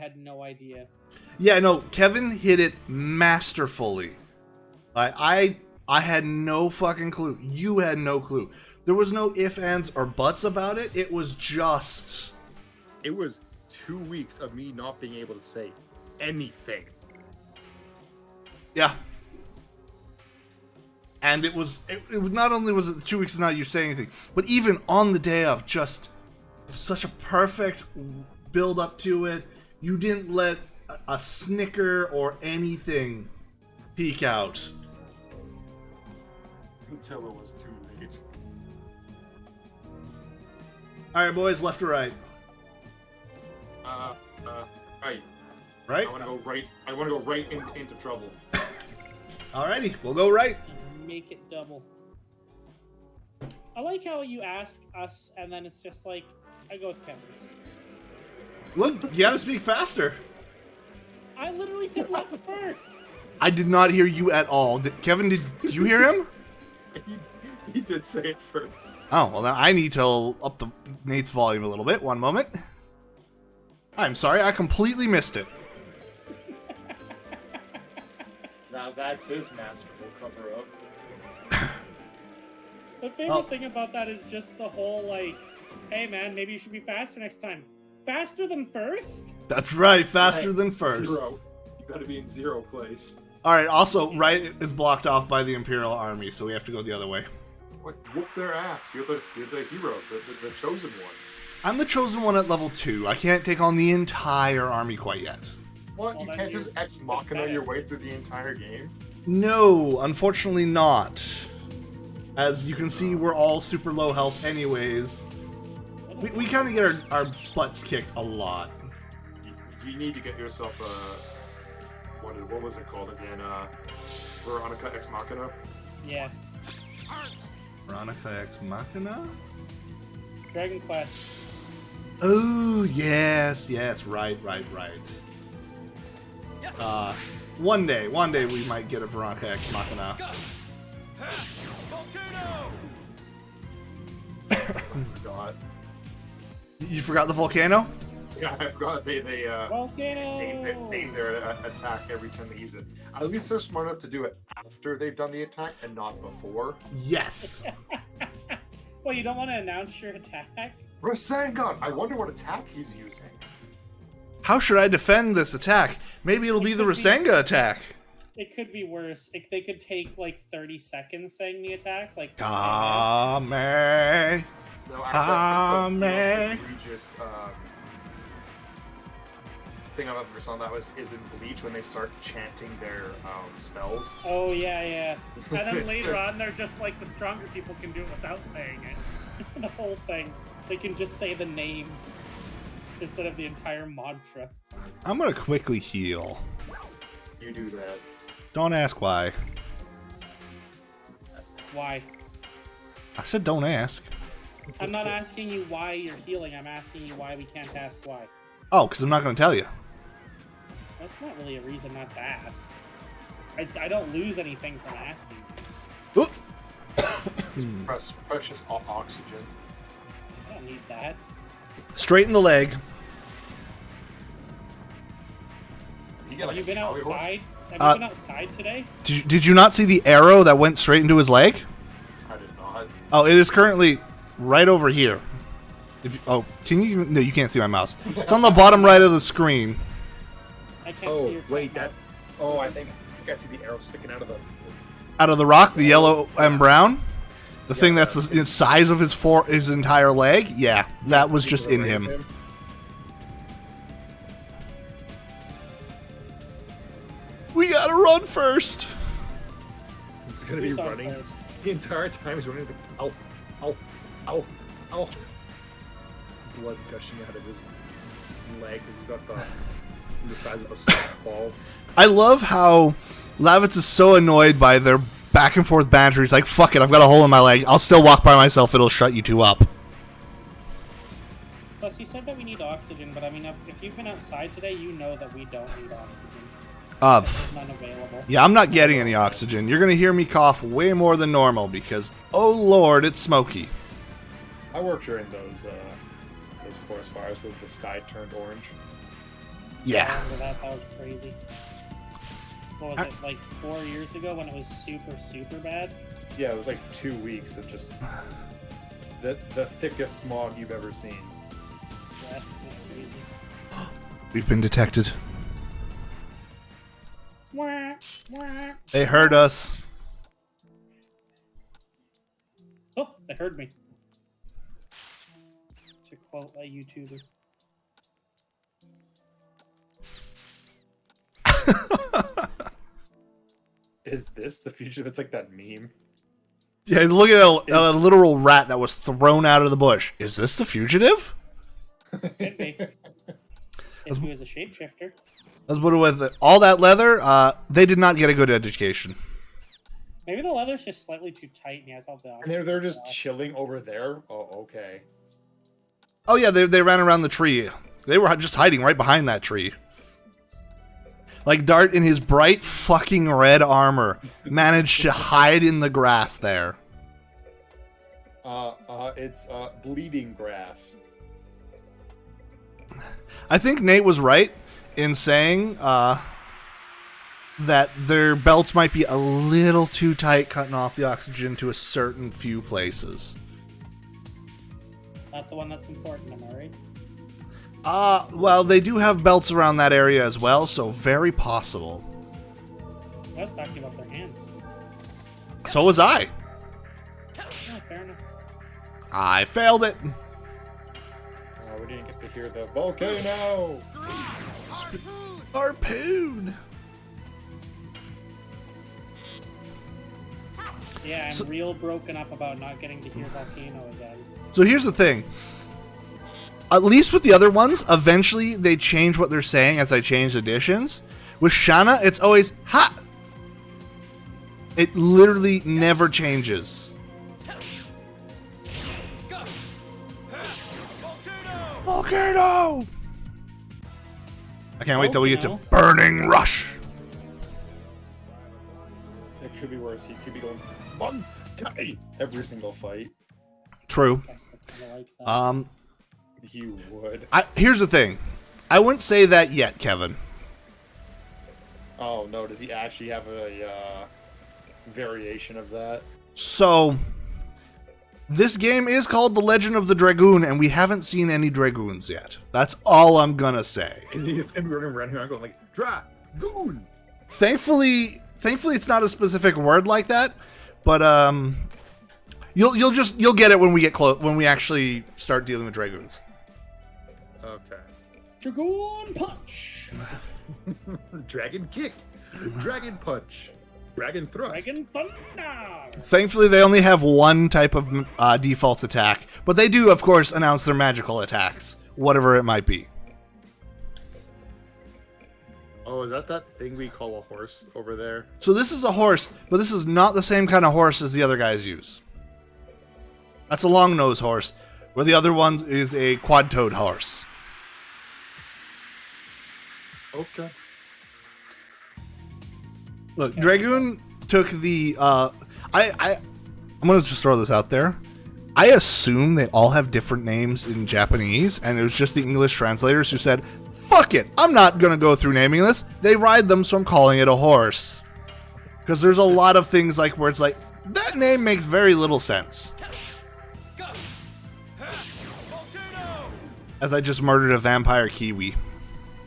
had no idea. Yeah, no, Kevin hit it masterfully. I had no fucking clue. You had no clue. There was no ifs, ands, or buts about it. It was just... It was 2 weeks of me not being able to say anything. Yeah. And it was not only was it 2 weeks of not you saying anything, but even on the day of, just such a perfect build up to it. You didn't let a snicker or anything peek out. Until it was too late. Alright, boys, left or right? Right. Right? I want to go right into trouble. Alrighty, we'll go right. Make it double. I like how you ask us, and then it's just like, I go with Kevin's. Look, you gotta speak faster. I literally said left first. I did not hear you at all. Kevin, did you hear him? He did say it first. Oh, well, now I need to up Nate's volume a little bit. One moment. I'm sorry, I completely missed it. Now that's his masterful cover-up. The favorite thing about that is just the whole, like, hey man, maybe you should be faster next time. Faster than first? That's right, faster than first. Zero. You gotta be in zero place. Alright, also, right is blocked off by the Imperial army, so we have to go the other way. What? Whoop their ass. You're the hero, the chosen one. I'm the chosen one at level 2. I can't take on the entire army quite yet. What? Well, You then can't you- just ex machina your way through the entire game? No, unfortunately not. As you can see, we're all super low health anyways. We kind of get our butts kicked a lot. You need to get yourself a... What was it called again? Veronica Ex Machina? Yeah. Veronica Ex Machina? Dragon Quest. Oh, yes, right. One day we might get a Veronica Ex Machina. I forgot. You forgot the volcano? Yeah, I forgot they Volcano! name their attack every time they use it. At least they're smart enough to do it after they've done the attack and not before. Yes. Well, you don't want to announce your attack? Rasengan! I wonder what attack he's using. How should I defend this attack? Maybe it'll be the Rasengan attack. It could be worse. They could take like 30 seconds saying the attack. Like, Kame. No, actually, Kame. the most egregious thing I've ever saw that is in Bleach when they start chanting their spells. oh yeah. And then later on, they're just like the stronger people can do it without saying it. The whole thing. They can just say the name instead of the entire mantra. I'm gonna quickly heal. You do that. Don't ask why. Why? I said don't ask. I'm not asking you why you're healing. I'm asking you why we can't ask why. Oh, because I'm not gonna tell you. That's not really a reason not to ask. I don't lose anything from asking. Oop. Precious oxygen. I don't need that. Straighten the leg. You get, Have like, you a been Charlie horse? outside? Have you been outside today? Did you not see the arrow that went straight into his leg? I did not. Oh, it is currently right over here. Can you? No, you can't see my mouse. It's on the bottom right of the screen. I can't see your that. Oh, I think I see the arrow sticking out of the. Out of the rock, the yellow and brown. The thing that's the size of his entire leg. Yeah, that was just in him. We gotta run first. He's gonna be Who's on running first? the entire time. He's running. Ow! Blood gushing out of his leg because he's got the size of a softball. I love how Lavitz is so annoyed by their back and forth banter. He's like, "Fuck it, I've got a hole in my leg. I'll still walk by myself. It'll shut you two up." Plus, he said that we need oxygen, but I mean, if you've been outside today, you know that we don't need oxygen. There's none available. Yeah, I'm not getting any oxygen. You're gonna hear me cough way more than normal because, oh lord, it's smoky. I worked during those forest fires where the sky turned orange. Yeah. I remember that. That was crazy. What was it, like 4 years ago when it was super, super bad? Yeah, it was like 2 weeks of just the thickest smog you've ever seen. Yeah, it was crazy. We've been detected. Wah, wah. They heard us. Oh, they heard me. To quote a YouTuber. Is this the future? It's like that meme. Yeah, look at a literal rat that was thrown out of the bush. Is this the fugitive? Could be. If he was a shapeshifter. Let's put it with all that leather. They did not get a good education. Maybe the leather's just slightly too tight and he has all the... And they're just chilling over there? Oh, okay. Oh yeah, they ran around the tree. They were just hiding right behind that tree. Like Dart in his bright fucking red armor managed to hide in the grass there. It's bleeding grass. I think Nate was right in saying that their belts might be a little too tight, cutting off the oxygen to a certain few places. Not the one that's important, am I right? Well, they do have belts around that area as well, so very possible. I was talking about their hands. So was I. Oh, fair enough. I failed it. We didn't get to hear the volcano! Harpoon. Yeah, I'm real broken up about not getting to hear Volcano again. So here's the thing. At least with the other ones, eventually they change what they're saying as I change additions. With Shanna, it's always ha. It literally never changes. Volcano! I can't wait till we get to Burning Rush. It could be worse. He could be going, one guy, every single fight. True. I like that. You would. Here's the thing. I wouldn't say that yet, Kevin. Oh no, does he actually have a variation of that? So, this game is called The Legend of the Dragoon, and we haven't seen any Dragoons yet. That's all I'm gonna say. Is he just gonna be running around here going like, Dragoon? Thankfully, it's not a specific word like that, but you'll get it when we get close, when we actually start dealing with Dragoons. Okay. Dragoon Punch! Dragon Kick! Dragon Punch! Dragon Thrust! Dragon Thunder! Thankfully, they only have one type of default attack, but they do, of course, announce their magical attacks, whatever it might be. Oh, is that thing we call a horse over there? So this is a horse, but this is not the same kind of horse as the other guys use. That's a long-nosed horse, where the other one is a quad-toed horse. Okay. Look, Dragoon took the I'm gonna just throw this out there. I assume they all have different names in Japanese, and it was just the English translators who said, fuck it, I'm not gonna go through naming this. They ride them, so I'm calling it a horse. Because there's a lot of things like where it's like, that name makes very little sense. As I just murdered a vampire kiwi.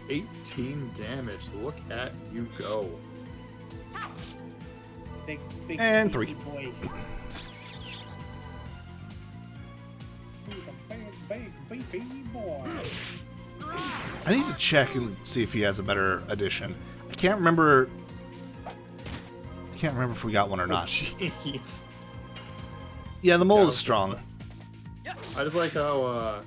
18 damage. Look at you go. Big And beefy 3. Boy. He's a big beefy boy. I need to check and see if he has a better addition. I can't remember if we got one or not. Jeez. Yeah, the mole is strong. I just like how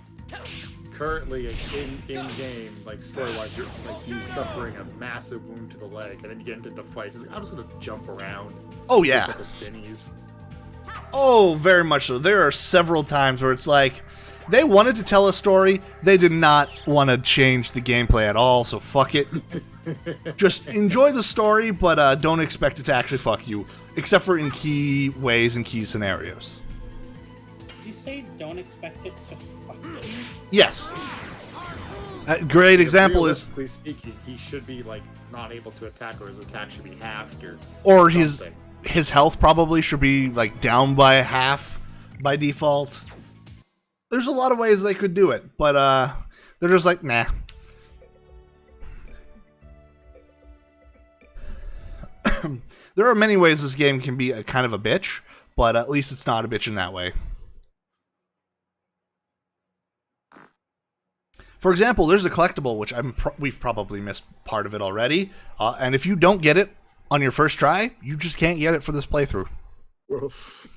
currently in game, like story-wise, you're like he's suffering a massive wound to the leg, and then you get into the fight. He's like, I'm just gonna jump around. Oh yeah. Couple spinnies. Oh, very much so. There are several times where it's like, they wanted to tell a story, they did not want to change the gameplay at all, so fuck it. Just enjoy the story, but don't expect it to actually fuck you, except for in key ways and key scenarios. Did you say don't expect it to fuck you? Yes. A great example is, realistically speaking, he should be like not able to attack, or his attack should be halved, or something. his health probably should be like down by half by default. There's a lot of ways they could do it, but they're just like, nah. There are many ways this game can be a kind of a bitch, but at least it's not a bitch in that way. For example, there's a collectible, which we've probably missed part of it already, and if you don't get it on your first try, you just can't get it for this playthrough. Oof.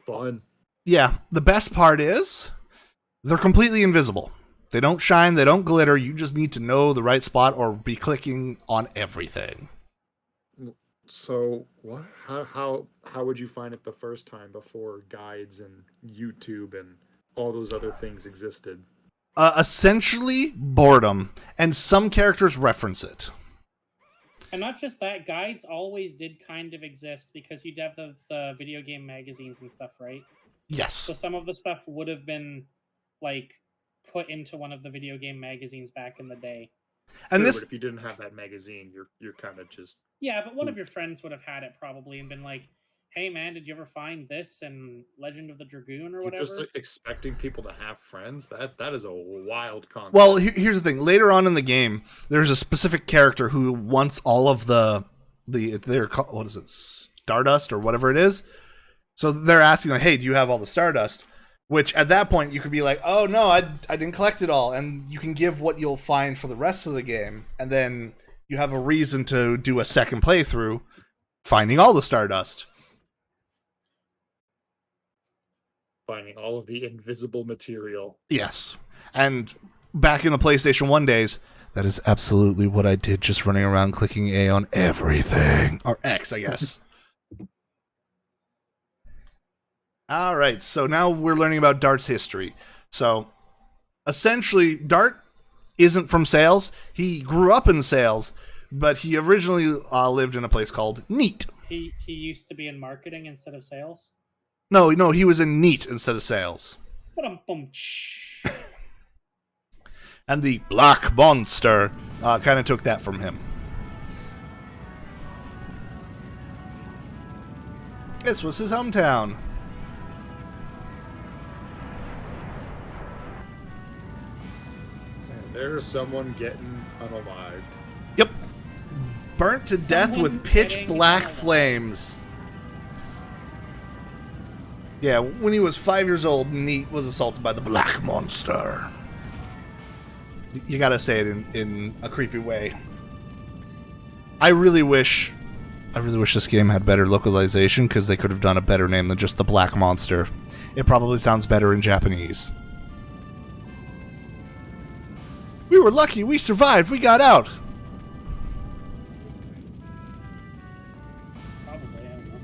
Fun. Yeah, the best part is they're completely invisible. They don't shine, they don't glitter. You just need to know the right spot or be clicking on everything. So what? How would you find it the first time before guides and YouTube and all those other things existed? Essentially boredom, and some characters reference it. And not just that, guides always did kind of exist because you'd have the video game magazines and stuff, right? Yes. So some of the stuff would have been like put into one of the video game magazines back in the day. And Sure, this, but if you didn't have that magazine, you're kind of just... Yeah, but one of your friends would have had it probably and been like, hey man, did you ever find this in Legend of the Dragoon or You're whatever? just like, expecting people to have friends? That is a wild concept. well, here's the thing. Later on in the game, there's a specific character who wants all of they're called, what is it, Stardust or whatever it is. So they're asking like, hey, do you have all the Stardust? Which at that point you could be like, oh no, I didn't collect it all, and you can give what you'll find for the rest of the game, and then you have a reason to do a second playthrough, finding all the Stardust. Finding all of the invisible material. Yes, and back in the PlayStation 1 days, that is absolutely what I did, just running around clicking A on everything. Or X, I guess. All right, so now we're learning about Dart's history. So, essentially, Dart isn't from sales. He grew up in sales, but he originally lived in a place called Neat. He used to be in marketing instead of sales. No, he was in Neat instead of sales. And the Black Monster kind of took that from him. This was his hometown. There's someone getting unalived. Yep. Burnt to death Someone with pitch getting black unalived. flames. Yeah, when he was 5 years old, Neat was assaulted by the Black Monster. You gotta say it in a creepy way. I really wish this game had better localization, because they could have done a better name than just the Black Monster. It probably sounds better in Japanese. We were lucky, we survived, we got out. Probably, I don't know.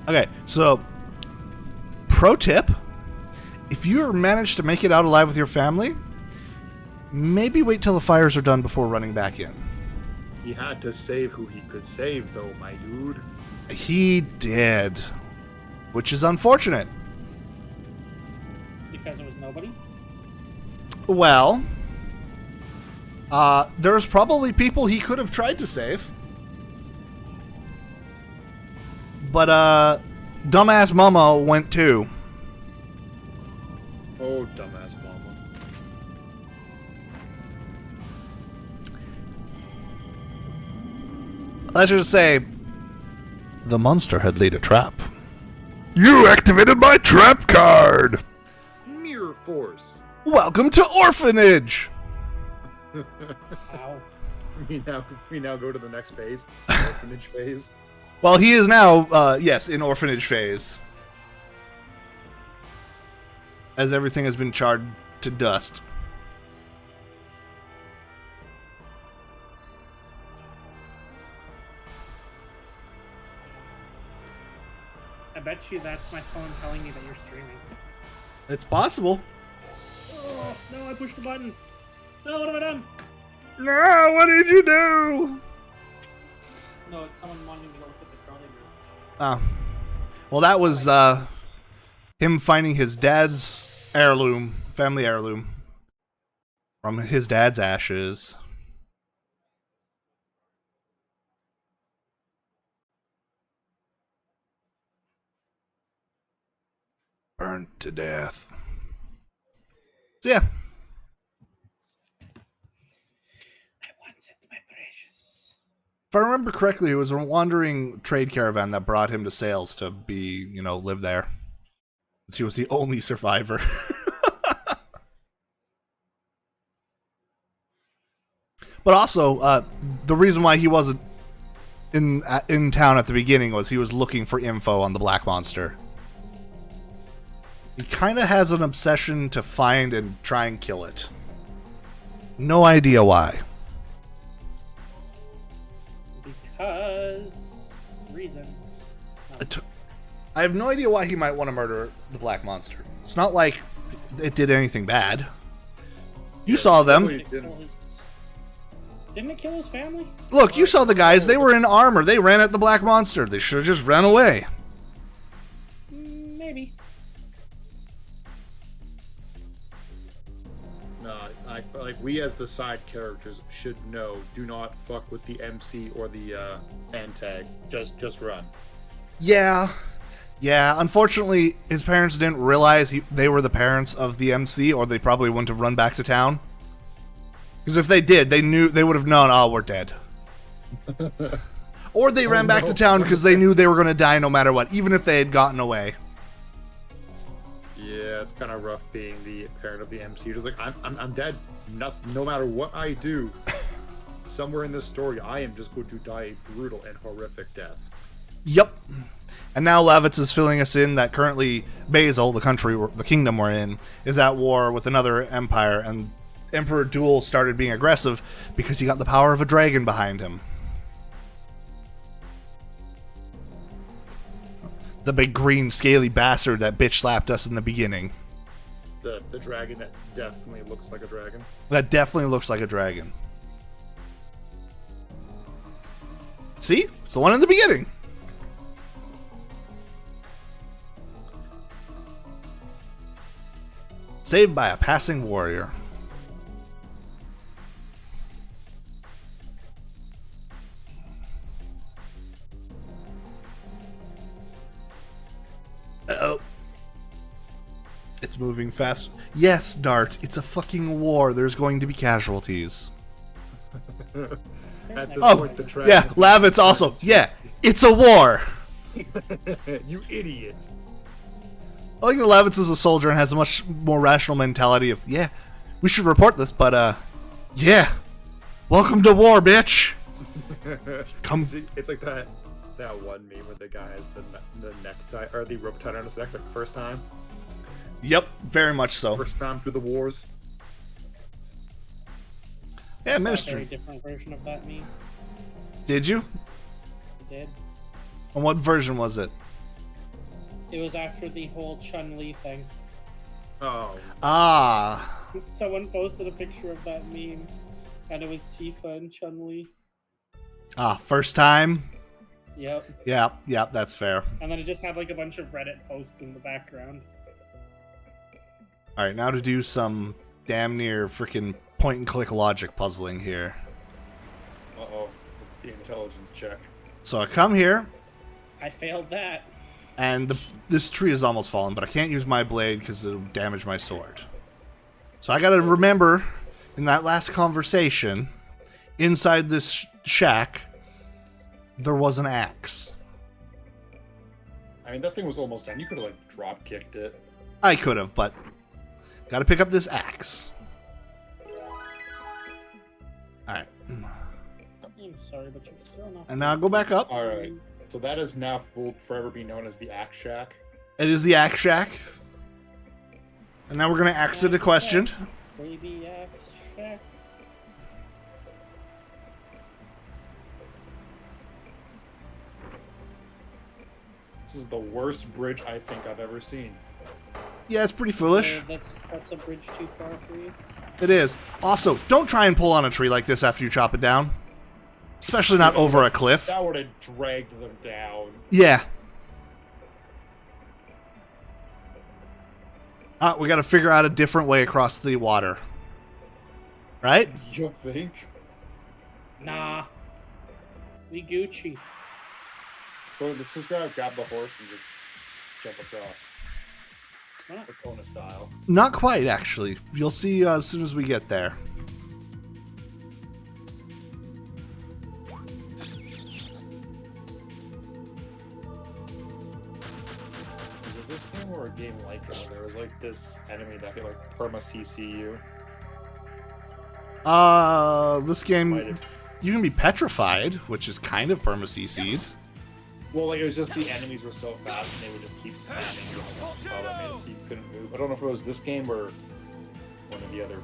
Okay, so pro tip, if you manage to make it out alive with your family, maybe wait till the fires are done before running back in. He had to save who he could save, though, my dude. He did, which is unfortunate. Because it was nobody? Well, there's probably people he could have tried to save. But, dumbass mama went too. Oh, dumbass mama. Let's just say, the monster had laid a trap. You activated my trap card! Mirror force. Welcome to Orphanage! Ow. We now go to the next phase, orphanage phase. Well, he is now, yes, in Orphanage phase. As everything has been charred to dust. I bet you that's my phone telling me that you're streaming. It's possible. Oh, no, I pushed the button. No, what have I done? No, what did you do? No, it's someone wanting me to look at the crawling room. Oh. Well, that was, him finding his dad's heirloom, family heirloom, from his dad's ashes. Burned to death. So yeah. I once it, my precious. If I remember correctly, it was a wandering trade caravan that brought him to Sales to be, live there. He was the only survivor. But also, the reason why he wasn't in town at the beginning was he was looking for info on the Black Monster. He kind of has an obsession to find and try and kill it. No idea why. Because reasons. I have no idea why he might want to murder the Black Monster. It's not like it did anything bad. You saw them. Didn't it kill his family? Look, you saw the guys. They were in armor. They ran at the Black Monster. They should have just ran away. Maybe. No, like we as the side characters should know. Do not fuck with the MC or the antag. Just run. Yeah. Unfortunately, his parents didn't realize they were the parents of the MC, or they probably wouldn't have run back to town. Because if they did, they would have known, oh, we're dead. Or they ran back to town because they knew they were going to die no matter what, even if they had gotten away. Yeah, it's kind of rough being the parent of the MC. Just like, I'm dead. No matter what I do, somewhere in this story, I am just going to die a brutal and horrific death. Yep. And now Lavitz is filling us in that currently Basil, the kingdom we're in, is at war with another empire, and Emperor Duel started being aggressive because he got the power of a dragon behind him. The big green scaly bastard that bitch slapped us in the beginning. The dragon that definitely looks like a dragon. That definitely looks like a dragon. See? It's the one in the beginning. Saved by a passing warrior. Uh-oh. It's moving fast. Yes, Dart, it's a fucking war. There's going to be casualties. At this Oh, point, the dragon yeah, Lavitz also. Yeah, it's a war. You idiot. I think Lavitz is a soldier and has a much more rational mentality of, yeah, we should report this, but, yeah. Welcome to war, bitch. Come. It's like that one meme where the guy has the necktie, or the rope tied around his neck, like first time. Yep, very much so. First time through the wars. Yeah, I saw a very ministry. different version of that meme. Did you? I did. And what version was it? It was after the whole Chun-Li thing. Oh. Ah. Someone posted a picture of that meme, and it was Tifa and Chun-Li. Ah, first time? Yep. Yeah, that's fair. And then it just had like a bunch of Reddit posts in the background. Alright, now to do some damn near freaking point and click logic puzzling here. Uh-oh. It's the intelligence check. So I come here, I failed that. and this tree is almost fallen, but I can't use my blade because it'll damage my sword. So I gotta remember, in that last conversation, inside this shack, there was an axe. I mean, that thing was almost done. You could have, like, drop-kicked it. I could have, but gotta pick up this axe. Alright. I'm sorry, but you're still not. And now I'll go back up. Alright. So that is now will forever be known as the Axe Shack. It is the axe shack. And now we're gonna axe it a question. Baby axe shack. This is the worst bridge I think I've ever seen. Yeah, it's pretty foolish. That's a bridge too far for you. It is. Also, don't try and pull on a tree like this after you chop it down. Especially not over a cliff. That would have dragged them down. Yeah. We got to figure out a different way across the water. Right? You think? Nah. We Gucci. So let's just grab the horse and just jump across. What? Kona style. Not quite, actually. You'll see as soon as we get there. Was it this game or a game like it where there was like this enemy that could like perma CC you? This game, you can be petrified, which is kind of perma-CC'd. Well, like, it was just the enemies were so fast and they would just keep spamming this one spell that made it so you couldn't move. I don't know if it was this game or one of the other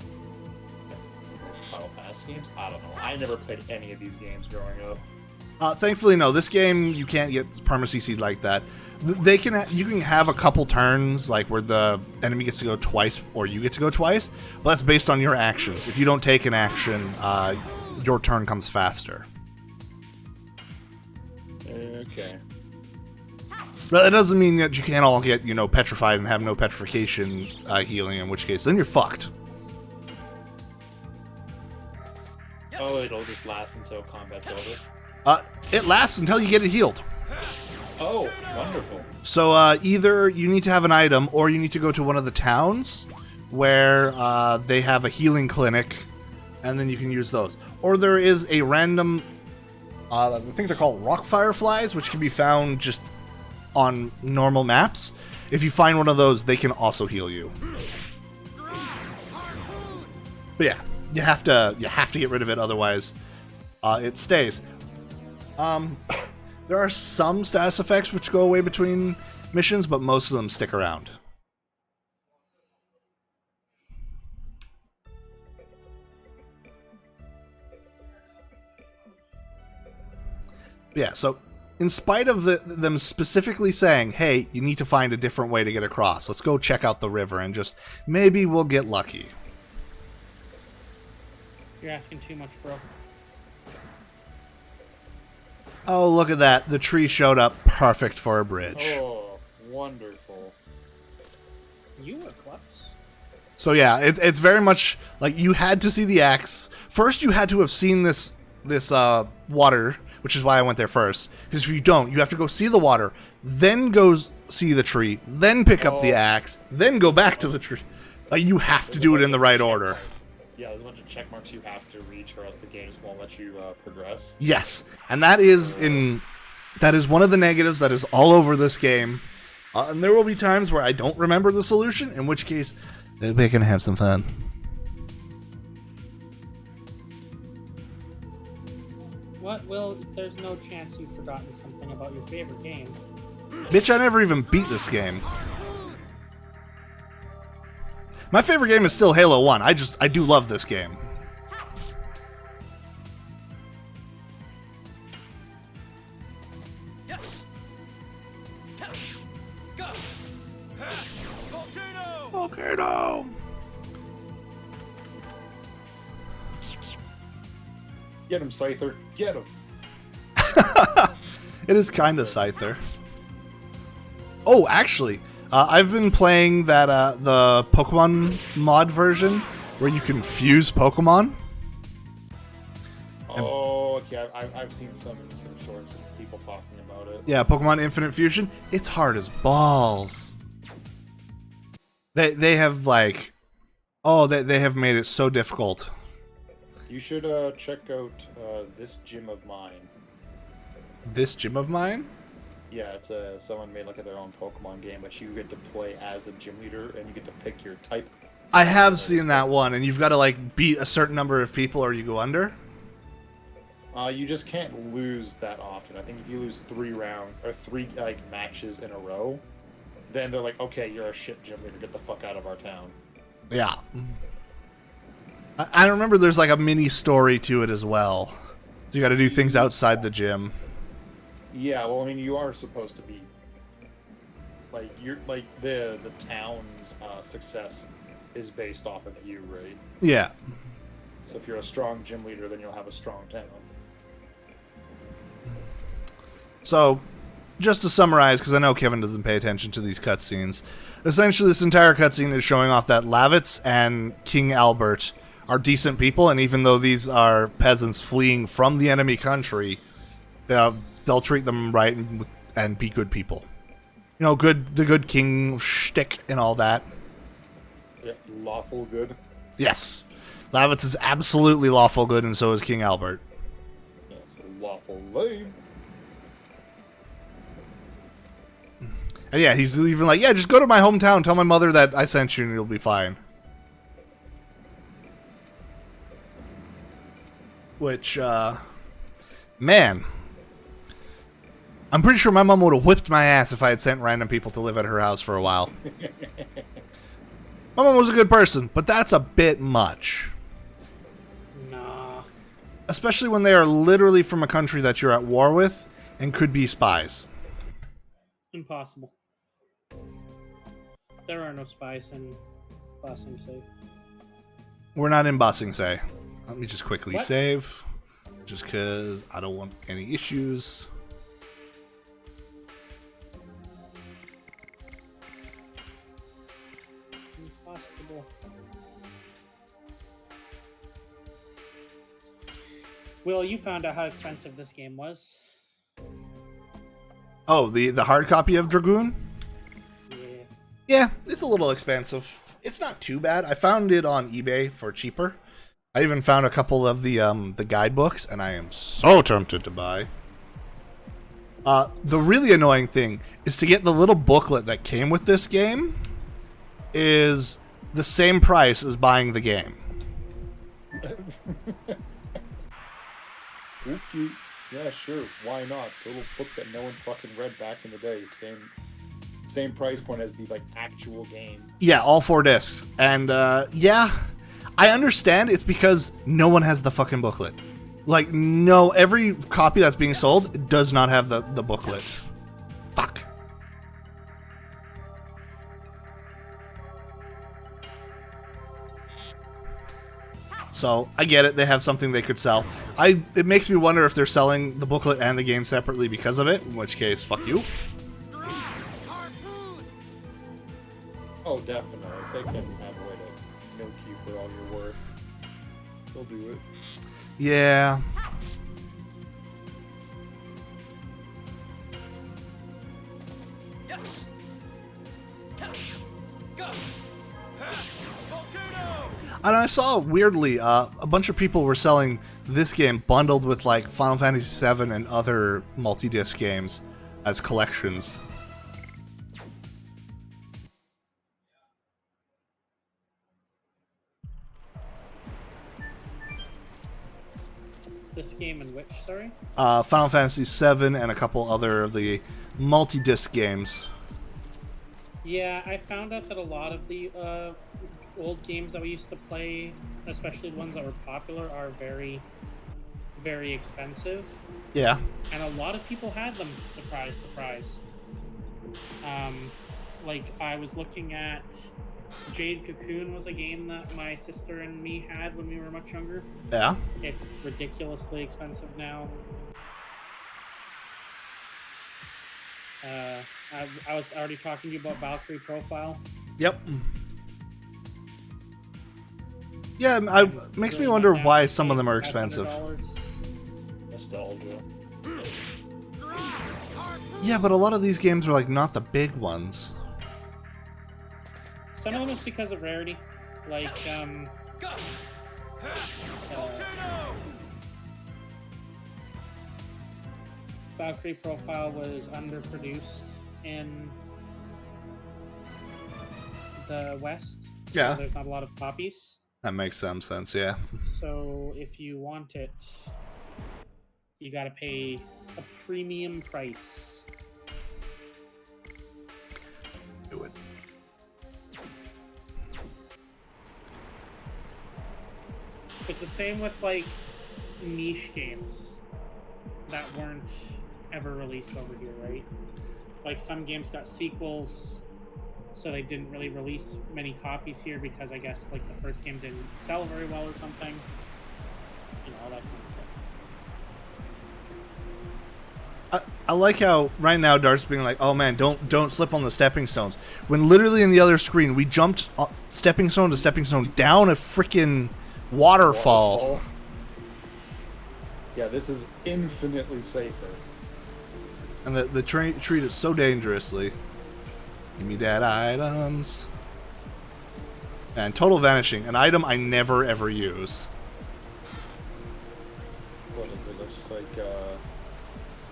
Final Pass games. I don't know. I never played any of these games growing up. Thankfully, no. This game, you can't get perma-CC'd like that. You can have a couple turns, like where the enemy gets to go twice or you get to go twice, but that's based on your actions. If you don't take an action, your turn comes faster. Okay. But that doesn't mean that you can't all get, petrified and have no petrification healing, in which case, then you're fucked. Oh, it'll just last until combat's over? It lasts until you get it healed. Oh, wonderful. So either you need to have an item, or you need to go to one of the towns where they have a healing clinic, and then you can use those. Or there is a random, I think they're called rock fireflies, which can be found just on normal maps. If you find one of those, they can also heal you. But yeah, you have to get rid of it, otherwise it stays. There are some status effects which go away between missions, but most of them stick around. Yeah, so in spite of them specifically saying, hey, you need to find a different way to get across, let's go check out the river and just maybe we'll get lucky. You're asking too much, bro. Oh, look at that. The tree showed up perfect for a bridge. Oh, wonderful. You were close. So yeah, it's very much like you had to see the axe. First, you had to have seen this water, which is why I went there first. Because if you don't, you have to go see the water, then go see the tree, then pick up the axe, then go back to the tree. Like, you have to do it in the right order. Yeah, there's a bunch of check marks you have to reach, or else the games won't let you progress. Yes, and that is one of the negatives that is all over this game. And there will be times where I don't remember the solution, in which case we can have some fun. What, Will? There's no chance you've forgotten something about your favorite game. Bitch, I never even beat this game. My favorite game is still Halo 1. I do love this game. Volcano! Get him, Scyther. Get him. It is kind of Scyther. Oh, actually, I've been playing that the Pokemon mod version where you can fuse Pokemon. Oh, okay. I've seen some shorts of people talking about it. Yeah, Pokemon Infinite Fusion. It's hard as balls. They have like, they have made it so difficult. You should check out this gym of mine. This gym of mine? Yeah, it's someone made their own Pokemon game, but you get to play as a gym leader and you get to pick your type. I have seen that one, and you've got to beat a certain number of people or you go under. You just can't lose that often. I think if you lose 3 matches in a row, then they're like, okay, you're a shit gym leader. Get the fuck out of our town. Yeah. I remember there's a mini story to it as well. So you got to do things outside the gym. Yeah, well, I mean, you are supposed to be you're the town's success is based off of you, right? Yeah. So if you're a strong gym leader, then you'll have a strong town. So just to summarize, because I know Kevin doesn't pay attention to these cutscenes, essentially this entire cutscene is showing off that Lavitz and King Albert are decent people, and even though these are peasants fleeing from the enemy country, they'll treat them right and be good people. You know, the good king shtick and all that. Yeah, lawful good. Yes. Lavitz is absolutely lawful good, and so is King Albert. Yeah, it's lawful lame. And yeah, he's even like, yeah, just go to my hometown, tell my mother that I sent you, and you'll be fine. Which, man, I'm pretty sure my mom would have whipped my ass if I had sent random people to live at her house for a while. My mom was a good person, but that's a bit much. Nah. Especially when they are literally from a country that you're at war with and could be spies. Impossible. There are no spies in Bossing Say. We're not in Bossing Say. Let me just quickly What? save. Just because I don't want any issues. Impossible. Will, you found out how expensive this game was. Oh, the hard copy of Dragoon? Yeah. Yeah, it's a little expensive. It's not too bad. I found it on eBay for cheaper. I even found a couple of the guidebooks, and I am so tempted to buy. The really annoying thing is to get the little booklet that came with this game is the same price as buying the game. Oopsie. Yeah, sure. Why not? The little book that no one fucking read back in the day. Same price point as the actual game. Yeah, all 4 discs. And yeah, I understand it's because no one has the fucking booklet. Like, no, every copy that's being sold does not have the booklet. Fuck. So, I get it, they have something they could sell. It makes me wonder if they're selling the booklet and the game separately because of it, in which case, fuck you. Oh, definitely. They can have a way to milk you for all your worth. They'll do it. Yeah. And I saw, weirdly, a bunch of people were selling this game bundled with, like, Final Fantasy VII and other multi-disc games as collections. This game in which, sorry? Final Fantasy VII and a couple other of the multi-disc games. Yeah, I found out that a lot of the old games that we used to play, especially the ones that were popular, are very, very expensive. Yeah. And a lot of people had them, surprise, surprise. Like, I was looking at Jade Cocoon was a game that my sister and me had when we were much younger. Yeah. It's ridiculously expensive now. I was already talking to you about Valkyrie Profile. Yep. Yeah, it makes me wonder why some of them are expensive. Nostalgia. Yeah, but a lot of these games are, like, not the big ones. Some of them is because of rarity. Like, Valkyrie Profile was underproduced in the West. Yeah. So there's not a lot of copies. That makes some sense, yeah. So if you want it, you gotta pay a premium price. Do it. It's the same with, like, niche games that weren't ever released over here, right? Like, some games got sequels, so they didn't really release many copies here because I guess, like, the first game didn't sell very well or something. You know, all that kind of stuff. I like how right now Dart's being like, oh man, don't slip on the stepping stones. When literally in the other screen, we jumped stepping stone to stepping stone down a freaking waterfall. Yeah, this is infinitely safer. And the treat it so dangerously. Give me that items. And total vanishing, an item I never ever use. What is it? That's just like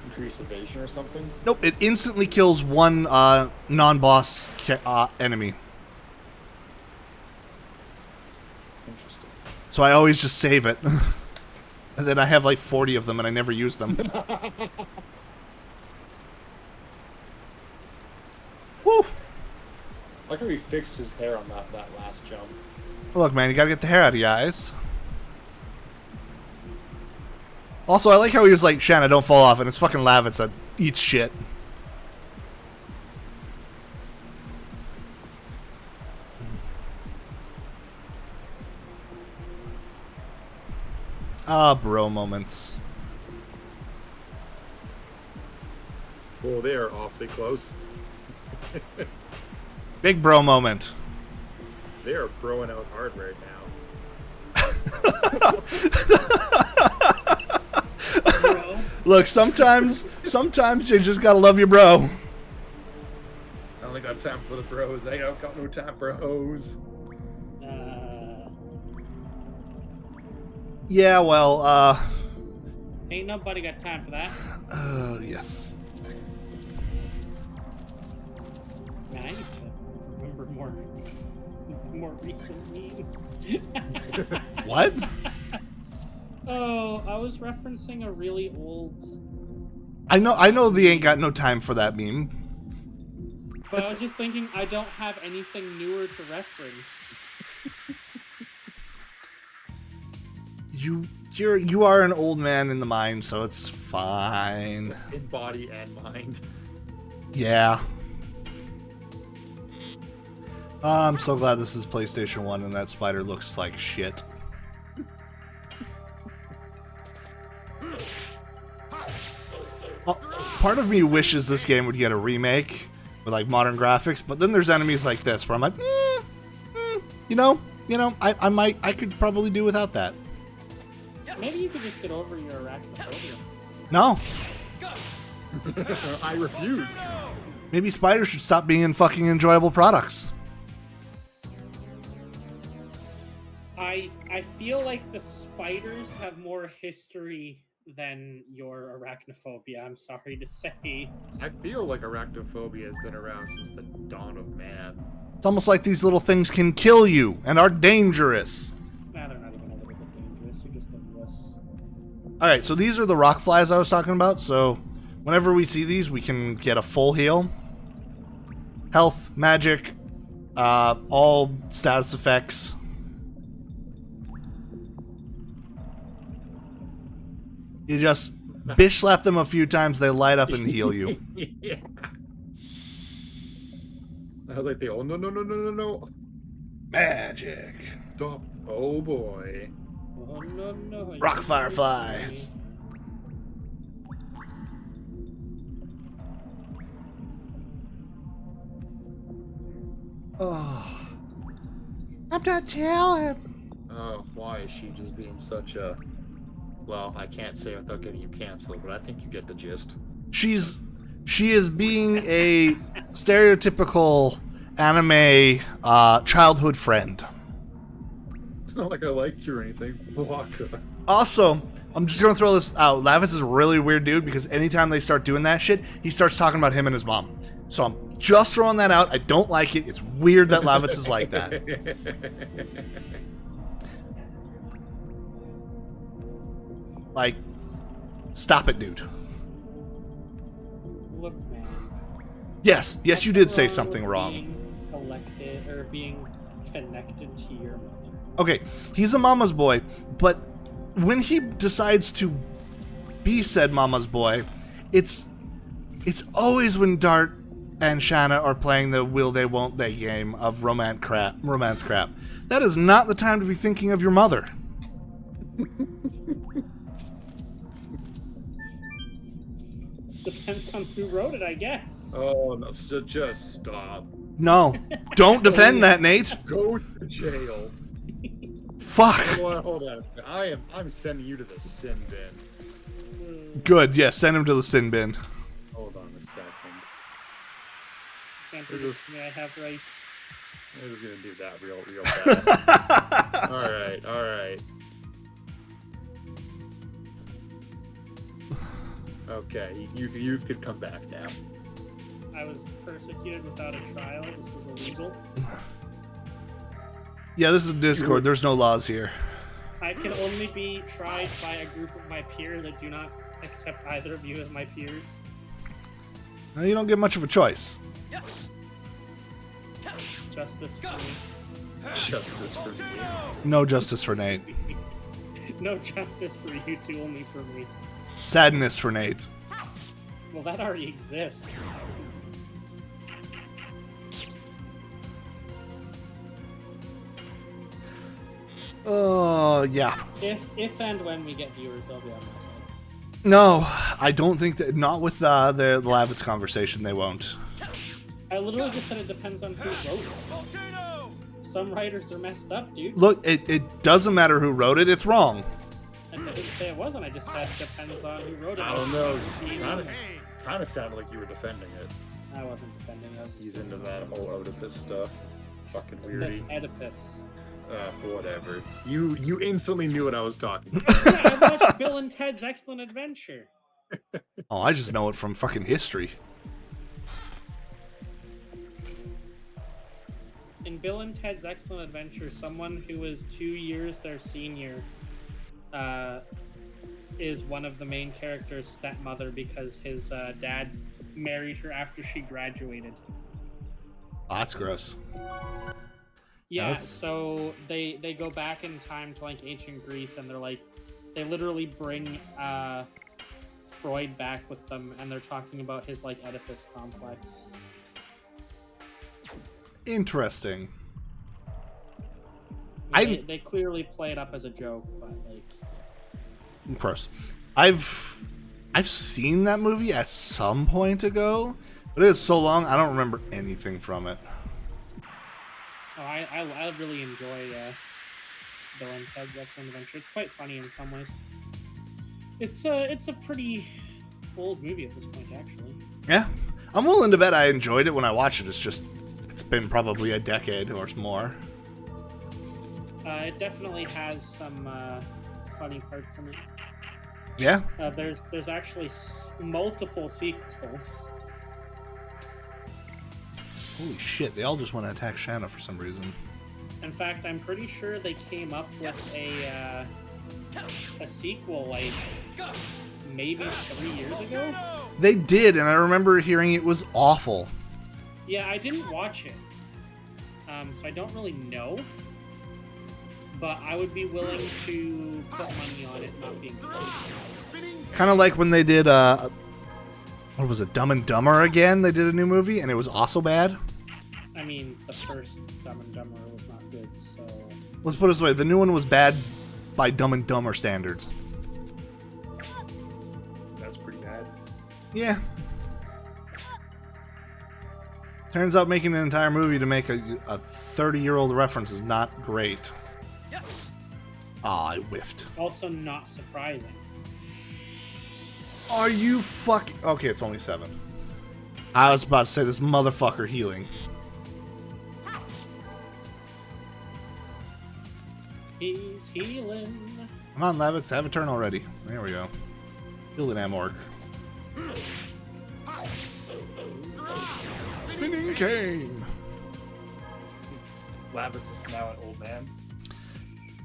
increase evasion or something? Nope, it instantly kills one non-boss enemy. Interesting. So I always just save it. And then I have like 40 of them and I never use them. Woo! I like how he fixed his hair on that last jump. Look, man, you gotta get the hair out of your eyes. Also, I like how he was like, Shanna, don't fall off, and it's fucking Lavitz that eats shit. Ah, bro moments. Oh, they are awfully close. Big bro moment. They are broing out hard right now. Bro. Look, sometimes you just gotta love your bro. I only got time for the bros. I don't got no time for hoes. Yeah, well, Ain't nobody got time for that. yes. Man, I need to remember more recent memes. What? Oh, I was referencing a really old. I know the ain't got no time for that meme. But I was just thinking, I don't have anything newer to reference. You are an old man in the mind, so it's fine. In body and mind. Yeah. I'm so glad this is PlayStation 1 and that spider looks like shit. Part of me wishes this game would get a remake with like modern graphics, but then there's enemies like this where I'm like, you know, I could probably do without that. Maybe you could just get over your arachnophobia. No. I refuse. Maybe spiders should stop being in fucking enjoyable products. I feel like the spiders have more history than your arachnophobia, I'm sorry to say. I feel like arachnophobia has been around since the dawn of man. It's almost like these little things can kill you and are dangerous. Nah, they're not even a little bit dangerous, you're just a wuss. Alright, so these are the rock flies I was talking about, so whenever we see these, we can get a full heal. Health, magic, all status effects. You just bitch slap them a few times, they light up and heal you. Yeah. I was like, oh no. Magic. Stop. Oh boy. Oh, no. Rock fireflies. Oh. I'm not telling. Oh, why is she just being such a... Well, I can't say without getting you canceled, but I think you get the gist. She is being a stereotypical anime childhood friend. It's not like I like you or anything. Waka. Also, I'm just gonna throw this out. Lavitz is a really weird dude because anytime they start doing that shit, he starts talking about him and his mom. So I'm just throwing that out. I don't like it. It's weird that Lavitz is like that. Like, stop it, dude. Look, man. Yes, you did say something wrong. Being connected to your mother. Okay, he's a mama's boy, but when he decides to be said mama's boy, it's always when Dart and Shanna are playing the will they won't they game of romance crap. That is not the time to be thinking of your mother. depends on who wrote it, I guess. Oh no! So just stop. No, don't defend that, Nate. Go to jail. Fuck. Hold on a second. I'm sending you to the sin bin. Good. Yeah, send him to the sin bin. Hold on a second. Can't do this to me, I have rights. I was gonna do that real fast. All right. Okay, you could come back now. I was persecuted without a trial. This is illegal. Yeah, this is Discord. There's no laws here. I can only be tried by a group of my peers. I do not accept either of you as my peers. No, you don't get much of a choice. Justice for me. Justice for me. No justice for Nate. No justice for you two, only for me. Sadness for Nate. Well, that already exists. Oh, yeah. If and when we get viewers, they'll be on my side. No, I don't think that. Not with the Lavitz conversation, they won't. I literally just said it depends on who wrote it. Some writers are messed up, dude. Look, it doesn't matter who wrote it. It's wrong. I didn't say it wasn't. I just said depends on who wrote it. I don't know. Kind of sounded like you were defending it. I wasn't defending us. He's into that whole Oedipus stuff. Fucking That's weirdy. Oedipus. Whatever. You instantly knew what I was talking about. Yeah, I watched Bill and Ted's Excellent Adventure. Oh, I just know it from fucking history. In Bill and Ted's Excellent Adventure, someone who is 2 years their senior is one of the main character's stepmother because his dad married her after she graduated. Oh, that's gross. Yeah, That's... so they go back in time to like ancient Greece, and they're like, they literally bring Freud back with them, and they're talking about his like Oedipus complex. Interesting. They clearly play it up as a joke, but like. Gross. I've seen that movie at some point ago, but it is so long I don't remember anything from it. Oh, I really enjoy Bill and Ted's Excellent Adventure. It's quite funny in some ways. It's a pretty old movie at this point, actually. Yeah, I'm willing to bet I enjoyed it when I watched it. It's been probably a decade or more. It definitely has some funny parts in it. Yeah. There's actually multiple sequels. Holy shit! They all just want to attack Shanna for some reason. In fact, I'm pretty sure they came up with a sequel like maybe 3 years ago. They did, and I remember hearing it was awful. Yeah, I didn't watch it, so I don't really know. But I would be willing to put money on it not being played. Kind of like when they did, what was it, Dumb and Dumber again? They did a new movie, and it was also bad. I mean, the first Dumb and Dumber was not good, so... Let's put it this way, the new one was bad by Dumb and Dumber standards. That's pretty bad. Yeah. Turns out making an entire movie to make a 30-year-old reference is not great. Aw, I whiffed. Also not surprising. Are you fucking... Okay, it's only 7. I was about to say this motherfucker healing. He's healing. Come on, Lavitz, have a turn already. There we go. Heal an Amorg. Spinning cane. Lavitz is now an old man.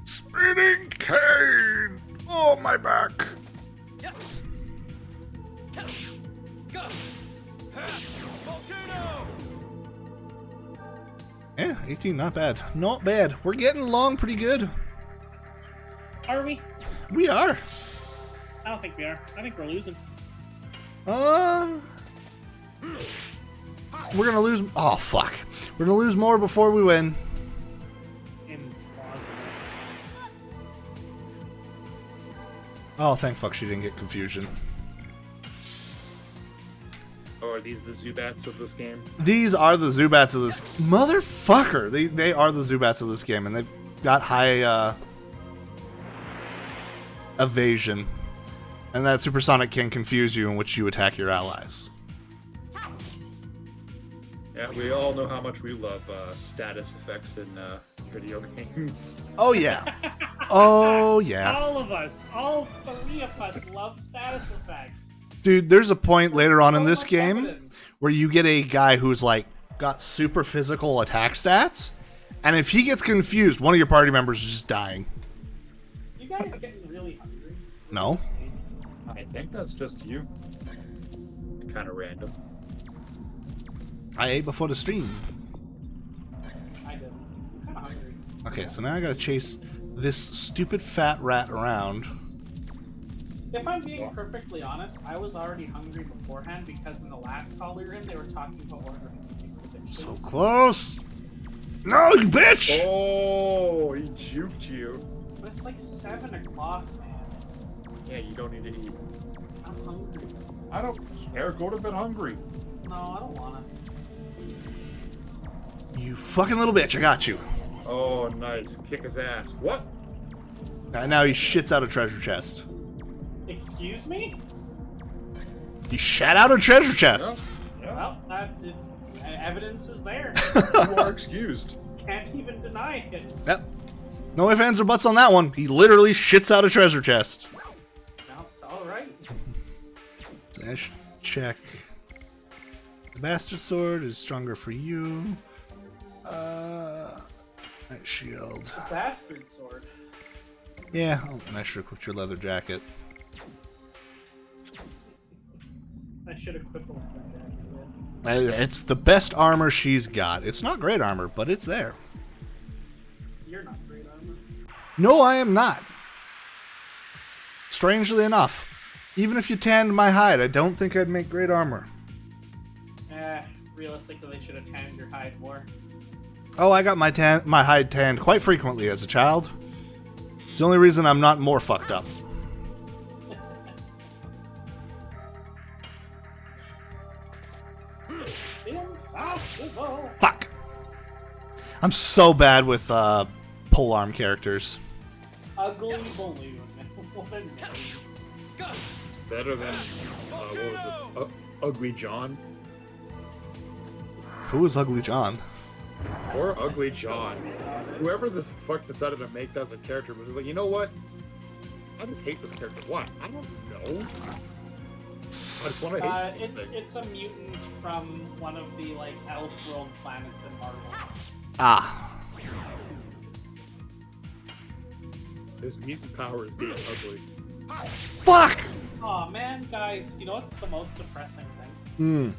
Spinning cane. Oh, my back. Yeah, 18, not bad. Not bad. We're getting along pretty good. Are we? We are. I don't think we are. I think we're losing. We're gonna lose. Oh, fuck. We're gonna lose more before we win. Implausible. Oh, thank fuck she didn't get confusion. these the Zubats of this game? These are the Zubats of this motherfucker. They are the Zubats of this game, and they've got high evasion, and that supersonic can confuse you in which you attack your allies. Yeah, we all know how much we love status effects in video games. Oh yeah, oh yeah, All of us, all 3 of us, love status effects. dude. There's a point later on in So this much game evidence. where you get a guy who's like got super physical attack stats, and if he gets confused, one of your party members is just dying. You guys getting really hungry? No, I think that's just you. It's kind of random. I ate before the stream. I did. I'm kind of hungry. Okay, so now I gotta chase this stupid fat rat around. If I'm being perfectly honest, I was already hungry beforehand because in the last call we were in, they were talking about ordering steak for bitches. So close. No, you bitch! Oh, he juked you. But it's like 7 o'clock, man. Yeah, you don't need to eat. I'm hungry. I don't care. Go to bed hungry. No, I don't wanna. You fucking little bitch, I got you. Oh, nice. Kick his ass. What? And now he shits out a treasure chest. Excuse me? He shat out a treasure chest. Yeah. Well, evidence is there. You are excused. Can't even deny it. Yep. No ifs, ands, or buts on that one. He literally shits out a treasure chest. No, all right. Dash check. The bastard sword is stronger for you. That shield. The bastard sword. Yeah, and I should equip your leather jacket. I should equip a leather jacket. It's the best armor she's got. It's not great armor, but it's there. You're not great armor. No, I am not. Strangely enough, even if you tanned my hide, I don't think I'd make great armor. Realistically, they should have tanned your hide more. Oh, I got my hide tanned quite frequently as a child. It's the only reason I'm not more fucked up. Impossible. Fuck! I'm so bad with polearm characters. Ugly balloon. What a name. It's better than, what was it? Ugly John? Who is Ugly John? Or Ugly John. Whoever the fuck decided to make that as a character was like, you know what? I just hate this character. Why? I don't know. I just want to hate something. It's a mutant from one of the like Elseworld planets in Marvel. Ah. His mutant power is being ugly. Fuck! Aw, man, guys, you know what's the most depressing thing? Hmm.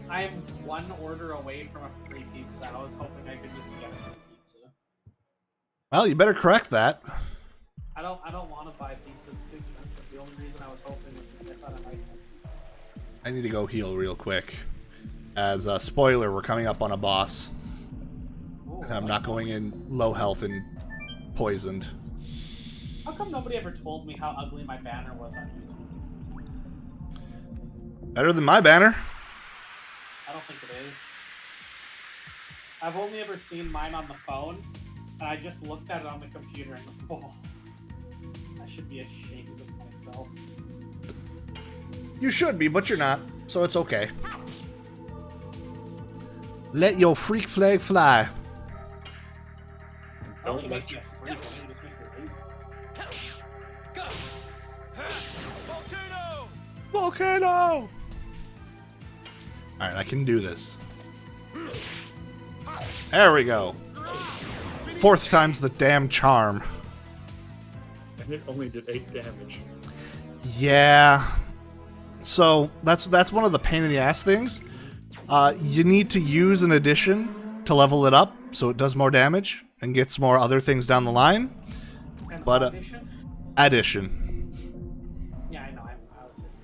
I am 1 order away from a free pizza. I was hoping I could just get a free pizza. Well, you better correct that. I don't want to buy pizza. It's too expensive. The only reason I was hoping was because I thought I might have free pizza. I need to go heal real quick. As a spoiler, we're coming up on a boss. Ooh, And I'm I not like going bosses. in low health and poisoned. How come nobody ever told me how ugly my banner was on YouTube? Better than my banner. I don't think it is. I've only ever seen mine on the phone, and I just looked at it on the computer and oh, I should be ashamed of myself. You should be, but you're not, so it's okay. Let your freak flag fly. I don't Don't think it makes let me a freak, I think it just makes me lazy. Volcano! Alright, I can do this. There we go. 4th time's the damn charm. And it only did 8 damage. Yeah. So, that's one of the pain in the ass things. You need to use an addition to level it up so it does more damage and gets more other things down the line. And But, audition? Addition. Yeah, I know. I was just.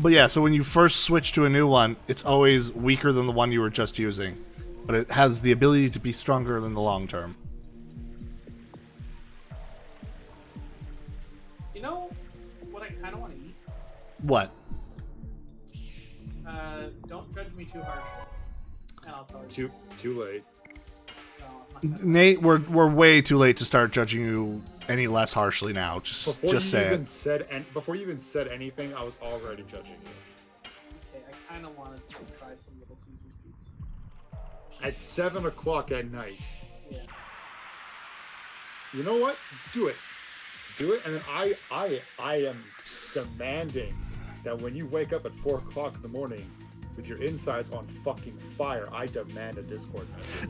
But yeah, so when you first switch to a new one, it's always weaker than the one you were just using. But it has the ability to be stronger in the long term. You know what I kind of want to eat? What? don't judge me too harshly. And I'll tell you. Too late. No, I'm not gonna- Nate, we're way too late to start judging you any less harshly now. Just say it. Before you even said anything, I was already judging you. Okay, I kind of wanted to try some Little Caesars pizza. At 7 o'clock at night. Yeah. You know what? Do it. Do it, and then I am demanding that when you wake up at 4 o'clock in the morning with your insides on fucking fire, I demand a Discord message.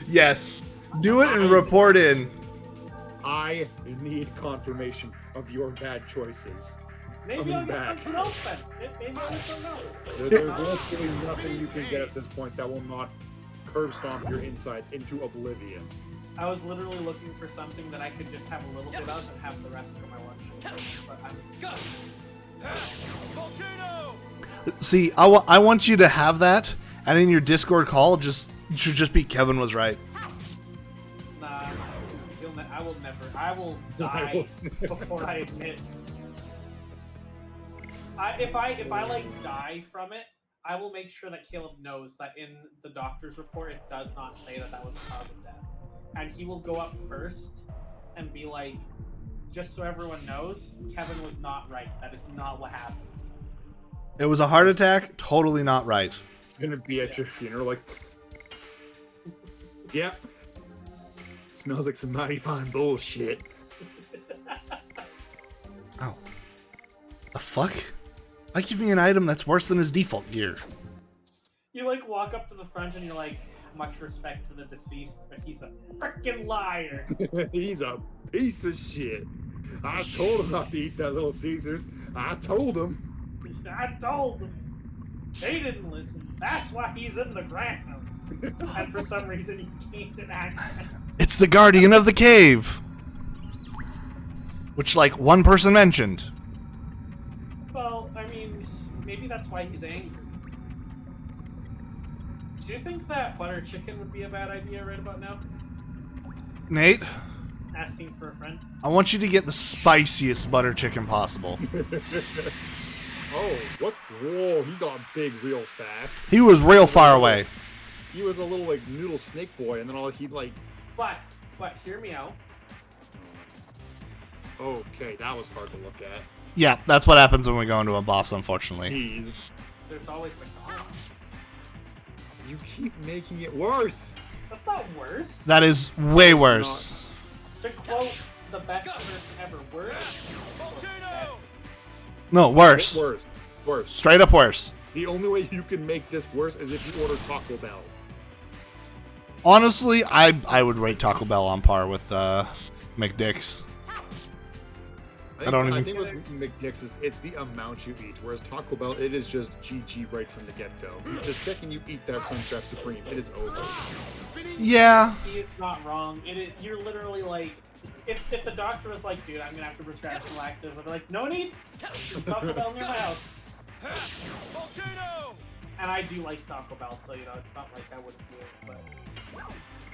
Yes. Do it and report in. I need confirmation of your bad choices. Maybe Coming I'll get back. something else then. Maybe I'll get something else. There's literally nothing you can get at this point that will not curb stomp your insides into oblivion. I was literally looking for something that I could just have a little bit of and have the rest for my lunch. But See, I want you to have that, and in your Discord call, should just be Kevin was right. nah, I will die before I admit. If I like die from it, I will make sure that Caleb knows that in the doctor's report it does not say that was a cause of death. And he will go up first and be like, just so everyone knows, Kevin was not right. That is not what happened. It was a heart attack, totally not right. It's gonna be at your funeral, like, yep. Smells like some mighty fine bullshit. Oh. The fuck? Why give me an item that's worse than his default gear? You like walk up to the front and you're like, much respect to the deceased, but he's a freaking liar. He's a piece of shit. I told him not to eat that Little Caesars. I told him. I told him. They didn't listen. That's why he's in the ground. And for some reason he gained an accent. It's the guardian of the cave! Which, like, one person mentioned. Well, I mean, maybe that's why he's angry. Do you think that butter chicken would be a bad idea right about now? Nate, Asking for a friend? I want you to get the spiciest butter chicken possible. Oh, what? Whoa, he got big real fast. He was real far away. He was a little, like, noodle snake boy, and then all he, like... But hear me out. Okay, that was hard to look at. Yeah, that's what happens when we go into a boss, unfortunately. Jeez. There's always McDonald's. You keep making it worse. That's not worse. That is way worse. To quote the best person ever, worse. No, worse. Worse. Worse. Straight up worse. The only way you can make this worse is if you order Taco Bell. Honestly, I would rate Taco Bell on par with McDick's. I think with McDick's it's the amount you eat, whereas Taco Bell, it is just GG right from the get-go. The second you eat that Crunchwrap Supreme, it is over. Yeah. He is not wrong. You're literally like, if the doctor was like, dude, I'm gonna have to prescribe some laxatives, I'd be like, no need. Just Taco Bell near my house. And I do like Taco Bell, so it's not like I wouldn't do it.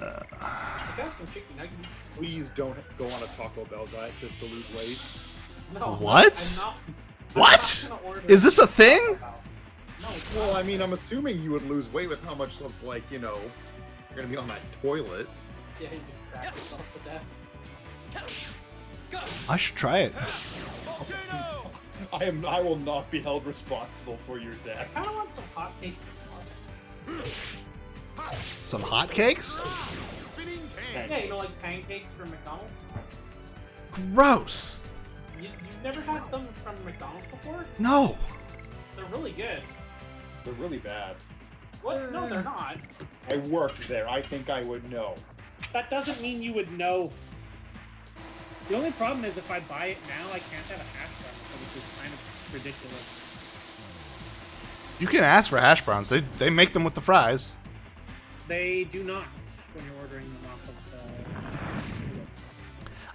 But I got some chicken nuggets. Please don't go on a Taco Bell diet just to lose weight. No. What? I'm What? not gonna order Is this a thing? Taco Bell. No. it's Well, not. I mean, I'm assuming you would lose weight with how much of, like, you're gonna be on that toilet. Yeah, you just crap yourself to death. I should try it. I will not be held responsible for your I death. kind of want some hotcakes this month. Some hotcakes? Yeah, like pancakes from McDonald's. Gross. You've never had them from McDonald's before? No. They're really good. They're really bad. What? No, they're not. I worked there. I think I would know. That doesn't mean you would know. The only problem is if I buy it now, I can't have a hash brown, which is kind of ridiculous. You can ask for hash browns. They make them with the fries. They do not when you're ordering them off of the website.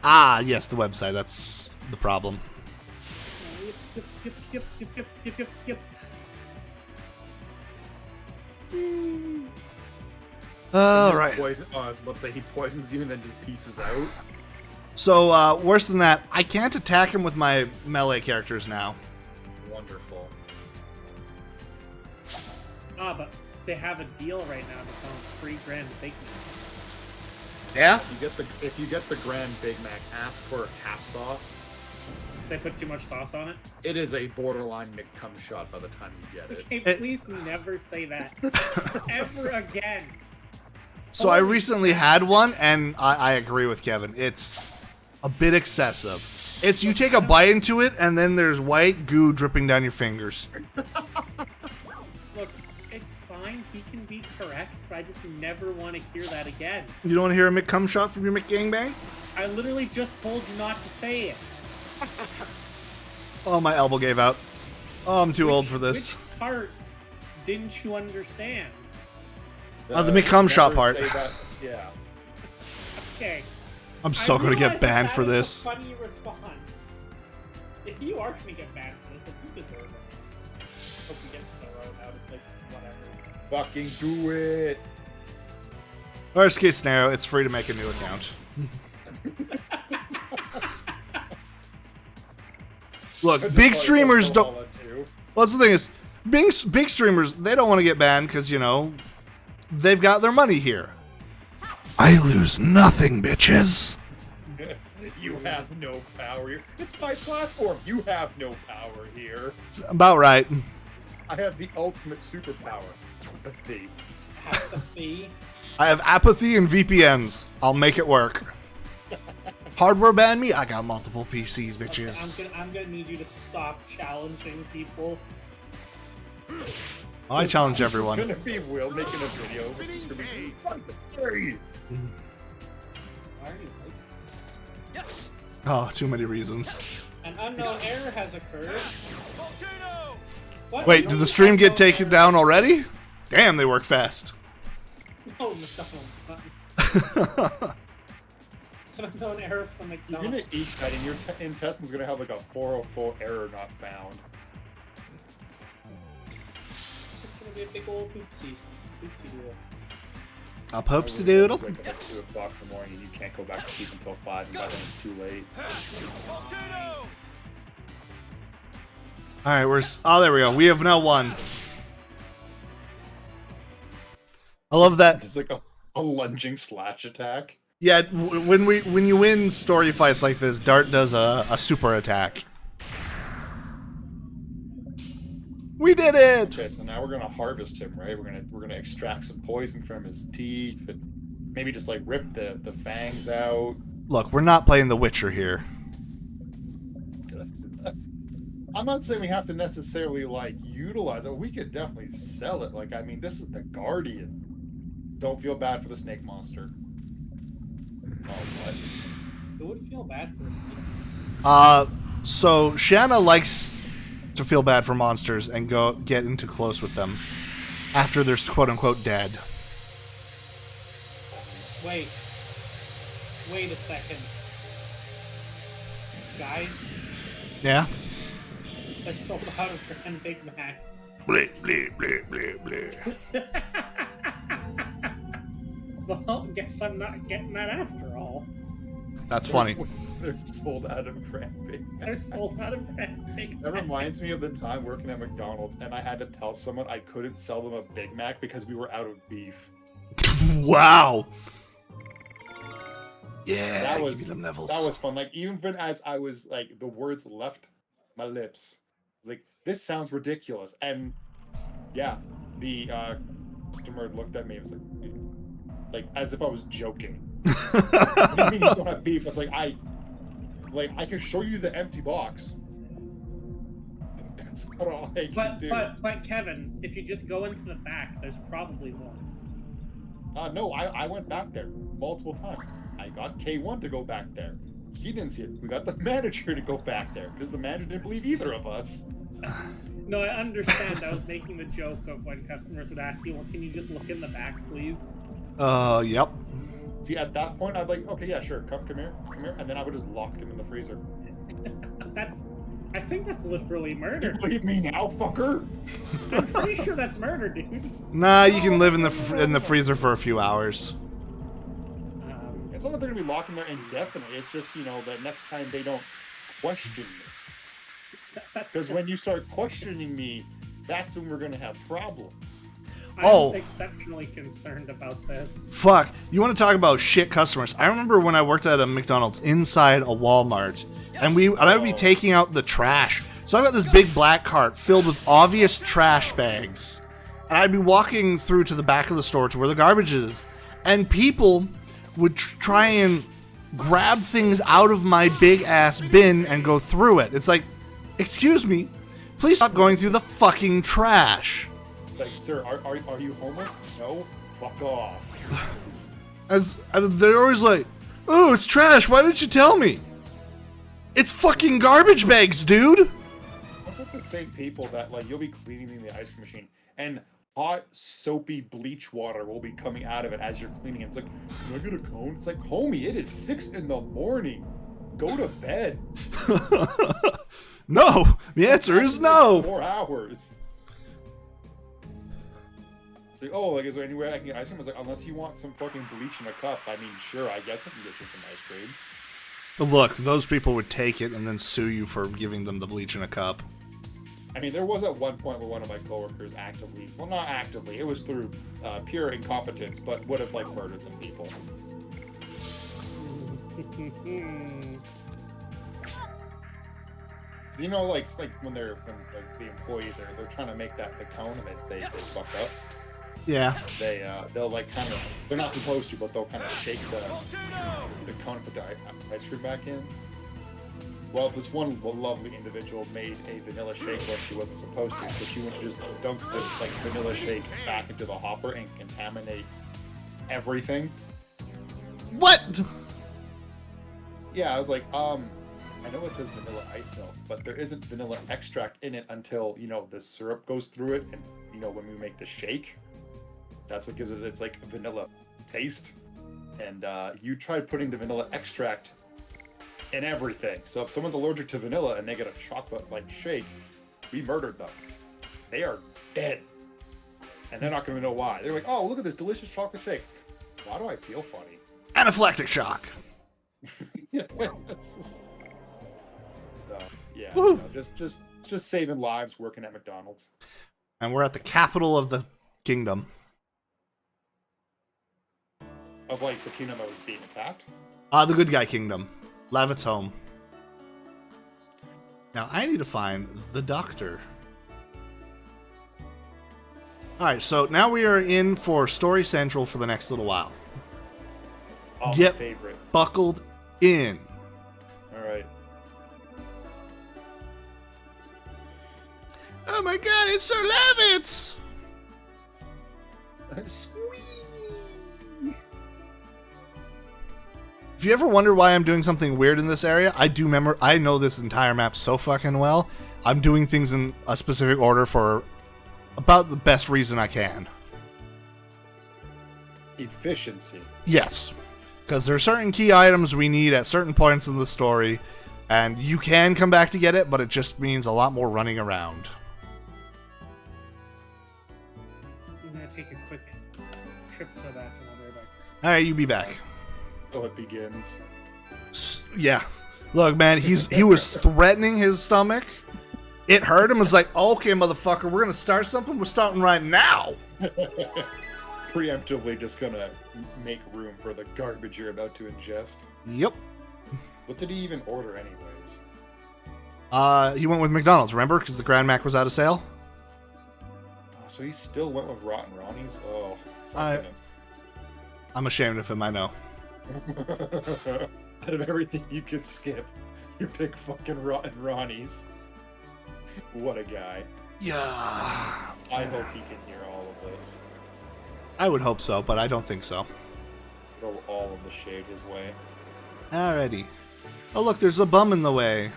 Ah, yes, the website. That's the problem. Yep. All right. I was about to say he poisons you and then just pieces out. So, worse than that, I can't attack him with my melee characters now. Wonderful. But they have a deal right now that comes free Grand Big Mac. Yeah? If you get the Grand Big Mac, ask for half sauce. They put too much sauce on it. It is a borderline McCum shot by the time you get it. Okay, please never say that ever again. So I recently had one, and I agree with Kevin. It's a bit excessive. It's you take a bite into it, and then there's white goo dripping down your fingers. Look, it's fine. He can be correct, but I just never want to hear that again. You don't want to hear a McCum shot from your McGangbang? I literally just told you not to say it. Oh, my elbow gave out. Oh, I'm too old for this. Which part didn't you understand? The McCum shot never part. say that- Yeah. Okay. I'm so going to get realize that banned that for is a this. funny response. If you are going to get banned for this, then you deserve it. Hope you get the road out of like whatever. Fucking do it. Worst case scenario, it's free to make a new account. Look, big streamers don't... Well, that's the thing is, big streamers, they don't want to get banned because, you know, they've got their money here. I lose nothing, bitches. You have no power here. It's my platform. You have no power here. It's about right. I have the ultimate superpower. Apathy. Apathy. I have apathy and VPNs. I'll make it work. Hardware ban me? I got multiple PCs, bitches. Okay, I'm gonna need you to stop challenging people. I challenge everyone. It's gonna be Will making a video. It's gonna be fucking scary. Why are you like this? Oh, too many reasons. An unknown error has occurred. What? Wait, No did the stream get unknown taken error. down already? Damn, they work fast. No, McDonald's not. It's an unknown error from You're McDonald's. gonna eat that, and your intestine's gonna have like a 404 error not found. It's just gonna be a big old poopsie. Poopsie doodle. A popesy doodle. Wake up at 2 o'clock in the morning, and you can't go back to sleep until 5, and by then it's too late. All right, oh, there we go. We have now won. I love that. It's like a lunging slash attack. Yeah, when you win story fights like this, Dart does a super attack. We did it. Okay, so now we're gonna harvest him, right? We're gonna extract some poison from his teeth, and maybe just like rip the fangs out. Look, we're not playing The Witcher here. I'm not saying we have to necessarily like utilize it. We could definitely sell it. Like, I mean, this is the Guardian. Don't feel bad for the snake monster. Oh, what? Who would feel bad for a snake? So Shanna likes to feel bad for monsters and go get into close with them after they're quote unquote dead. Wait a second. Guys, Yeah? they're sold out of Grand Big Macs. Bleep, bleep, bleep, bleep, bleep. Well, guess I'm not getting that after all. That's funny. They're sold out of Grand Big Mac. They're sold out of Grand Big That Macs. reminds me of the time working at McDonald's, and I had to tell someone I couldn't sell them a Big Mac because we were out of beef. Wow. Yeah, That give was me them levels. that was fun. Like, even as I was like, the words left my lips, like, this sounds ridiculous. And yeah, the customer looked at me and was like as if I was joking. What do you mean you don't have beef? It's like I can show you the empty box. That's not all I can do. But Kevin, if you just go into the back, there's probably one. No, I went back there multiple times. I got K1 to go back there. He didn't see it. We got the manager to go back there because the manager didn't believe either of us. No, I understand. I was making the joke of when customers would ask you, well, can you just look in the back, please? Yep. See, at that point, I'd like, okay, yeah, sure, come here, and then I would just lock him in the freezer. I think that's literally murder. Believe me now, fucker. I'm pretty sure that's murder, dude. Nah, you can live in the freezer for a few hours. It's not that they're gonna be locked in there indefinitely. It's just, you know, that next time they don't question me. That's Because when you start questioning me, that's when we're gonna have problems. Oh. I'm exceptionally concerned about this. Fuck. You want to talk about shit customers? I remember when I worked at a McDonald's inside a Walmart, and I would be taking out the trash. So I've got this big black cart filled with obvious trash bags. And I'd be walking through to the back of the store to where the garbage is. And people would try and grab things out of my big ass bin and go through it. It's like, excuse me, please stop going through the fucking trash. Like, sir, are you homeless? No? Fuck off. And they're always like, oh, it's trash, why didn't you tell me? It's fucking garbage bags, dude! What's with the same people that, like, you'll be cleaning the ice cream machine, and hot, soapy bleach water will be coming out of it as you're cleaning it. It's like, can I get a cone? It's like, homie, it is 6 in the morning. Go to bed. No! The answer is no! 4 hours. It's like, oh, like, is there anywhere I can get ice cream? I was like, unless you want some fucking bleach in a cup. I mean, sure, I guess I can get you some ice cream. Look, those people would take it and then sue you for giving them the bleach in a cup. I mean, there was at one point where one of my coworkers actively, well, not actively, it was through pure incompetence, but would have, like, murdered some people. You know, like when the employees they're trying to make that the cone and they fucked up. Yeah. They'll like kind of, they're not supposed to, but they'll kind of shake the cone and put the ice cream back in. Well, this one lovely individual made a vanilla shake when she wasn't supposed to, so she went and just dunked the like vanilla shake back into the hopper and contaminate everything. What? Yeah, I was like, I know it says vanilla ice milk, but there isn't vanilla extract in it until, you know, the syrup goes through it, and, you know, when we make the shake, that's what gives it its, like, vanilla taste. And you tried putting the vanilla extract in everything. So if someone's allergic to vanilla and they get a chocolate-like shake, we murdered them. They are dead. And they're not going to know why. They're like, oh, look at this delicious chocolate shake. Why do I feel funny? Anaphylactic shock. Yeah, it's just... yeah, Woo. you know, just saving lives working at McDonald's. And we're at the capital of the kingdom. Of like the kingdom that was being attacked? The good guy kingdom. Lavitz home. Now I need to find the doctor. Alright, so now we are in for Story Central for the next little while. Oh, Get my favorite. buckled in. Alright. Oh my god, it's Sir Lavitz! Squeeze! If you ever wonder why I'm doing something weird in this area, I know this entire map so fucking well. I'm doing things in a specific order for about the best reason I can. Efficiency. Yes. Because there are certain key items we need at certain points in the story, and you can come back to get it, but it just means a lot more running around. I'm gonna take a quick trip to the bathroom. I'll be right back. Alright, you be back. So it begins. Yeah. Look, man, he was threatening his stomach. It hurt him. It's like, okay, motherfucker, we're gonna start something. We're starting right now. Preemptively just gonna make room for the garbage you're about to ingest. Yep. What did he even order anyways? He went with McDonald's, remember? Because the Grand Mac was out of sale. So he still went with Rotten Ronnie's? Oh. I'm ashamed of him, I know. Out of everything you could skip, you pick fucking Rotten Ronnie's. What a guy. Yeah. I hope he can hear all of this. I would hope so, but I don't think so. Throw all of the shade his way. Alrighty. Oh, look, there's a bum in the way.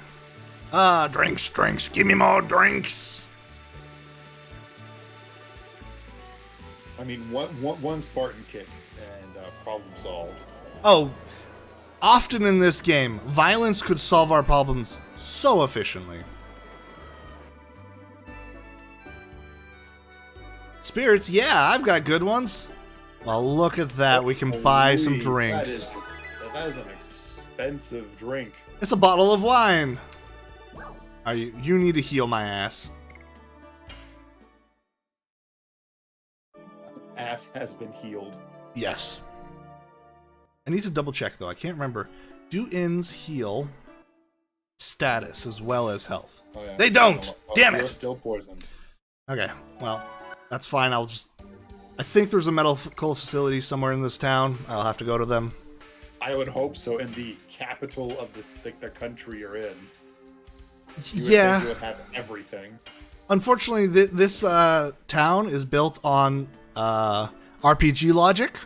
Drinks, give me more drinks. I mean, one Spartan kick and problem solved. Oh, often in this game, violence could solve our problems so efficiently. Spirits, yeah, I've got good ones. Well, look at that. We can buy some drinks. That is an expensive drink. It's a bottle of wine. You need to heal my ass. ass has been healed. Yes. I need to double check though. I can't remember. Do inns heal status as well as health? Oh, yeah. They don't! Damn You're it! still poisoned. Okay, well, that's fine. I think there's a medical facility somewhere in this town. I'll have to go to them. I would hope so. In the capital of this, like, the country you're in. You would Yeah. think you would have everything. Unfortunately, this town is built on RPG logic.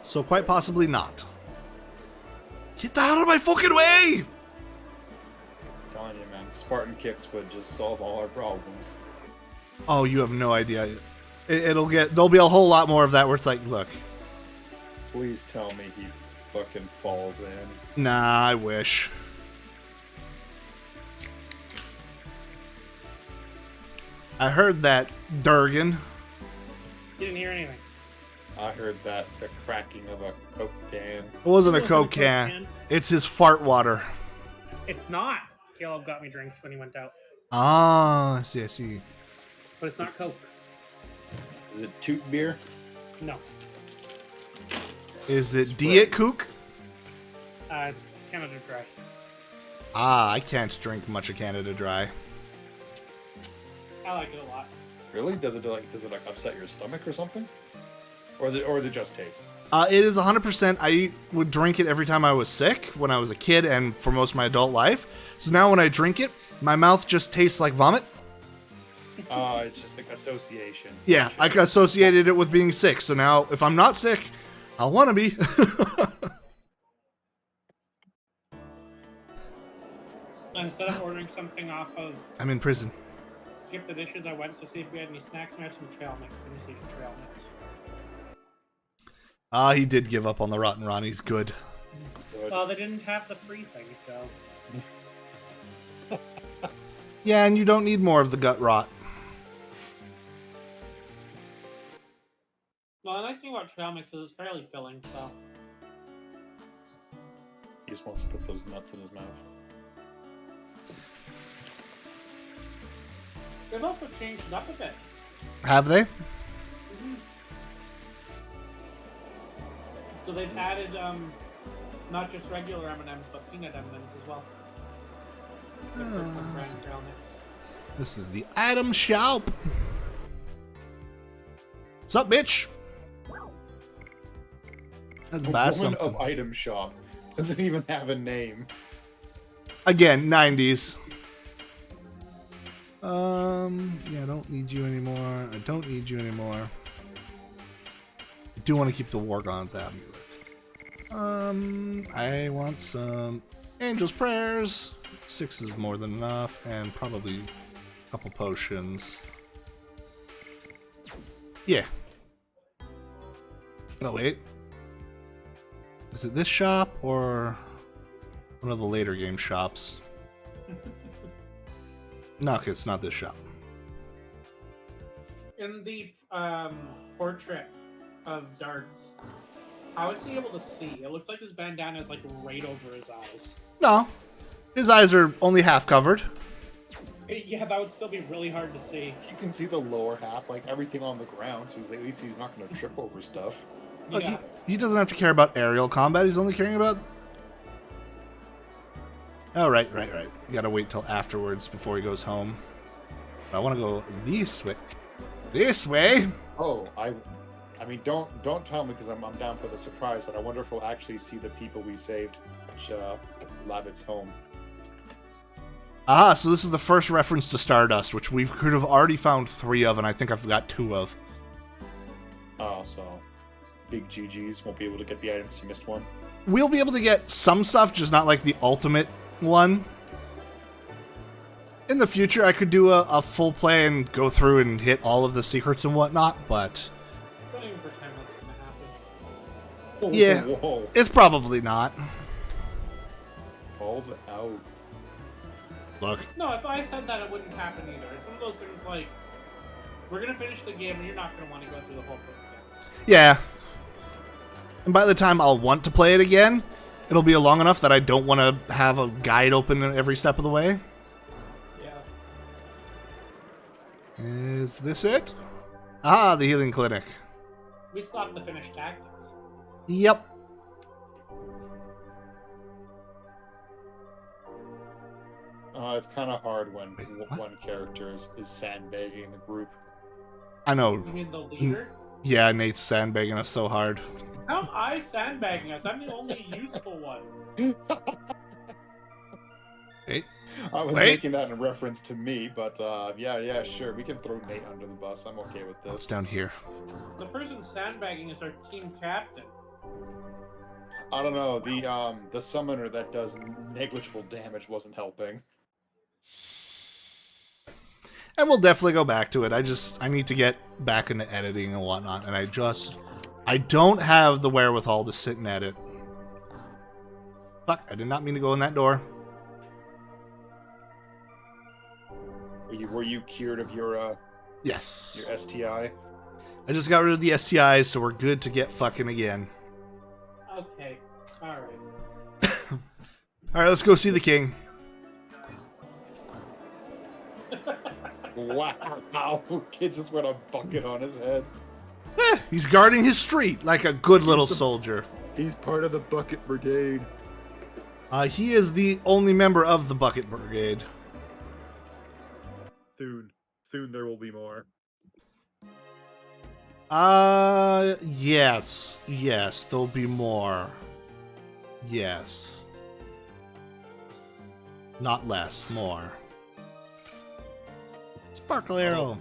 So quite possibly not. Get the hell out of my fucking way! I'm telling you, man, Spartan kicks would just solve all our problems. Oh, you have no idea. There'll be a whole lot more of that where it's like, look, Please tell me he fucking falls in. nah, I wish. I heard that, Durgan. You didn't hear anything. I heard that the cracking of a Coke can. It wasn't a It wasn't Coke can. It's his fart water. It's not. Caleb got me drinks when he went out. Ah, I see. But it's not Coke. Is it toot beer? No. Is it Sprite. Diet Coke? It's Canada Dry. Ah, I can't drink much of Canada Dry. I like it a lot. Really? Does it upset your stomach or something? Or is it just taste? It is 100%. I would drink it every time I was sick when I was a kid and for most of my adult life. So now when I drink it, my mouth just tastes like vomit. It's just like association. Yeah, I associated it with being sick. So now if I'm not sick, I'll want to be. Instead of ordering something off of I'm in prison. Skip the Dishes, I went to see if we had any snacks. We had some trail mix. Let me see the trail mix. Ah, he did give up on the Rotten Ronnie's. Good. Good. Well, they didn't have the free thing, so... Yeah, and you don't need more of the gut rot. Well, the nice thing about trail mix is it's fairly filling, so... He just wants to put those nuts in his mouth. They've also changed it up a bit. Have they? So they've added, not just regular M&Ms, but peanut M&Ms as well. They've put on brand trail mix. This is the item shop. What's up, bitch? Let's A buy woman something. of item shop doesn't even have a name. Again, 90s. Yeah, I don't need you anymore. I don't need you anymore. I do want to keep the Wargon's amulet. I want some Angel's Prayers. 6 is more than enough, and probably a couple potions. Yeah. Oh, wait. Is it this shop, or one of the later game shops? No, okay, it's not this shop. In the portrait of Darts, how is he able to see? It looks like his bandana is like right over his eyes. No. His eyes are only half covered. Yeah, that would still be really hard to see. You can see the lower half, like everything on the ground, so at least he's not going to trip over stuff. Look, Yeah. he doesn't have to care about aerial combat. He's only caring about... Oh, right. You gotta wait till afterwards before he goes home. I want to go this way. This way? Oh, I mean, don't tell me because I'm down for the surprise. But I wonder if we'll actually see the people we saved at Lavitz home. Aha, so this is the first reference to Stardust, which we could have already found 3 of, and I think I've got 2 of. Oh, so big GGs won't be able to get the item because you missed one. We'll be able to get some stuff, just not like the ultimate one. In the future, I could do a full play and go through and hit all of the secrets and whatnot, but Don't even pretend that's gonna happen. Yeah. Whoa. it's probably not. Called out. Look, No, if I said that, it wouldn't happen either. It's one of those things like, we're gonna finish the game and you're not gonna want to go through the whole thing again. yeah. And by the time I'll want to play it again, it'll be long enough that I don't want to have a guide open every step of the way. Yeah. Is this it? Ah, the healing clinic. We still have to finish tactics. Yep. It's kind of hard when one character is sandbagging the group. I know. You mean the leader? Yeah, Nate's sandbagging us so hard. How am I sandbagging us? I'm the only useful one. Hey. I was Wait. making that in reference to me, but yeah, sure. We can throw Nate under the bus. I'm okay with What's this. down here? The person sandbagging is our team captain. I don't know. The summoner that does negligible damage wasn't helping. And we'll definitely go back to it. I need to get back into editing and whatnot, and I don't have the wherewithal to sit and edit. Fuck, I did not mean to go in that door. Were you cured of your Yes. STI? I just got rid of the STIs, so we're good to get fucking again. Okay. Alright. Alright, let's go see the king. Wow, kid just went a bucket on his head. He's guarding his street like a good little soldier. He's part of the Bucket Brigade. He is the only member of the Bucket Brigade. Soon there will be more. Yes, there'll be more. Yes. Not less, more. Sparkle arrow.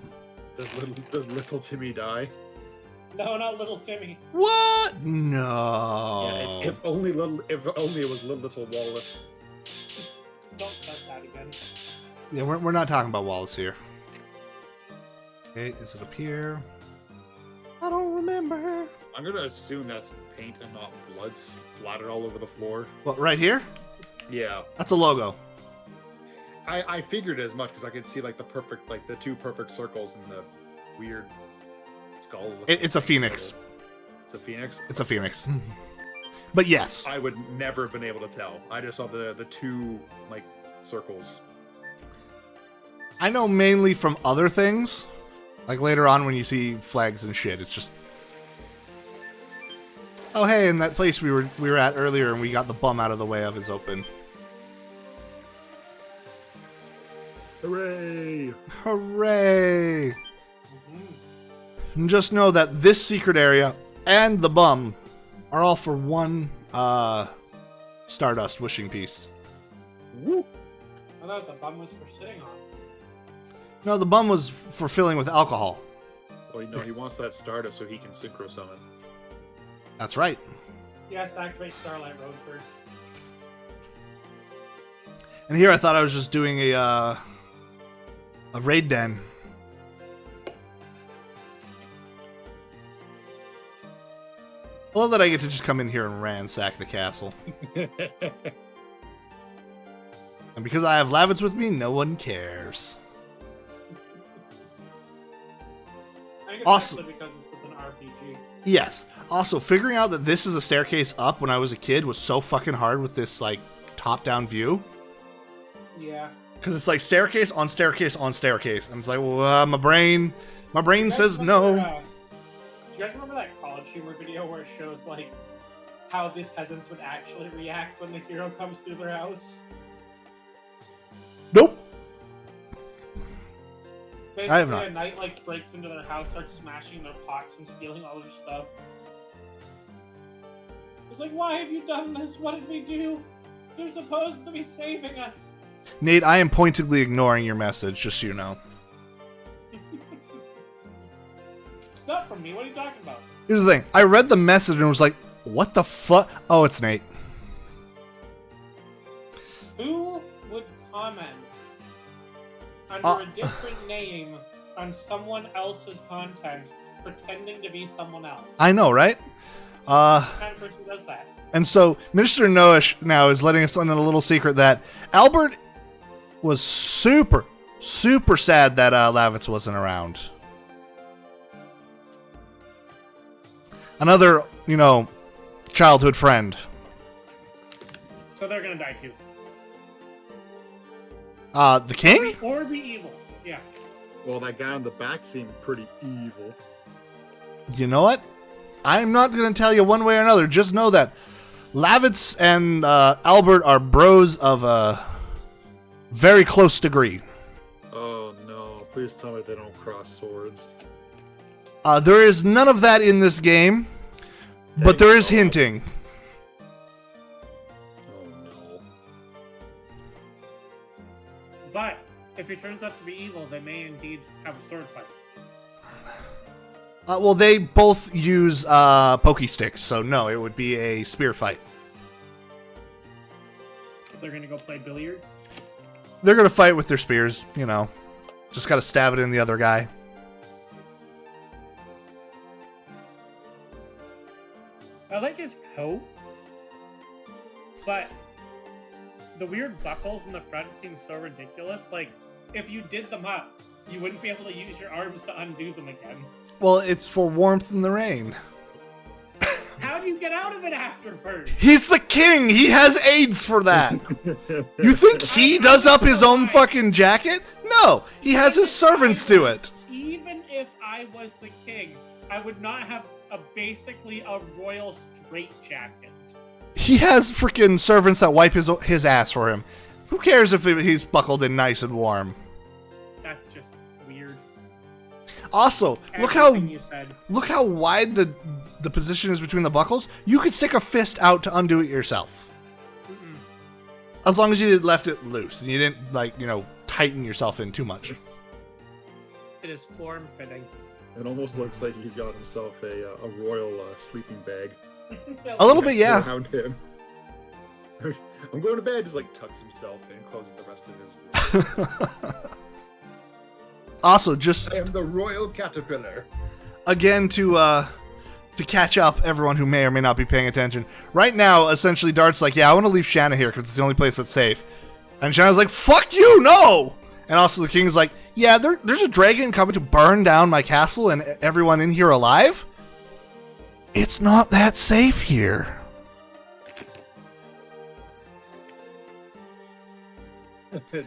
Does little Timmy die? No, not little Timmy. What? No. Yeah, if only it was little Wallace. Don't start that again. Yeah, we're not talking about Wallace here. Okay, is it up here? I don't remember. I'm gonna assume that's paint and not blood splattered all over the floor. What, right here? Yeah, That's a logo. I figured as much because I could see like the two perfect circles and the weird skull. It's a phoenix. It's a phoenix. It's a phoenix. But yes. I would never have been able to tell. I just saw the two like circles. I know mainly from other things. Like later on when you see flags and shit, it's just... Oh hey, in that place we were at earlier and we got the bum out of the way of is open. Hooray! Hooray! And just know that this secret area and the bum are all for one Stardust wishing piece. Woo! I thought the bum was for sitting on. No, the bum was for filling with alcohol. Well, no, he wants that Stardust so he can synchro summon. That's right. He has to activate Starlight Road first. And here I thought I was just doing a raid den. I love that I get to just come in here and ransack the castle. And because I have Lavitz with me, no one cares. I think it's Awesome. actually because it's with an RPG. Yes. Also, figuring out that this is a staircase up when I was a kid was so fucking hard with this, like, top-down view. Yeah. Because it's like staircase on staircase on staircase. And it's like, well, my brain You guys says remember, no. do you guys remember that college humor video where it shows, like, how the peasants would actually react when the hero comes through their house? Nope. Basically, I have not. a knight, like, breaks into their house, starts smashing their pots and stealing all their stuff. It's like, why have you done this? What did we do? You're supposed to be saving us. Nate, I am pointedly ignoring your message, just so you know. It's not from me. What are you talking about? Here's the thing. I read the message and was like, what the fuck? Oh, it's Nate. Who would comment under a different name on someone else's content, pretending to be someone else? I know, right? What kind of person does that? And so Minister Noash now is letting us in a little secret that Albert was super, super sad that Lavitz wasn't around. Another, childhood friend. So they're gonna die too. The king? Or be evil. Yeah. Well, that guy on the back seemed pretty evil. You know what? I'm not going to tell you one way or another. Just know that Lavitz and Albert are bros of a very close degree. Oh no, please tell me they don't cross swords. There is none of that in this game, but there is hinting. Oh no. But if he turns out to be evil, they may indeed have a sword fight. Well, they both use pokey sticks, so no, it would be a spear fight. They're gonna go play billiards. They're going to fight with their spears, you know. Just got to stab it in the other guy. I like his coat, but the weird buckles in the front seem so ridiculous. Like, if you did them up, you wouldn't be able to use your arms to undo them again. Well, it's for warmth in the rain. How do you get out of it afterwards? He's the king! He has aids for that! You think he does up his own fucking jacket? No! He has his servants do it! Even if I was the king, I would not have basically a royal straitjacket. He has freaking servants that wipe his ass for him. Who cares if he's buckled in nice and warm? That's just weird. Also, Everything you said. look how wide the position is between the buckles. You could stick a fist out to undo it yourself. Mm-mm. As long as you left it loose and you didn't, like, you know, tighten yourself in too much. It is form-fitting. It almost looks like he's got himself a royal sleeping bag. A little bit, yeah. Around him. I'm going to bed. Just like tucks himself in, closes the rest of his. Also, just I am the royal caterpillar. again to catch up everyone who may or may not be paying attention. Right now, essentially, Dart's like, yeah, I want to leave Shanna here because it's the only place that's safe. And Shanna's like, fuck you, no! And also the king's like, yeah, there's a dragon coming to burn down my castle and everyone in here alive? It's not that safe here.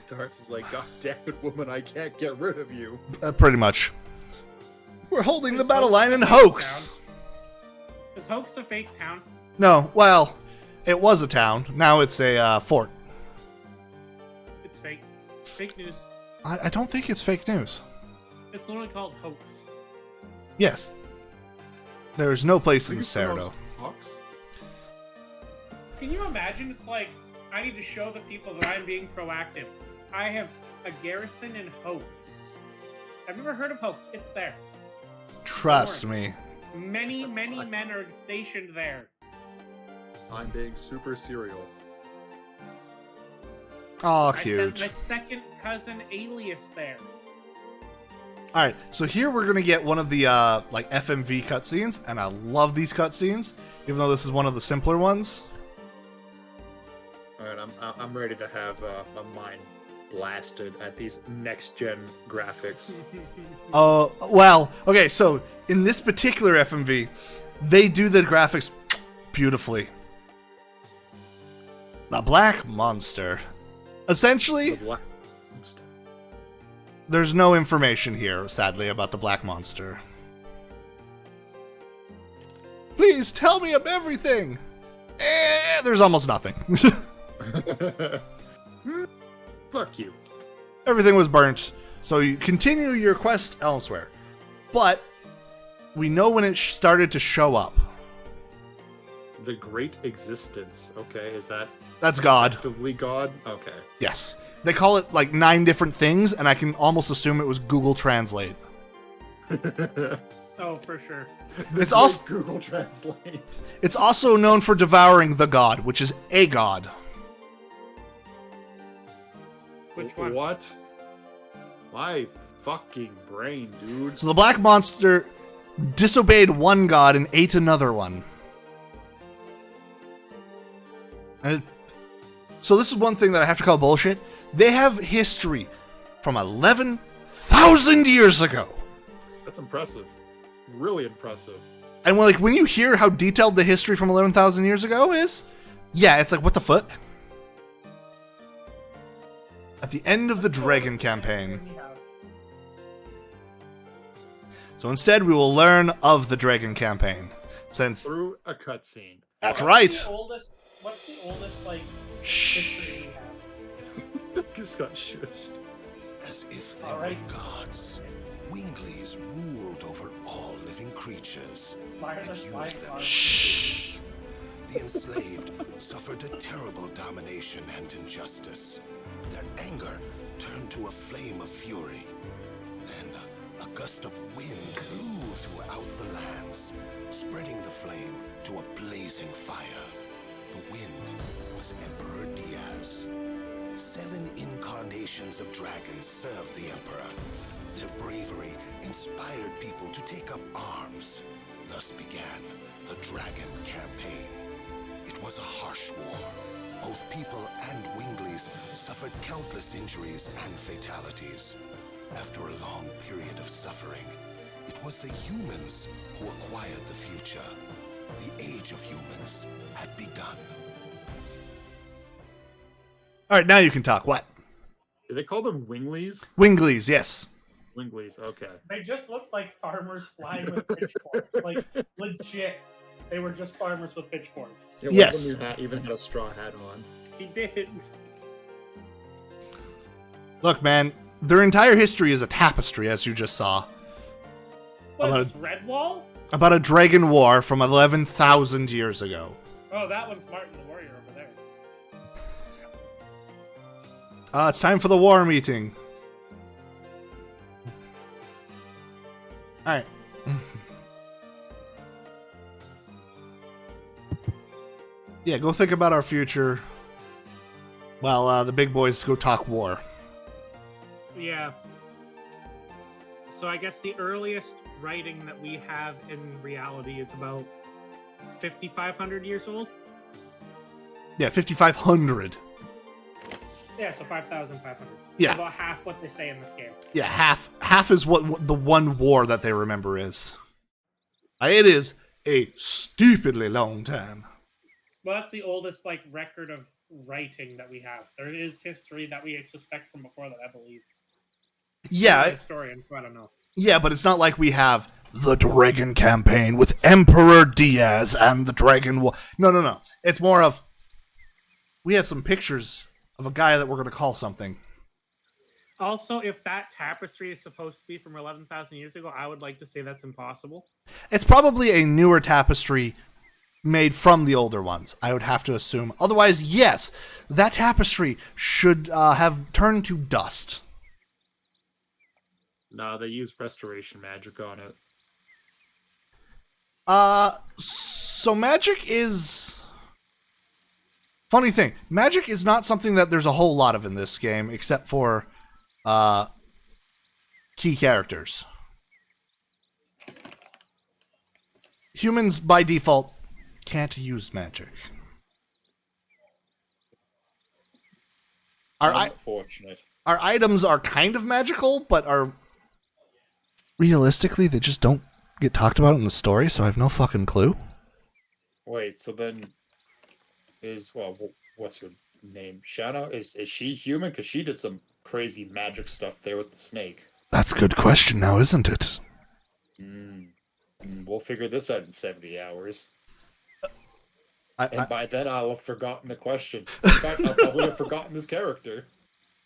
Darts is like, God damn it, woman, I can't get rid of you. Pretty much. We're holding the Is battle Hoax line a in fake Hoax. town? Is Hoax a fake town? No, well, it was a town. Now it's a fort. It's fake. Fake news. I don't think it's fake news. It's literally called Hoax. Yes. There is no place in You Cerdo. pronounce Hoax? Can you imagine? It's like, I need to show the people that I'm being proactive. I have a garrison in Hoax. I've never heard of Hoax. It's there. Trust me. Many, many men are stationed there. I'm being super serial. Oh, I sent cute. my second cousin Alias there. All right, so here we're gonna get one of the like FMV cutscenes, and I love these cutscenes, even though this is one of the simpler ones. All right, I'm ready to have my mind blasted at these next gen graphics. Oh, well, okay, so in this particular FMV, they do the graphics beautifully. The Black Monster. Essentially, The black- there's no information here, sadly, about the Black Monster. Please tell me of everything! There's almost nothing. Fuck you. Everything was burnt, so you continue your quest elsewhere. But we know when it started to show up. The Great Existence. Okay, is that That's God. actively God? Okay. Yes. They call it like 9 different things, and I can almost assume it was Google Translate. Oh, for sure. It's also Google Translate. it's also known for devouring the god, which is a god. Which one? What? My fucking brain, dude. So the Black Monster disobeyed one god and ate another one. So this is one thing that I have to call bullshit. They have history from 11,000 years ago. That's impressive. Really impressive. And when you hear how detailed the history from 11,000 years ago is, yeah, it's like, what the fuck? At the end of the Dragon campaign. So instead, we will learn of the Dragon campaign. Since Through a cutscene. that's right. What's the oldest like Shh. history we have? Just got shushed. As if they Alright. were gods, Winglies ruled over all living creatures Why are and there used five them cars? as slaves. The enslaved suffered a terrible domination and injustice. Their anger turned to a flame of fury. Then a gust of wind blew throughout the lands, spreading the flame to a blazing fire. The wind was Emperor Diaz. 7 incarnations of dragons served the Emperor. Their bravery inspired people to take up arms. Thus began the Dragon Campaign. It was a harsh war. Both people and Winglies suffered countless injuries and fatalities. After a long period of suffering, it was the humans who acquired the future. The age of humans had begun. All right, now you can talk. What? Do they call them Winglies? Winglies, yes. Winglies, okay. They just looked like farmers flying with pitchforks. Like legit, they were just farmers with pitchforks. Yeah, Yes. one of them even had a straw hat on. He didn't. Look, man, their entire history is a tapestry, as you just saw, What About- is this, Redwall? about a dragon war from 11,000 years ago. Oh, that one's Martin the Warrior over there. It's time for the war meeting. All right. Yeah, go think about our future. While the big boys go talk war. Yeah. So I guess the earliest writing that we have in reality is about 5,500 years old. Yeah, 5,500. Yeah, so 5,500. Yeah. About half what they say in this game. Yeah, half is what the one war that they remember is. It is a stupidly long time. Well, that's the oldest like record of writing that we have. There is history that we suspect from before that, I believe. I'm not Yeah, a historian, so I don't know. yeah, but it's not like we have the Dragon campaign with Emperor Diaz and the Dragon War. No. It's more of we have some pictures of a guy that we're going to call something. Also, if that tapestry is supposed to be from 11,000 years ago, I would like to say that's impossible. It's probably a newer tapestry made from the older ones, I would have to assume. Otherwise, yes, that tapestry should have turned to dust. No, they use restoration magic on it. So magic is... Funny thing, magic is not something that there's a whole lot of in this game, except for key characters. Humans, by default, can't use magic. Unfortunate. Our items are kind of magical, but are... Realistically, they just don't get talked about in the story, so I have no fucking clue. Wait, so then what's her name? Shanna? Is she human? Because she did some crazy magic stuff there with the snake. That's a good question now, isn't it? We'll figure this out in 70 hours. I, And by then, I'll have forgotten the question. In fact, I'll probably have forgotten this character.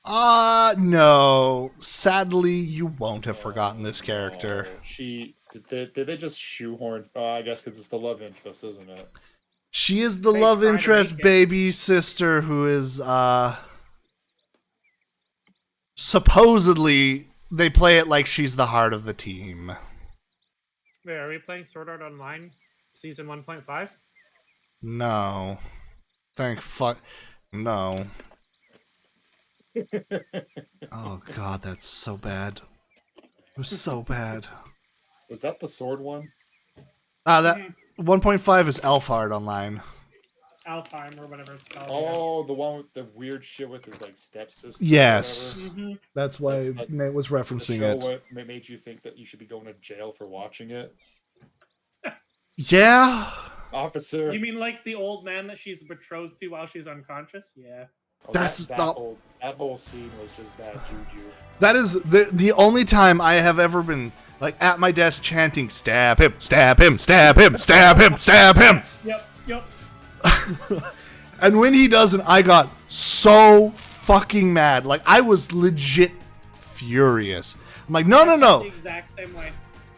No. Sadly, you won't have forgotten this character. Did they just shoehorn? I guess because it's the love interest, isn't it? She is the They love try to interest make it. baby sister who is, supposedly, they play it like she's the heart of the team. Wait, are we playing Sword Art Online Season 1.5? No. Thank fuck. No. Oh god, that's so bad. It was so bad. Was that the sword one? That 1.5 is Elfhard Online. Alfheim or whatever it's called. Oh, the one with the weird shit with his like stepsister. Yes. Yeah. Mhm. That's why That's Nate was The referencing show it. what made you think that you should be going to jail for watching it, Yeah. officer? You mean like the old man that she's betrothed to while she's unconscious? Yeah. Oh, That's that whole scene was just bad juju. That is the only time I have ever been like at my desk chanting, "Stab him, stab him, stab him, stab him, stab him." Yep. And when he doesn't, I got so fucking mad. Like, I was legit furious. I'm like, no. The exact same way.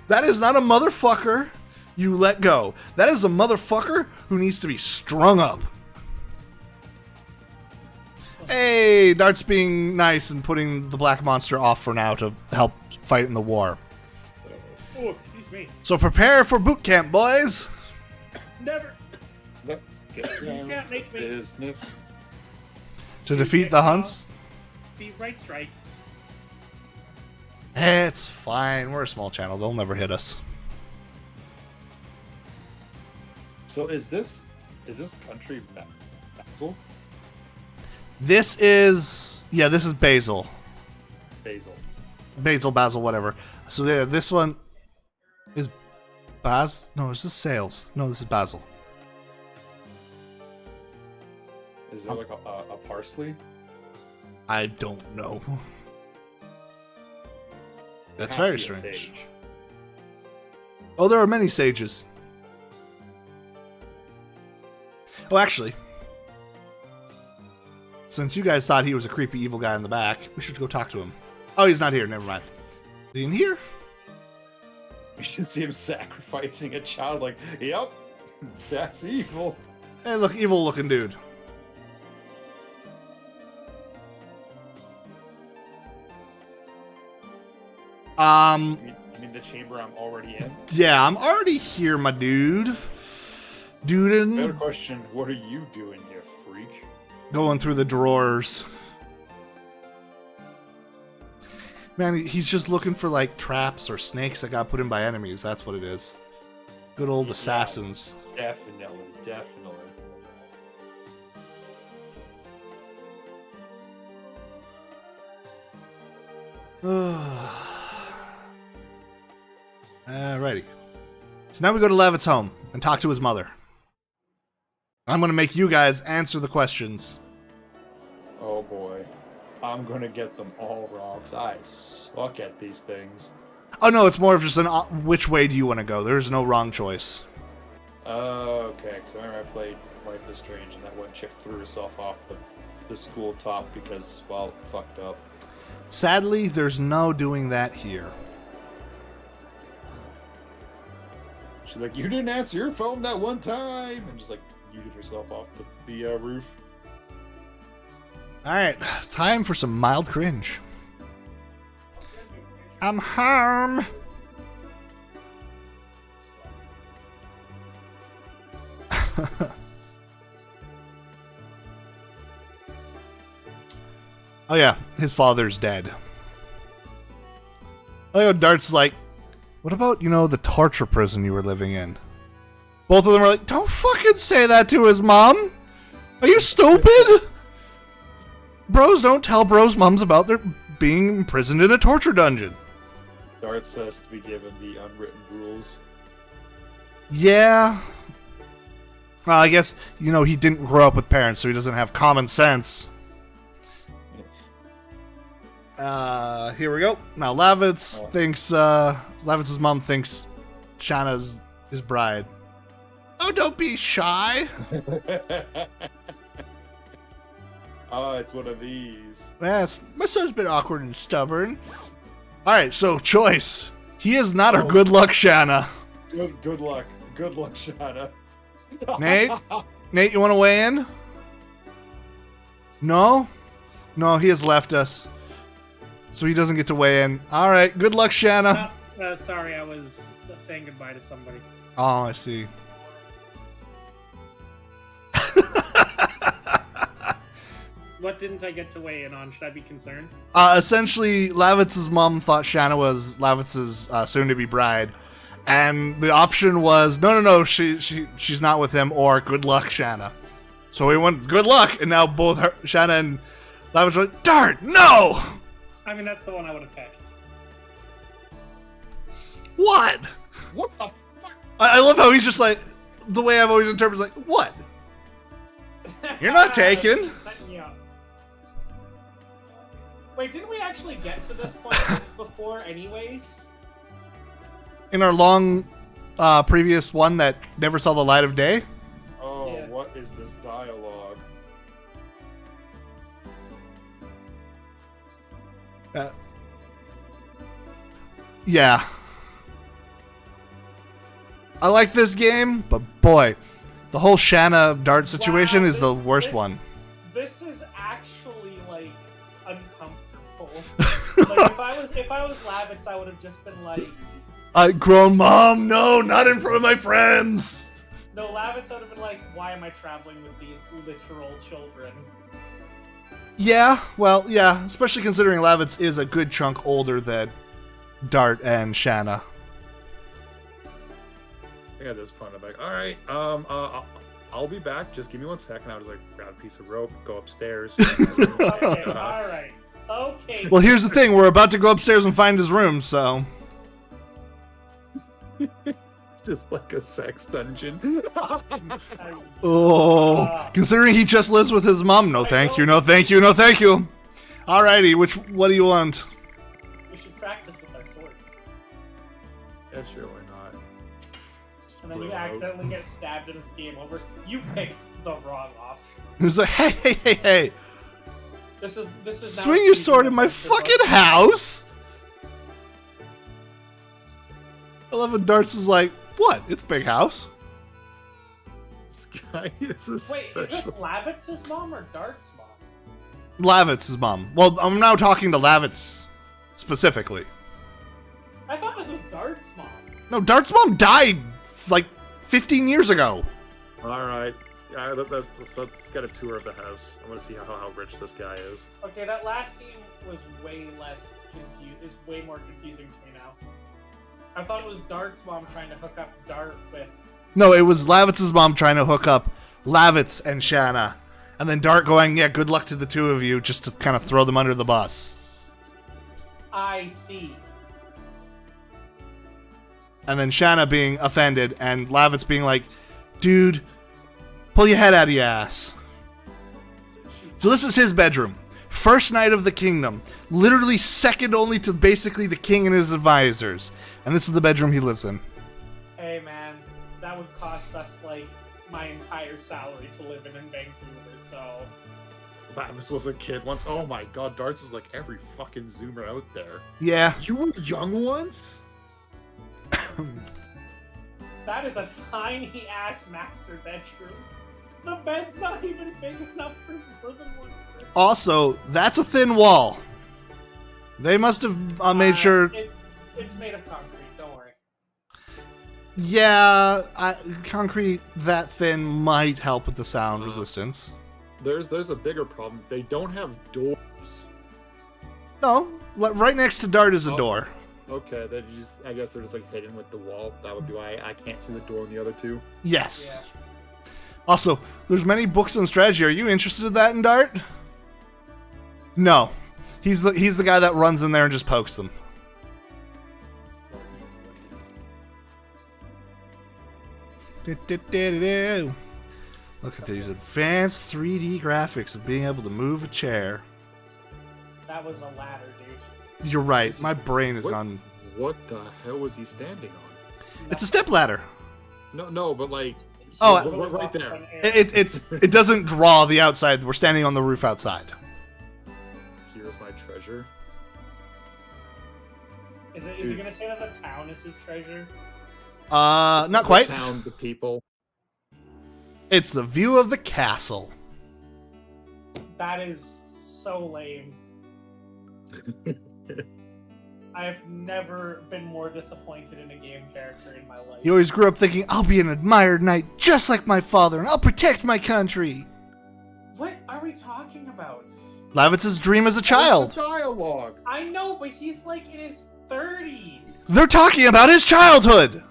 That is not a motherfucker you let go. That is a motherfucker who needs to be strung up. Hey, Dart's being nice and putting the black monster off for now to help fight in the war. Oh, excuse me. So prepare for boot camp, boys. Never. Let's get down can't to make me. business. To defeat the Hunts. Be right strike. It's fine. We're a small channel. They'll never hit us. So is this country Basil? This is Basil. Basil, whatever. So yeah, this one is Baz. No, is this Sales? No, this is Basil. Is there like a parsley? I don't know. That's Has very to be a strange. sage. Oh, there are many sages. Oh, actually, since you guys thought he was a creepy evil guy in the back, we should go talk to him. Oh, he's not here. Never mind. Is he in here? We should see him sacrificing a child. Like, yep, that's evil. Hey, look, evil looking dude. You mean the chamber I'm already in? Yeah, I'm already here, my dude. Better Dudin. question, what are you doing here, freak? Going through the drawers. Man, he's just looking for, like, traps or snakes that got put in by enemies. That's what it is. Good old assassins. Definitely. Alrighty. So now we go to Lavitz home and talk to his mother. I'm going to make you guys answer the questions. Oh boy. I'm gonna get them all wrong, 'cause I suck at these things. Oh no, it's more of just an which way do you want to go? There's no wrong choice. Okay, because I remember I played Life is Strange and that one chick threw herself off the school top because, well, fucked up. Sadly, there's no doing that here. She's like, you didn't answer your phone that one time! And just like, yeeted herself off the roof. Alright, time for some mild cringe. I'm home. Oh yeah, his father's dead. Oh, Dart's like, what about, the torture prison you were living in? Both of them are like, don't fucking say that to his mom! Are you stupid? Bros don't tell bros' mums about their being imprisoned in a torture dungeon. Dart says to be given the unwritten rules. Yeah. Well, I guess, he didn't grow up with parents, so he doesn't have common sense. Here we go. Now, Lavitz thinks, Lavitz's mom thinks Shanna's his bride. Oh, don't be shy. Oh, it's one of these. Yes, my son's been awkward and stubborn. Alright, so choice. He is not a good luck Shanna. Good luck. Good luck, Shanna. Nate? Nate, you want to weigh in? No? No, he has left us. So he doesn't get to weigh in. Alright, good luck, Shanna. Sorry, I was saying goodbye to somebody. Oh, I see. What didn't I get to weigh in on? Should I be concerned? Essentially, Lavitz's mom thought Shanna was Lavitz's soon-to-be bride. And the option was, no, she's not with him, or good luck, Shanna. So we went, good luck, and now both Shanna and Lavitz are like, Dart, no! I mean, that's the one I would have picked. What? What the fuck? I love how he's just like, the way I've always interpreted, like, what? You're not taken. Setting you up. Wait, didn't we actually get to this point before, anyways? In our long previous one that never saw the light of day? Oh, Yeah. what is this dialogue? Yeah. I like this game, but boy, the whole Shanna Dart situation Wow, is the this- worst this- one. This is actually like uncomfortable. Like if I was Lavitz, I would have just been like, Grown mom, no, not in front of my friends. no, Lavitz would have been like, why am I traveling with these literal children? Yeah, well, yeah, especially considering Lavitz is a good chunk older than Dart and Shanna. I think at this point I'm like, all right, I'll be back. Just give me 1 second. I was like, grab a piece of rope, go upstairs. Okay, alright. Okay. Well, here's the thing, we're about to go upstairs and find his room, so... It's just like a sex dungeon. Oh, considering he just lives with his mom, no thank you, no thank you, no thank you. Alrighty, what do you want? We should practice with our swords. Yeah, sure, why not? And then you accidentally get stabbed and it's game over. You picked the wrong option. He's like, hey, This is now swing your sword in my fucking house! I love when Darts is like, what? It's a big house. This guy is a Wait, special. is this Lavitz's mom or Dart's mom? Lavitz's mom. Well, I'm now talking to Lavitz specifically. I thought this was Dart's mom. No, Dart's mom died like 15 years ago. All right. Yeah, let's get a tour of the house. I want to see how rich this guy is. Okay, that last scene was way less confused. Is way more confusing to me now. I thought it was Dart's mom trying to hook up Dart with. No, it was Lavitz's mom trying to hook up Lavitz and Shanna. And then Dart going, yeah, good luck to the two of you, just to kind of throw them under the bus. I see. And then Shanna being offended, and Lavitz being like, dude, pull your head out of your ass. So this is his bedroom. First night of the kingdom. Literally second only to basically the king and his advisors. And this is the bedroom he lives in. Hey man, that would cost us like my entire salary to live in Vancouver, so. Lavitz was a kid once. Oh my god, Darts is like every fucking zoomer out there. Yeah. You were young once? That is a tiny ass master bedroom. The bed's not even big enough for more than one person. Also, that's a thin wall. They must have made sure... It's made of concrete, don't worry. Yeah, concrete that thin might help with the sound resistance. There's a bigger problem. They don't have doors. No, right next to Dart is a door. Okay, I guess they're just like hidden with the wall. That would be why I can't see the door in the other two. Yes. Yeah. Also, there's many books on strategy. Are you interested in that in Dart? No. He's the guy that runs in there and just pokes them. Look at these advanced 3D graphics of being able to move a chair. That was a ladder, dude. You're right. My brain is What? gone. What the hell was he standing on? It's a step ladder. No, but like, Oh, right there. It doesn't draw the outside. We're standing on the roof outside. Here's my treasure. Is he gonna say that the town is his treasure? Not quite. The town, the people. It's the view of the castle. That is so lame. I have never been more disappointed in a game character in my life. He always grew up thinking, I'll be an admired knight just like my father, and I'll protect my country. What are we talking about? Lavitz's dream as a child. Dialogue. I know, but he's like in his 30s. They're talking about his childhood.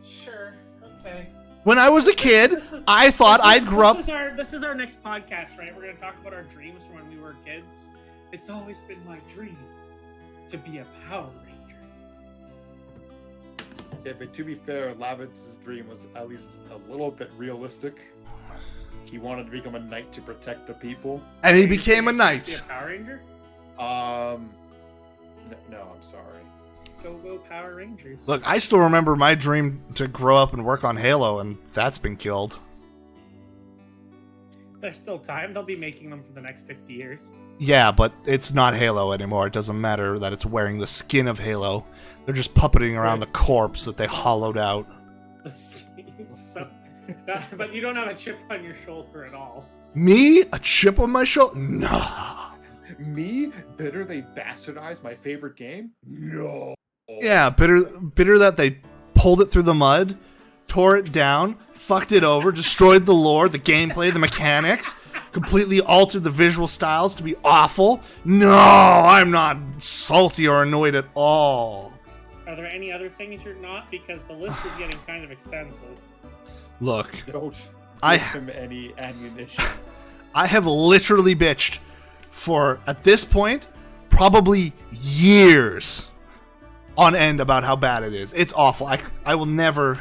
Sure, okay. When I was a kid, I thought I'd grow up. This is our next podcast, right? We're gonna talk about our dreams from when we were kids. It's always been my dream to be a Power Ranger. Yeah, but to be fair, Lavitz's dream was at least a little bit realistic. he wanted to become a knight to protect the people. And he You became a think knight. Be a Power Ranger? No, I'm sorry. Go Power Rangers. Look, I still remember my dream to grow up and work on Halo, and that's been killed. There's still time. They'll be making them for the next 50 years. Yeah, but it's not Halo anymore. It doesn't matter that it's wearing the skin of Halo. They're just puppeting around the corpse that they hollowed out. So, but you don't have a chip on your shoulder at all. Me? A chip on my shoulder? Nah. Me? Bitter they bastardized my favorite game? No. Yeah, bitter that they pulled it through the mud, tore it down, fucked it over, destroyed the lore, the gameplay, the mechanics, completely altered the visual styles to be awful. No, I'm not salty or annoyed at all. Are there any other things you're not? Because the list is getting kind of extensive. Look, Don't I- give him any ammunition. I have literally bitched for, at this point, probably years on end about how bad it is. It's awful. I will never...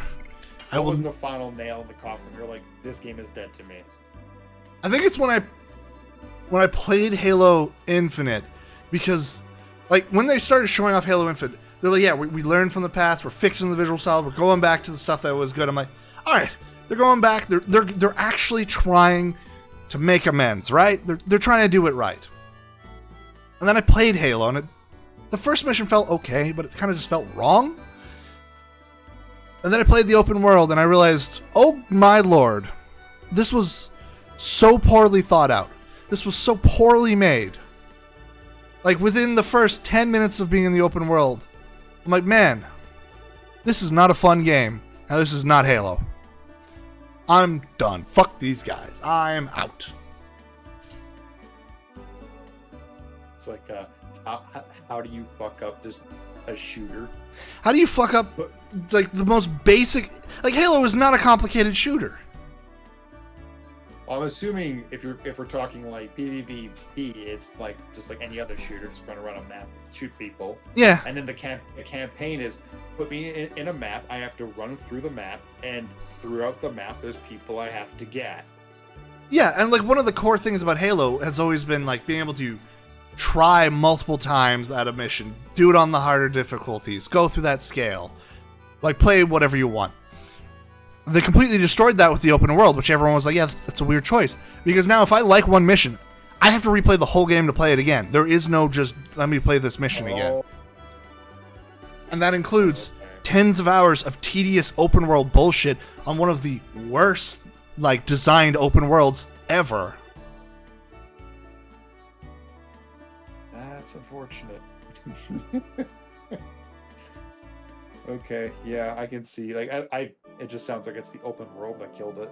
That was the final nail in the coffin. You're like, this game is dead to me. I think it's when I played Halo Infinite, because like when they started showing off Halo Infinite, they're like, yeah, we learned from the past, we're fixing the visual style, we're going back to the stuff that was good. I'm like, all right, they're going back, they're actually trying to make amends, right? They're trying to do it right. And then I played Halo, and the first mission felt okay, but it kind of just felt wrong. And then I played the open world, and I realized, oh my lord, this was so poorly thought out. This was so poorly made. Like, within the first 10 minutes of being in the open world, I'm like, man, this is not a fun game. Now, this is not Halo. I'm done. Fuck these guys. I'm out. It's like, how do you fuck up just a shooter? How do you fuck up, like, the most basic... Like, Halo is not a complicated shooter. I'm assuming if we're talking like PvP, it's like just like any other shooter, just run around a map, shoot people. Yeah. And then the campaign is put me in a map. I have to run through the map, and throughout the map, there's people I have to get. Yeah, and like one of the core things about Halo has always been like being able to try multiple times at a mission, do it on the harder difficulties, go through that scale, like play whatever you want. They completely destroyed that with the open world, which everyone was like, yeah, that's a weird choice. Because now if I like one mission, I have to replay the whole game to play it again. There is no just, let me play this mission again. And that includes tens of hours of tedious open world bullshit on one of the worst, like, designed open worlds ever. That's unfortunate. Okay, yeah, I can see. Like, it just sounds like it's the open world that killed it.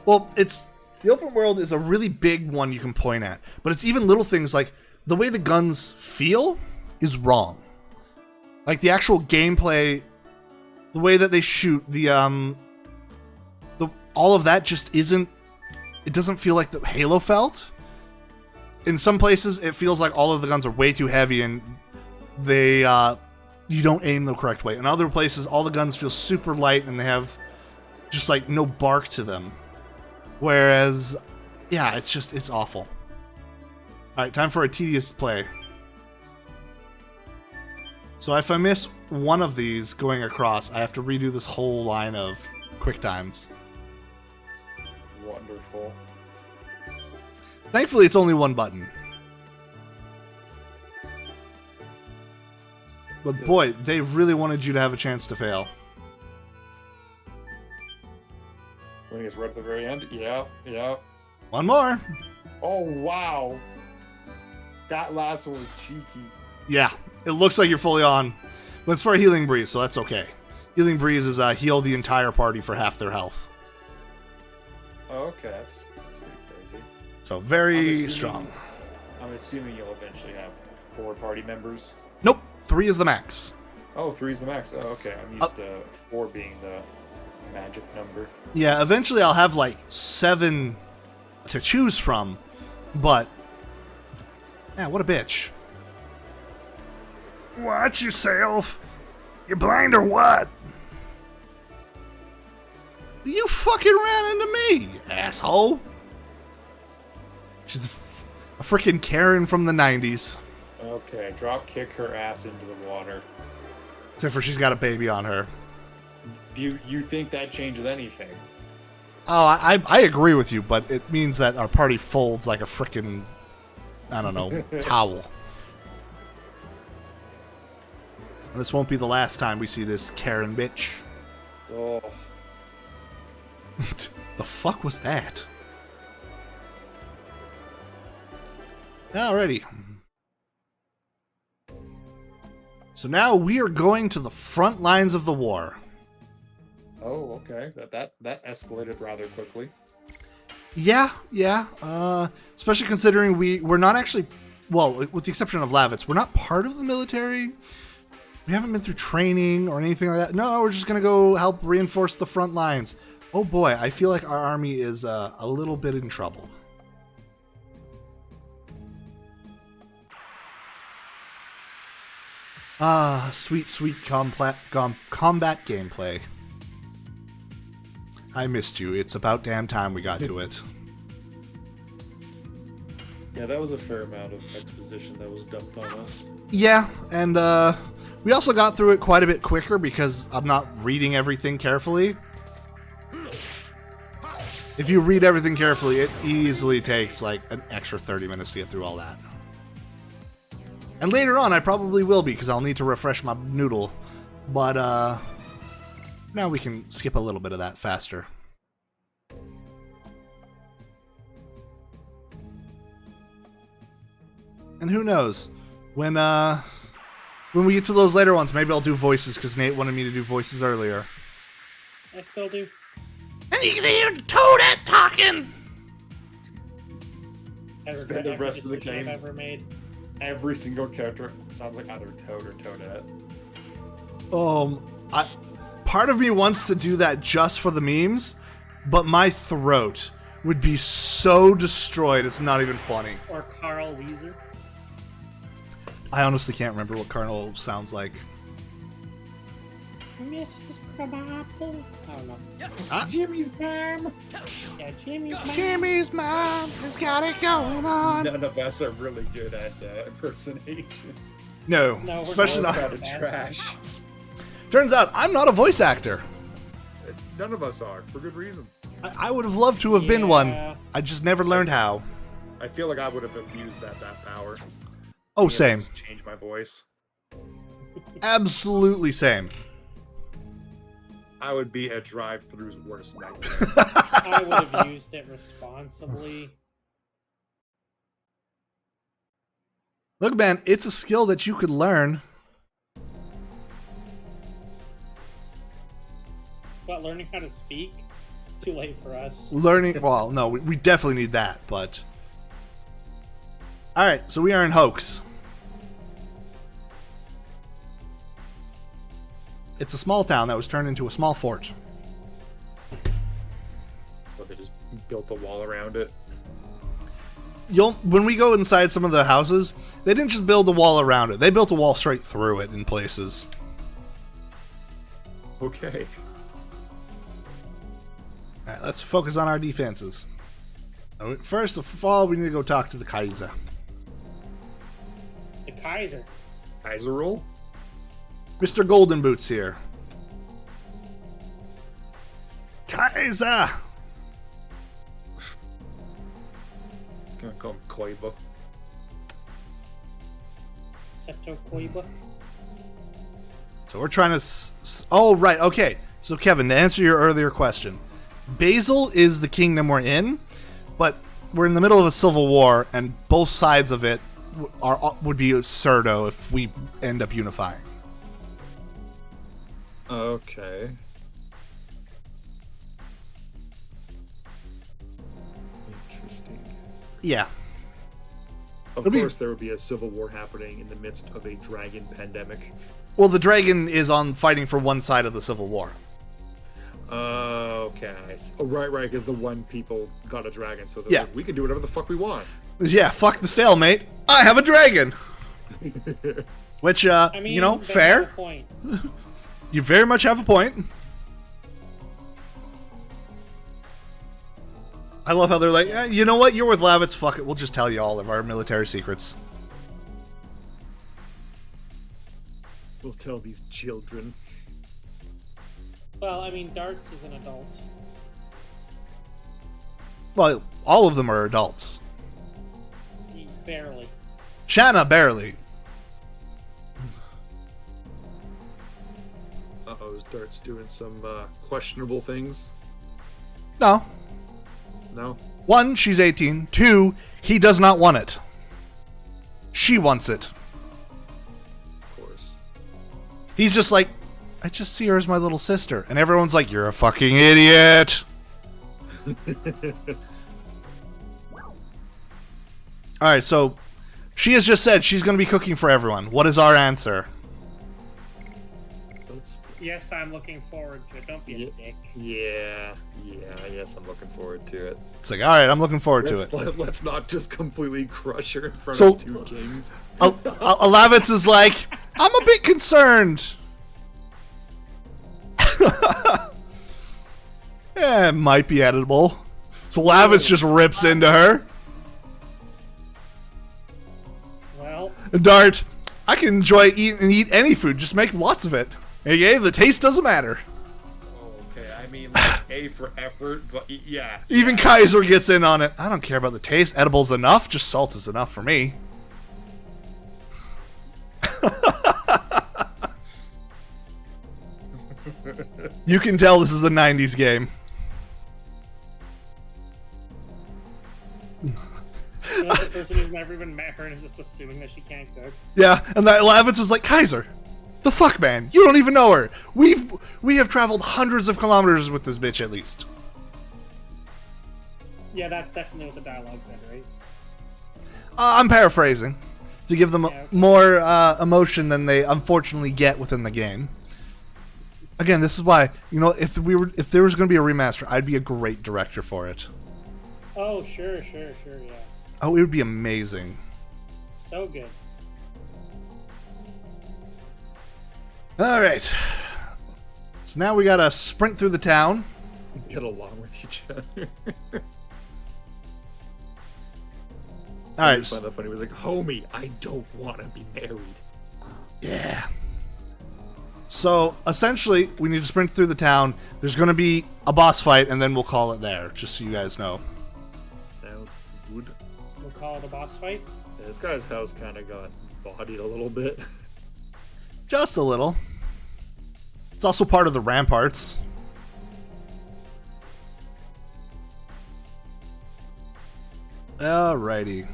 Well, the open world is a really big one you can point at, but it's even little things like the way the guns feel is wrong. Like the actual gameplay, the way that they shoot, all of that just isn't. It doesn't feel like the Halo felt. In some places, it feels like all of the guns are way too heavy and they you don't aim the correct way. In other places, all the guns feel super light and they have just like no bark to them. Whereas, yeah, it's awful. All right, time for a tedious play. So if I miss one of these going across, I have to redo this whole line of quick times. Wonderful. Thankfully, it's only one button. But boy, they really wanted you to have a chance to fail. When it's right at the very end? Yeah. One more. Oh, wow. That last one was cheeky. Yeah, it looks like you're fully on. But it's for a Healing Breeze, so that's okay. Healing Breeze is heal the entire party for half their health. Oh, okay, that's pretty crazy. So very strong. I'm assuming you'll eventually have 4 party members. Nope, 3 is the max. Oh, 3 is the max. Oh, okay. I'm used to 4 being the magic number. Yeah, eventually I'll have like 7 to choose from, but yeah, what a bitch. Watch yourself. You blind or what? You fucking ran into me, asshole. She's a freaking Karen from the 90s. Okay, drop kick her ass into the water. Except for she's got a baby on her. You think that changes anything? Oh, I agree with you, but it means that our party folds like a freaking, I don't know, towel. And this won't be the last time we see this Karen bitch. Oh. The fuck was that? Alrighty. So now we are going to the front lines of the war. Oh, okay. That escalated rather quickly. Yeah. Especially considering we're not actually, well, with the exception of Lavitz, we're not part of the military. We haven't been through training or anything like that. No, we're just going to go help reinforce the front lines. Oh boy, I feel like our army is a little bit in trouble. Ah, sweet combat gameplay. I missed you. It's about damn time we got to it. Yeah, that was a fair amount of exposition that was dumped on us. Yeah, and we also got through it quite a bit quicker because I'm not reading everything carefully. If you read everything carefully, it easily takes like an extra 30 minutes to get through all that. And later on, I probably will be, because I'll need to refresh my noodle. But now we can skip a little bit of that faster. And who knows? When we get to those later ones, maybe I'll do voices, because Nate wanted me to do voices earlier. I still do. And you can hear Toadette talking! Spend the rest of the decision game. I've ever made. Every single character sounds like either Toad or Toadette. Part of me wants to do that just for the memes, but my throat would be so destroyed, it's not even funny. Or Carl Weezer. I honestly can't remember what Colonel sounds like. Mrs. Crabapple. I don't know. Jimmy's mom! Yeah, Jimmy's mom. Jimmy's mom has got it going on. None of us are really good at impersonations. No, No, we're especially not. not. Kind of trash. Turns out I'm not a voice actor. None of us are, for good reason. I would have loved to have been one. Yeah. I just never learned how. I feel like I would have abused that power. Oh, Being able to same. just change my voice. Absolutely same. I would be a drive-thru's worst nightmare. I would have used it responsibly. Look, man, it's a skill that you could learn. But learning how to speak, it's too late for us. Learning, well, no, we definitely need that, but... Alright, so we are in Hoax. It's a small town that was turned into a small fort. So they just built a wall around it. When we go inside some of the houses, they didn't just build a wall around it. They built a wall straight through it in places. Okay. Alright, let's focus on our defenses. First of all, we need to go talk to the Kaiser. The Kaiser. Kaiser roll? Mr. Golden Boots here. Kaiser! Gonna call him Koiba. Seto Koiba. So we're trying to... Oh, right, okay. So, Kevin, to answer your earlier question, Basil is the kingdom we're in, but we're in the middle of a civil war, and both sides of it would be Surdo if we end up unifying. Okay. Interesting. Yeah. Of It'll be- course, there would be a civil war happening in the midst of a dragon pandemic. Well, the dragon is on fighting for one side of the civil war. Okay. Oh, right, because the one people got a dragon, so they're Yeah. like, we can do whatever the fuck we want. Yeah, fuck the stalemate. I have a dragon! Which, I mean, you know, that's fair. the point. You very much have a point. I love how they're like, you know what? You're with Lavitz. Fuck it. We'll just tell you all of our military secrets. We'll tell these children. Well, I mean, Darts is an adult. Well, all of them are adults. Barely. Shanna, barely. Uh-oh, Dart's doing some questionable things. No. No? 1, she's 18. 2, he does not want it. She wants it. Of course. He's just like, I just see her as my little sister. And everyone's like, you're a fucking idiot. Alright, so she has just said she's going to be cooking for everyone. What is our answer? Yes, I'm looking forward to it. Don't be a dick. Yeah, yes, I'm looking forward to it. It's like, alright, I'm looking forward to it. Let's not just completely crush her in front So- of two kings. Lavitz is like, I'm a bit concerned. It might be edible. So Lavitz just rips into her. Well, Dart, I can enjoy eat any food. Just make lots of it. Okay, the taste doesn't matter. Okay, I mean, like, A for effort, but yeah. Even Kaiser gets in on it. I don't care about the taste. Edible's enough. Just salt is enough for me. You can tell this is a 90s game. you know, the person who's never even met her and is just assuming that she can't cook. Yeah, and that Lavitz is like, Kaiser, the fuck, man? You don't even know her. We have traveled hundreds of kilometers with this bitch at least. Yeah, that's definitely what the dialogue said, right? I'm paraphrasing to give them more emotion than they unfortunately get within the game. Again, this is why, you know, if there was going to be a remaster, I'd be a great director for it. Oh, sure, yeah. Oh, it would be amazing. So good. All right. So now we got to sprint through the town. Get along with each other. All right. I find that funny. He was like, homie, I don't want to be married. Yeah. So, essentially, we need to sprint through the town. There's going to be a boss fight, and then we'll call it there, just so you guys know. Sounds good. We'll call it a boss fight. Yeah, this guy's house kind of got bodied a little bit. Just a little. It's also part of the ramparts. Alrighty.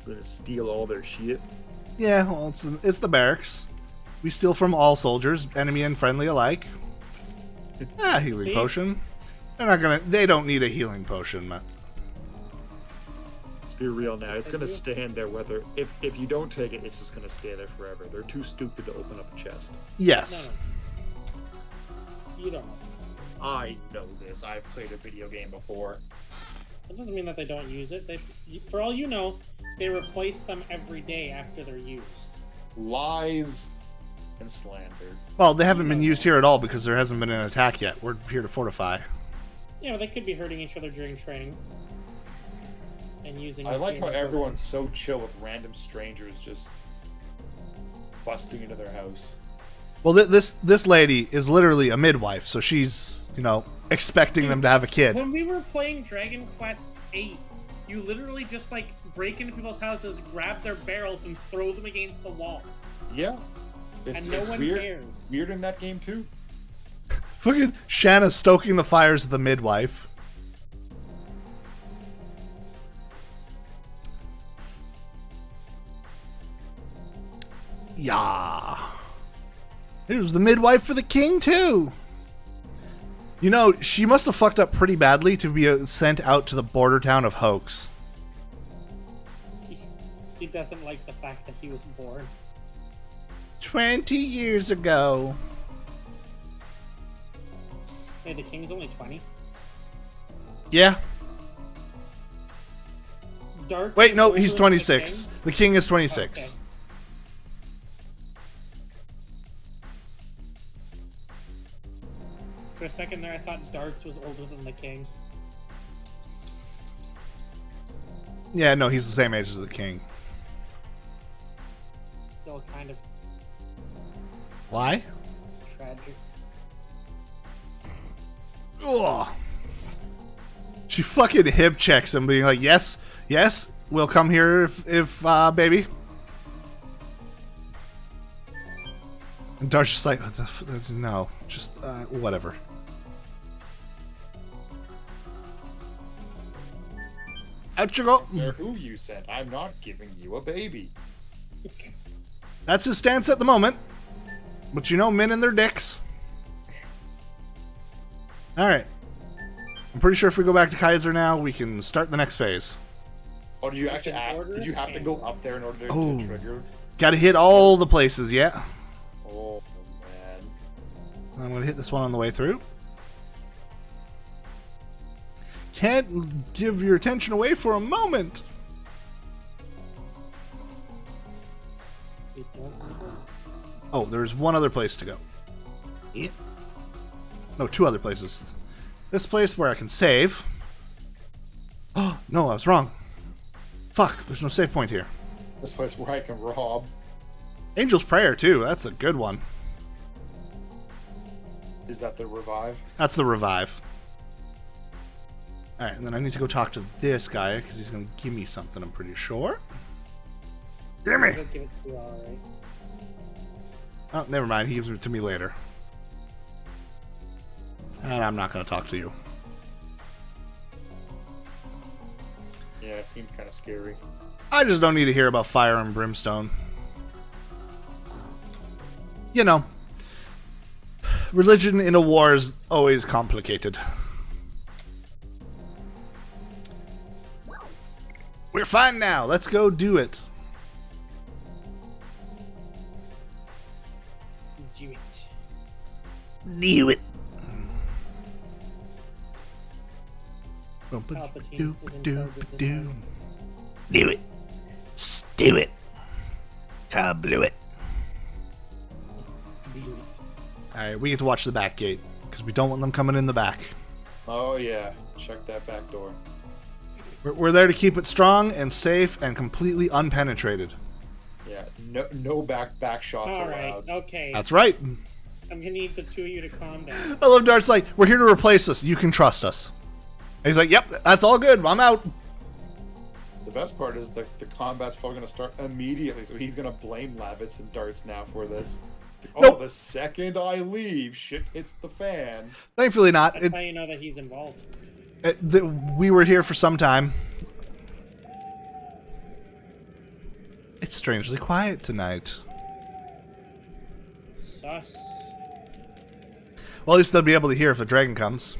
Gonna steal all their shit. Yeah, well, it's the barracks. We steal from all soldiers, enemy and friendly alike. Healing See? potion. They don't need a healing potion, man. Let's be real now. It's gonna stand there whether if you don't take it, it's just gonna stay there forever. They're too stupid to open up a chest. Yes. No. You don't know. I know this. I've played a video game before. That doesn't mean that they don't use it. For all you know, they replace them every day after they're used. Lies and slander. Well, they haven't been used here at all because there hasn't been an attack yet. We're here to fortify. Yeah, but they could be hurting each other during training. And using. I like how healing everyone's so chill with random strangers just busting into their house. Well, this lady is literally a midwife, so she's, expecting them to have a kid. When we were playing Dragon Quest VIII, you literally just break into people's houses, grab their barrels, and throw them against the wall. Yeah. And no one weird. cares. Weird in that game too. Fucking Shanna stoking the fires of the midwife. Yeah. It was the midwife for the king, too. She must have fucked up pretty badly to be sent out to the border town of Hoax. He doesn't like the fact that he was born. 20 years ago. Hey, the king's only 20. Yeah. Darts Wait, no, older he's than 26. The The king is 26. Okay. For a second there, I thought Darts was older than the king. Yeah, no, he's the same age as the king. Still kind of Why? tragic. Ugh. She fucking hip checks him, being like, yes, we'll come here if baby. And Dart's just like, no, just, whatever. Out you go. Care who you sent. I'm not giving you a baby. That's his stance at the moment. But you know, men and their dicks. Alright. I'm pretty sure if we go back to Kaiser now, we can start the next phase. Oh, did you actually did you have to go up there in order to trigger? Gotta hit all the places, yeah. Oh, man. I'm gonna hit this one on the way through. Can't give your attention away for a moment. Oh, there's one other place to go. Yeah. No, two other places. This place where I can save. Oh, no, I was wrong. Fuck, there's no save point here. This place where I can rob. Angel's Prayer, too. That's a good one. Is that the revive? That's the revive. Alright, and then I need to go talk to this guy, because he's going to give me something, I'm pretty sure. Give me! He'll give it to you, alright. Oh, never mind. He gives it to me later. And I'm not going to talk to you. Yeah, it seems kind of scary. I just don't need to hear about fire and brimstone. You know, religion in a war is always complicated. We're fine now. Let's go do it. Do it. Do it. Palpatine is in charge of this Do it. Stew it. Blew it. Do it. Alright, we get to watch the back gate, because we don't want them coming in the back. Oh, yeah. Check that back door. We're there to keep it strong and safe and completely unpenetrated. Yeah, no back shots Alright, allowed. okay. That's right. I'm gonna need the two of you to calm down. I love Dart's like, we're here to replace us. You can trust us. And he's like, yep, that's all good. I'm out. The best part is the combat's probably going to start immediately, so he's going to blame Lavitz and Darts now for this. Oh, Nope. The second I leave, shit hits the fan. Thankfully not. That's how you know that he's involved. We were here for some time. It's strangely quiet tonight. Sus. Well, at least they'll be able to hear if the dragon comes.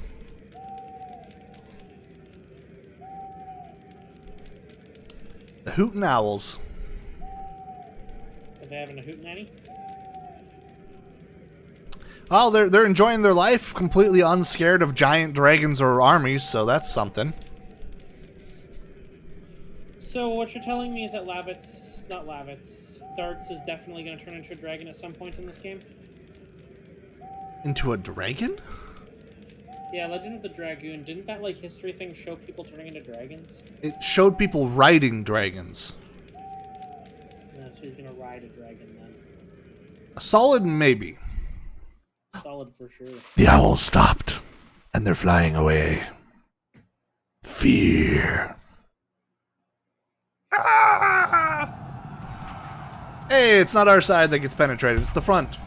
The Hootin' Owls. Are they having a hootenanny? Well, they're enjoying their life, completely unscared of giant dragons or armies, so that's something. So what you're telling me is that Darts is definitely going to turn into a dragon at some point in this game? Into a dragon? Yeah, Legend of the Dragoon. Didn't that, like, history thing show people turning into dragons? It showed people riding dragons. Yeah, so he's going to ride a dragon then. A solid maybe. Solid for sure. The owls stopped, and they're flying away. Fear. Ah! Hey, it's not our side that gets penetrated, it's the front.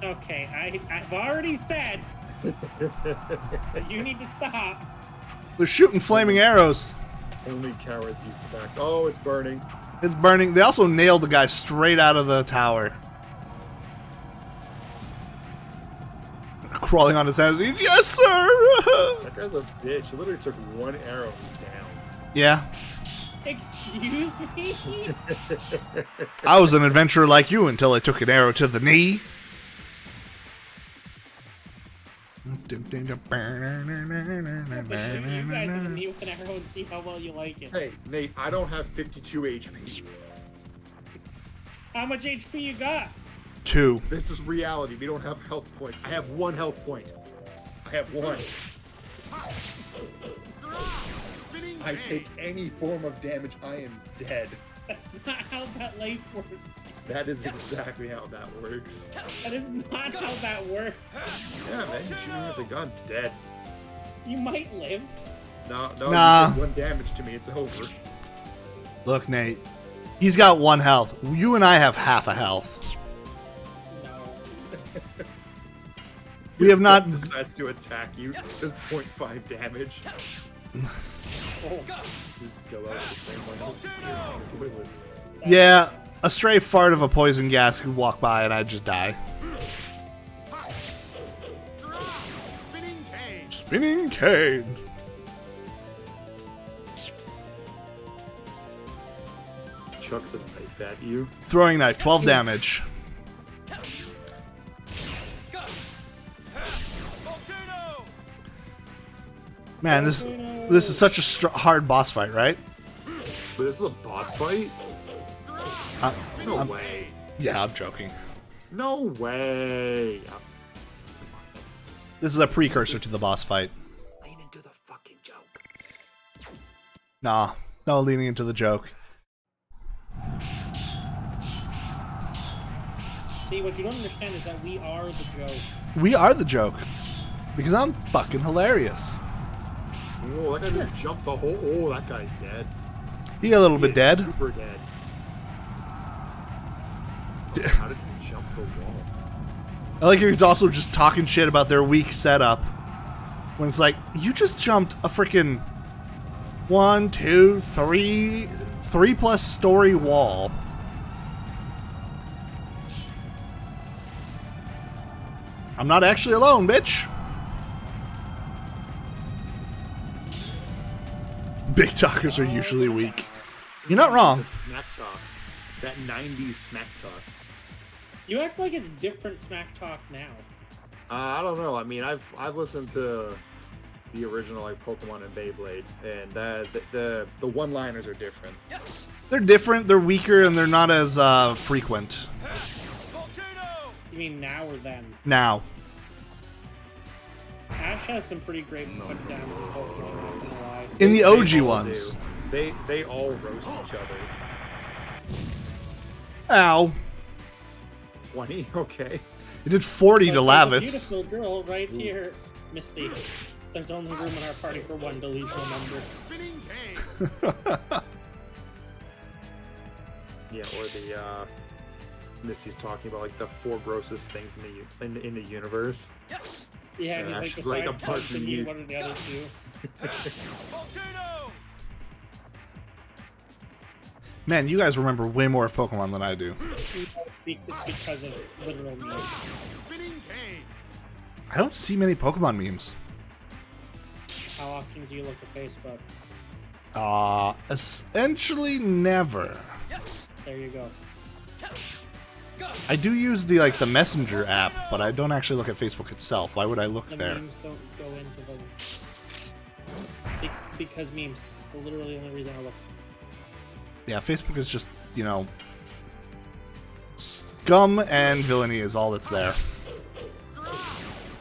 Okay, I've already said that you need to stop. They're shooting flaming arrows. Only cowards use the back. Oh, it's burning. It's burning. They also nailed the guy straight out of the tower. Crawling on his hands. Yes, sir! That guy's a bitch. He literally took one arrow and he's down. Yeah. Excuse me? I was an adventurer like you until I took an arrow to the knee. Shoot you guys in the knee with an arrow and see how well you like it. Hey, Nate, I don't have 52 HP. How much HP you got? 2. This is reality. We don't have health points. I have 1 health point. I have one. I take any form of damage, I am dead. That's not how that life works. That is exactly how that works. That is not how that works. Yeah, man, you shoot me with a gun, dead. You might live. No, Nah. you did 1 damage to me, it's over. Look, Nate. He's got 1 health. You and I have half a health. No. We have not. Decides to attack you. Does 0.5 damage. Oh. Just go out the same way. Just do it with. Yeah, a stray fart of a poison gas could walk by and I'd just die. Spinning cane. Chucks a knife at you. Throwing knife, 12 damage. Man, this is such a hard boss fight, right? But this is a bot fight? No way. Yeah, I'm joking. No way. This is a precursor to the boss fight. Lean into the fucking joke. Nah, no leaning into the joke. See, what you don't understand is that we are the joke. We are the joke. Because I'm fucking hilarious. Oh, that guy just jumped the whole. Oh, that guy's dead. He a little bit dead. Super dead. How did he jump the wall? I like how he's also just talking shit about their weak setup. When it's like, you just jumped a freaking 1, 2, 3, 3+ story wall. I'm not actually alone, bitch. Big talkers are usually weak. You're not wrong. The smack talk. That 90s smack talk. You act like it's different smack talk now. I don't know. I mean, I've listened to the original like Pokemon and Beyblade, and the one-liners are different. They're different, they're weaker, and they're not as frequent. You mean now or then? Now. Ash has some pretty great put downs in Pokemon, not gonna lie. In the They OG all ones. do. They all roast each other. Ow. 20? Okay. It did 40 to There's a Lavitz. beautiful girl right here, Misty. There's only room in our party for one delusional member. Yeah, or the Misty's talking about like the 4 grossest things in the universe. Yeah, and he's Yeah, like, she's like besides a punching person you, you- what are the other 2? Man, you guys remember way more of Pokemon than I do. It's because of literal memes. I don't see many Pokemon memes. How often do you look at Facebook? Essentially never. There you go. I do use the Messenger app, but I don't actually look at Facebook itself. Why would I look The there? memes don't go into the... Because memes. Literally the only reason I look. Yeah, Facebook is just, scum and villainy is all that's there.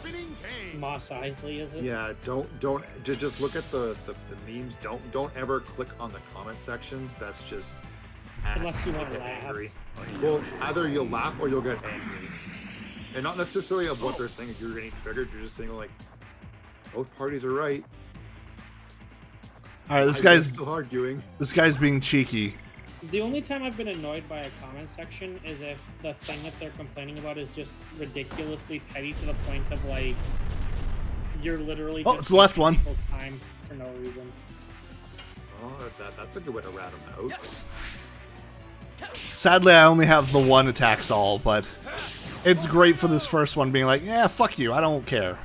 It's Moss Isley, is it? Yeah, don't just look at the memes. Don't ever click on the comment section. That's just Unless you want to get laugh. angry. Well, either you'll laugh or you'll get angry, and not necessarily of what they're saying. If you're getting triggered, you're just saying like, both parties are right. All right, this I'm guy's still arguing. being cheeky. The only time I've been annoyed by a comment section is if the thing that they're complaining about is just ridiculously petty to the point of like you're literally Oh, just it's the left wasting one. people's time for no reason. Oh, that's a good way to rat them out. Sadly, I only have the one attacks all, but it's great for this first one being like, yeah, fuck you, I don't care.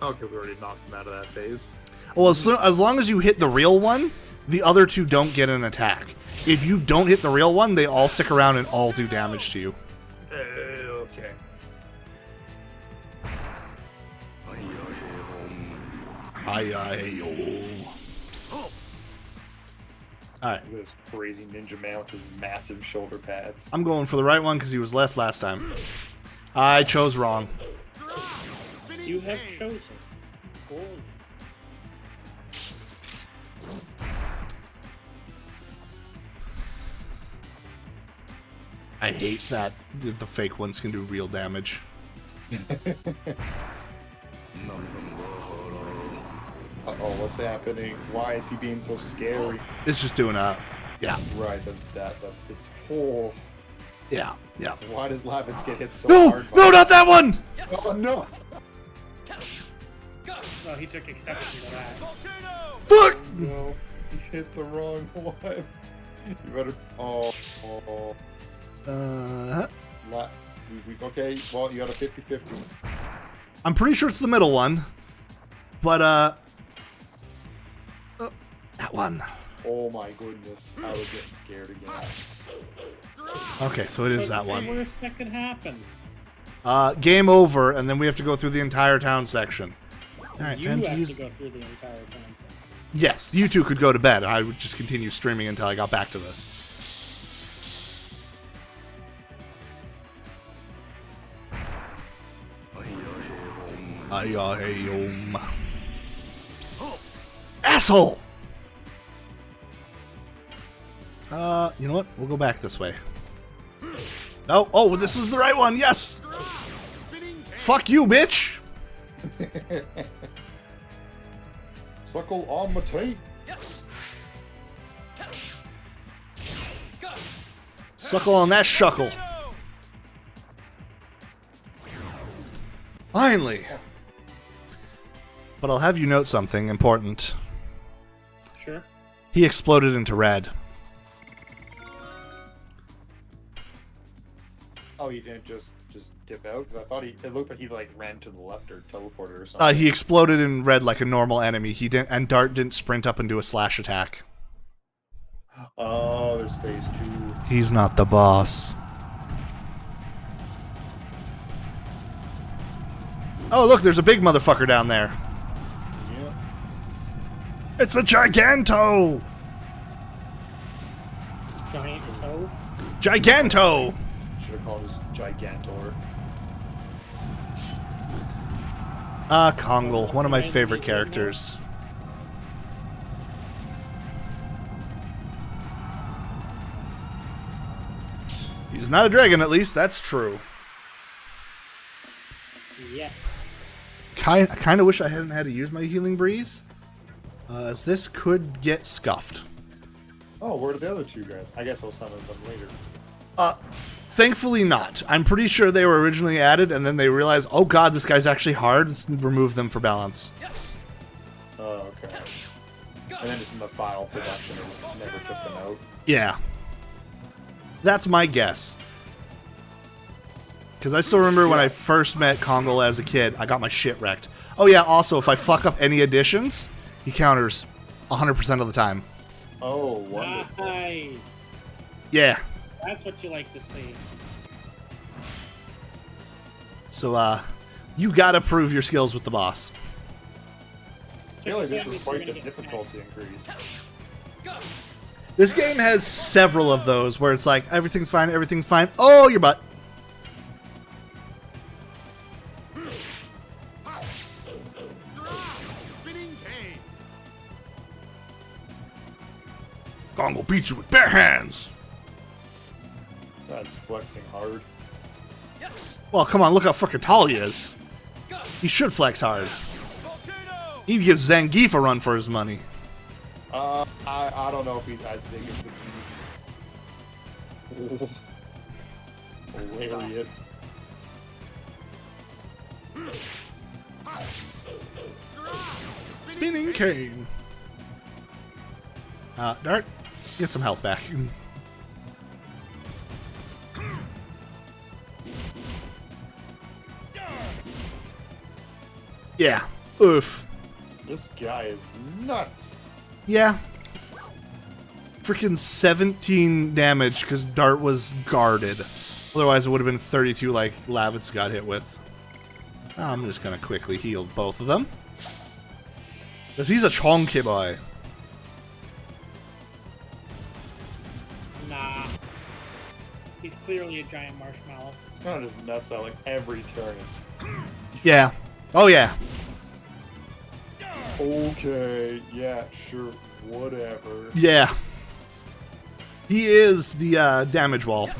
Okay, we already knocked him out of that phase. Well, as long as you hit the real one, the other 2 don't get an attack. If you don't hit the real one, they all stick around and all do damage to you. Okay. Alright, This crazy ninja man with his massive shoulder pads. I'm going for the right one because he was left last time. I chose wrong. You have chosen. Boy. I hate that the fake ones can do real damage. Uh-oh, what's happening? Why is he being so scary? It's just doing yeah. Right, this whole... Yeah. Why does Lavitz get hit so No! hard? No, not that one! Oh, no! Well, he took exception to that. Fuck! No, you hit the wrong one. You better... Oh. Okay, well, you got a 50-50. I'm pretty sure it's the middle one. But, that one. Oh my goodness, I was getting scared again. Okay, so it is that What's the one. worst that could happen? Game over, and then we have to go through the entire town section. Alright, You time to have use... to go through the entire concept. Yes, you two could go to bed. I would just continue streaming until I got back to this. Asshole! You know what? We'll go back this way. Oh, this was the right one, yes! Fuck you, bitch! Suckle on my tape. Suckle on that shuckle. Finally! But I'll have you note something important. Sure. He exploded into red. Oh, he didn't just dip out? Because I thought it looked like he like ran to the left or teleported or something. He exploded in red like a normal enemy. He didn't, and Dart didn't sprint up and do a slash attack. Oh, there's phase 2. He's not the boss. Oh, look, there's a big motherfucker down there. Yeah. It's a Giganto! Giant toe. Giganto! Should have called his Gigantor. Kongle, one of my favorite characters. He's not a dragon, at least, that's true. Yeah. I kind of wish I hadn't had to use my Healing Breeze, as this could get scuffed. Oh, where are the other two guys? I guess I'll summon them later. Thankfully not. I'm pretty sure they were originally added, and then they realized, oh god, this guy's actually hard, let's remove them for balance. Oh, okay. And then just in the final production, it just never took them out. Yeah. That's my guess. Because I still remember when I first met Kongle as a kid, I got my shit wrecked. Oh yeah, also, if I fuck up any additions, he counters 100% of the time. Oh, wonderful. Nice. Yeah. That's what you like to see. So, you gotta prove your skills with the boss. I feel like this is quite the difficulty increase. This game has several of those where it's like, everything's fine, everything's fine. Oh, your butt. Kongle beats you with bare hands. So that's flexing hard. Well, come on, look how fucking tall he is. He should flex hard. He gives Zangief a run for his money. I don't know if he's as big as the beast. Hilarious. Spinning cane. Dart, get some health back. Yeah. Oof. This guy is nuts. Yeah. Freaking 17 damage because Dart was guarded. Otherwise, it would have been 32 like Lavitz got hit with. I'm just going to quickly heal both of them. Because he's a chonky boy. Nah. He's clearly a giant marshmallow. It's kind of just nuts out like every turn is. Yeah. Oh yeah. Okay, yeah, sure, whatever. Yeah. He is the damage wall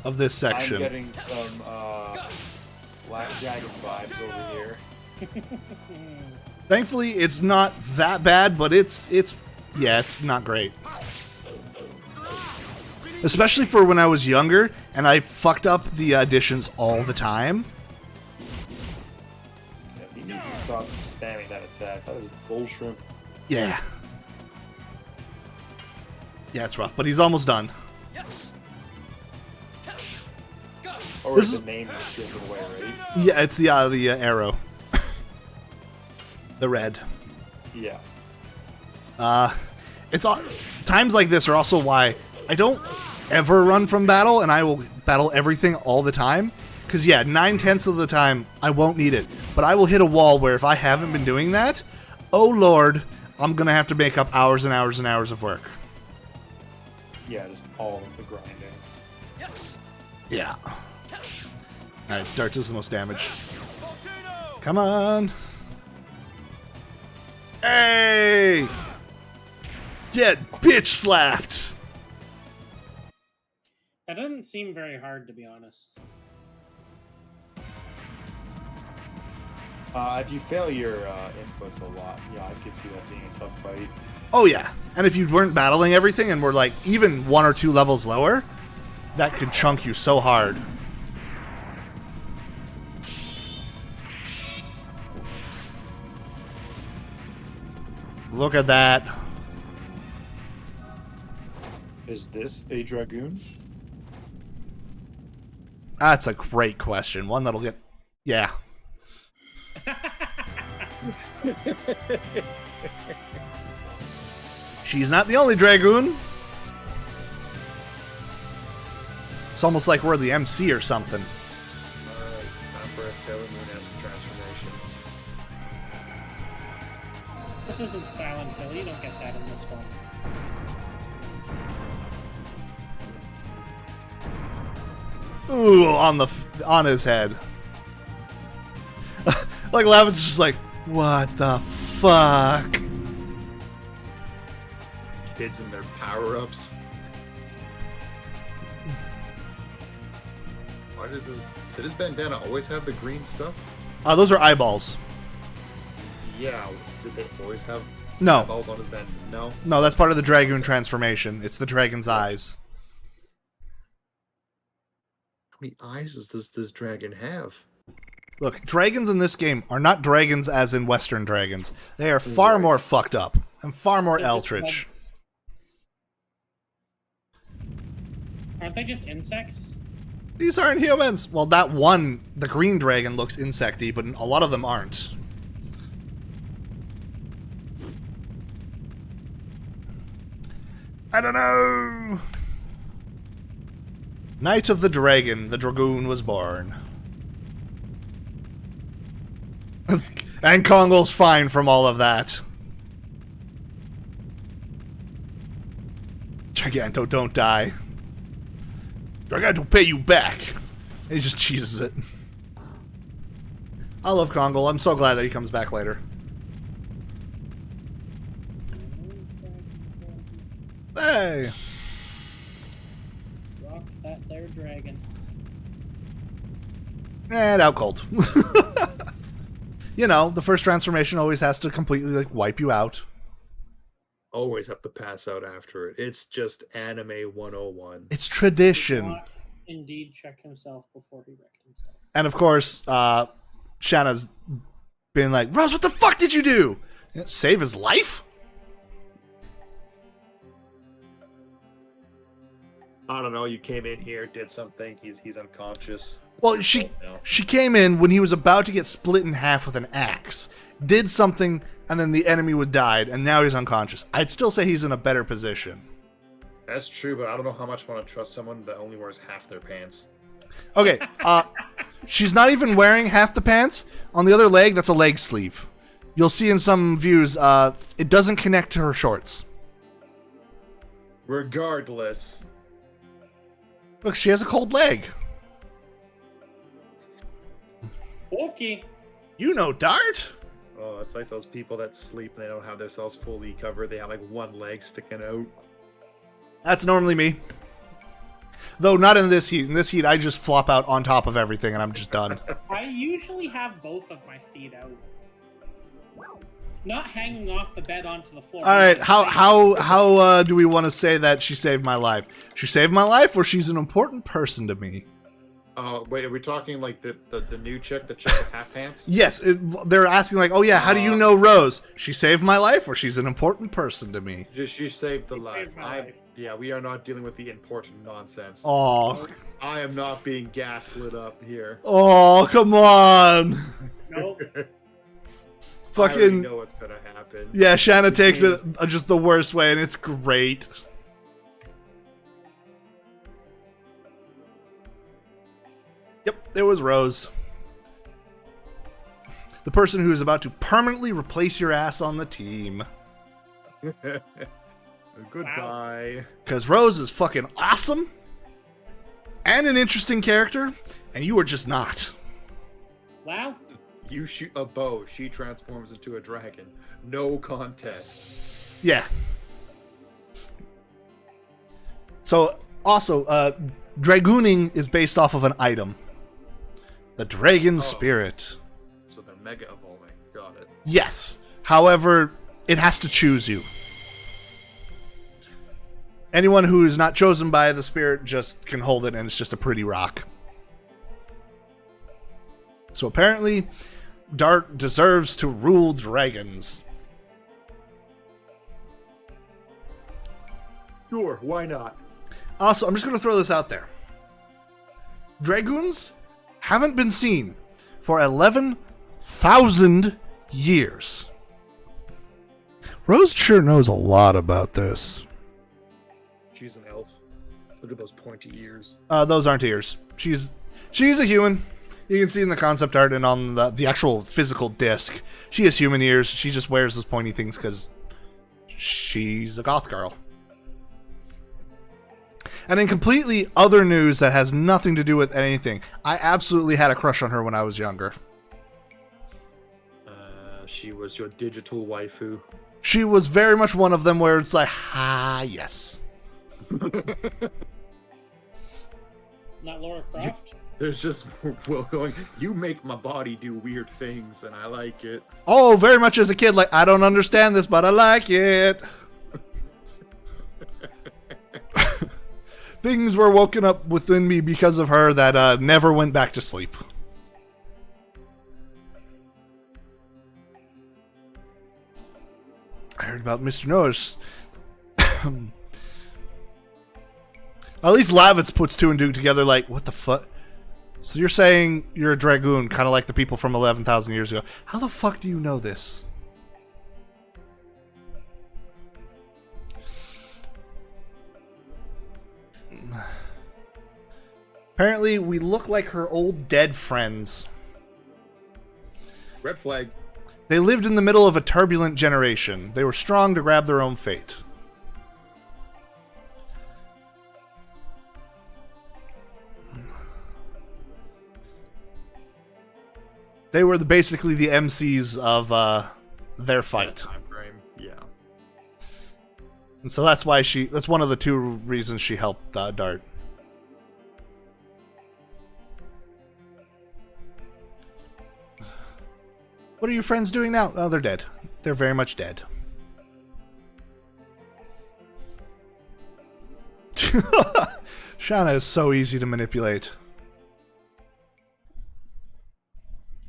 of this I'm section. getting some Black Dragon vibes over here. Thankfully, it's not that bad, but it's not great. Especially for when I was younger and I fucked up the additions all the time. Yeah, he needs to stop spamming that attack. That is bull shrimp. Yeah. Yeah, it's rough, but he's almost done. Or This the is- name gives it away, right? Yeah, it's the arrow. The red. Yeah. It's times like this are also why I don't ever run from battle, and I will battle everything all the time. Because, yeah, 9/10 of the time, I won't need it. But I will hit a wall where if I haven't been doing that, oh lord, I'm going to have to make up hours and hours and hours of work. Yeah, just all of the grinding. Yeah. Alright, Dart does the most damage. Come on. Hey! Get bitch slapped! That doesn't seem very hard, to be honest. If you fail your inputs a lot, yeah, I could see that being a tough fight. Oh yeah, and if you weren't battling everything and were like even 1 or 2 levels lower, that could chunk you so hard. Look at that. Is this a Dragoon? That's a great question. One that'll get... Yeah. She's not the only Dragoon. It's almost like we're the MC or something. Alright, time for a Sailor Moon-esque transformation. This isn't Silent Hill. You don't get that in this one. Ooh, on his head. Like Lavitz is just like, what the fuck? Kids and their power-ups. Why does his... Did his bandana always have the green stuff? Those are eyeballs. Yeah, did they always have No, balls on his bandana? No? no, that's part of the Dragoon transformation. It's the dragon's eyes. How many eyes does this dragon have? Look, dragons in this game are not dragons as in Western dragons. They are far Right. more fucked up and far more They're just eldritch. Aren't they just insects? These aren't humans. Well, that one, the green dragon, looks insecty, but a lot of them aren't. I don't know. Night of the Dragon, the Dragoon was born. And Kongol's fine from all of that. Giganto, don't die. Draganto will pay you back. And he just cheeses it. I love Kongol. I'm so glad that he comes back later. Hey! Rock that there dragon. And out cold. You know, the first transformation always has to completely like wipe you out. Always have to pass out after it. It's just anime 101. It's tradition. Not indeed check himself before he wrecked himself. And of course, Shanna's been like, Rose, what the fuck did you do? Save his life? I don't know, you came in here, did something, he's unconscious. Well, she came in when he was about to get split in half with an axe, did something, and then the enemy would died, and now he's unconscious. I'd still say he's in a better position. That's true, but I don't know how much I want to trust someone that only wears half their pants. Okay, she's not even wearing half the pants. On the other leg, that's a leg sleeve. You'll see in some views, it doesn't connect to her shorts. Regardless. Look, she has a cold leg. Okay. You know Dart? Oh, it's like those people that sleep and they don't have themselves fully covered. They have like one leg sticking out. That's normally me. Though not in this heat. In this heat, I just flop out on top of everything and I'm just done. I usually have both of my feet out. Not hanging off the bed onto the floor. All right, how do we want to say that she saved my life? She saved my life, or she's an important person to me? Oh, wait, are we talking like the new chick, the chick with half pants? Yes, they're asking like, oh yeah, how do you know Rose? She saved my life, or she's an important person to me? She saved the She life. saved my life. Yeah, we are not dealing with the important nonsense. Oh, I am not being gaslit up here. oh, come on. Nope. I already Fucking know what's gonna happen. yeah, Shanna takes it just the worst way, and it's great. Yep, there was Rose. The person who is about to permanently replace your ass on the team. Goodbye. Because Rose is fucking awesome and an interesting character, and you are just not. Wow. You shoot a bow, she transforms into a dragon. No contest. Yeah. So, also, Dragooning is based off of an item. The Dragon Spirit. So they're mega evolving. Got it. Yes. However, it has to choose you. Anyone who is not chosen by the spirit just can hold it, and it's just a pretty rock. So apparently, Dart deserves to rule dragons. Sure, why not? Also, I'm just going to throw this out there. Dragoons haven't been seen for 11,000 years. Rose sure knows a lot about this. She's an elf. Look at those pointy ears. Those aren't ears. She's a human. You can see in the concept art and on the actual physical disc. She has human ears. She just wears those pointy things because she's a goth girl. And in completely other news that has nothing to do with anything, I absolutely had a crush on her when I was younger. She was your digital waifu. She was very much one of them where it's like, yes. Not Laura Croft? There's just Will going, you make my body do weird things, and I like it. Oh, very much as a kid, like, I don't understand this, but I like it. Things were woken up within me because of her that never went back to sleep. I heard about Mr. Norris. At least Lavitz puts two and two together like, what the fuck? So you're saying you're a Dragoon, kind of like the people from 11,000 years ago. How the fuck do you know this? Apparently, we look like her old dead friends. Red flag. They lived in the middle of a turbulent generation. They were strong to grab their own fate. They were basically the MCs of their fight. Time frame. Yeah. And so that's why that's one of the two reasons she helped Dart. What are your friends doing now? Oh, they're dead. They're very much dead. Shauna is so easy to manipulate.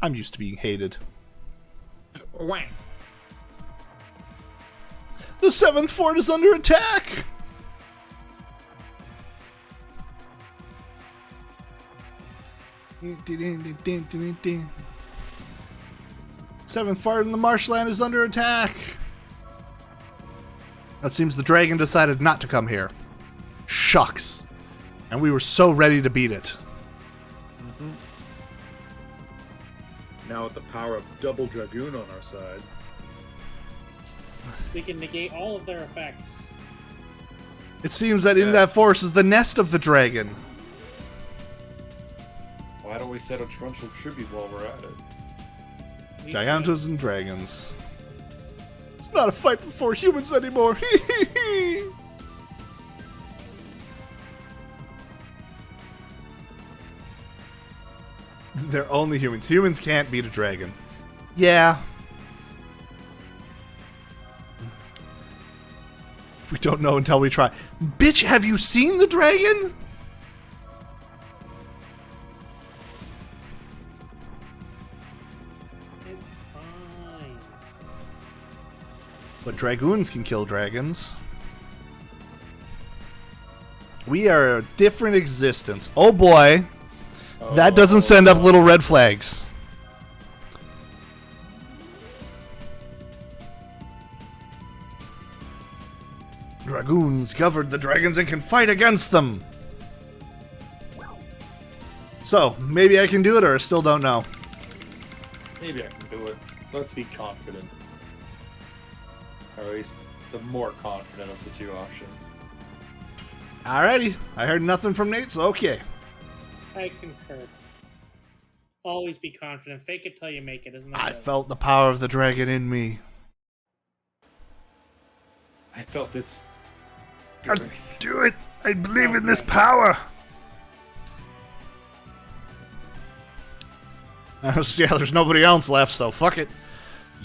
I'm used to being hated. Wham. The 7th fort is under attack! Seventh fort in the marshland is under attack! It seems the dragon decided not to come here. Shucks. And we were so ready to beat it. Mm-hmm. Now with the power of double Dragoon on our side. We can negate all of their effects. It seems that in that forest is the nest of the dragon. Why don't we set a torrential tribute while we're at it? Gigantos and dragons. It's not a fight before humans anymore. They're only humans. Humans can't beat a dragon. Yeah. We don't know until we try. Bitch, have you seen the dragon? It's fine. But dragoons can kill dragons. We are a different existence. Oh boy. That doesn't send up little red flags. Dragoons covered the dragons and can fight against them. So, maybe I can do it, or I still don't know. Maybe I can do it. Let's be confident. Or at least the more confident of the two options. Alrighty, I heard nothing from Nate, so okay. I concur. Always be confident. Fake it till you make it, isn't that I it? felt the power of the dragon in me. I felt its I'll do it. I believe in this power. Yeah, there's nobody else left, so fuck it.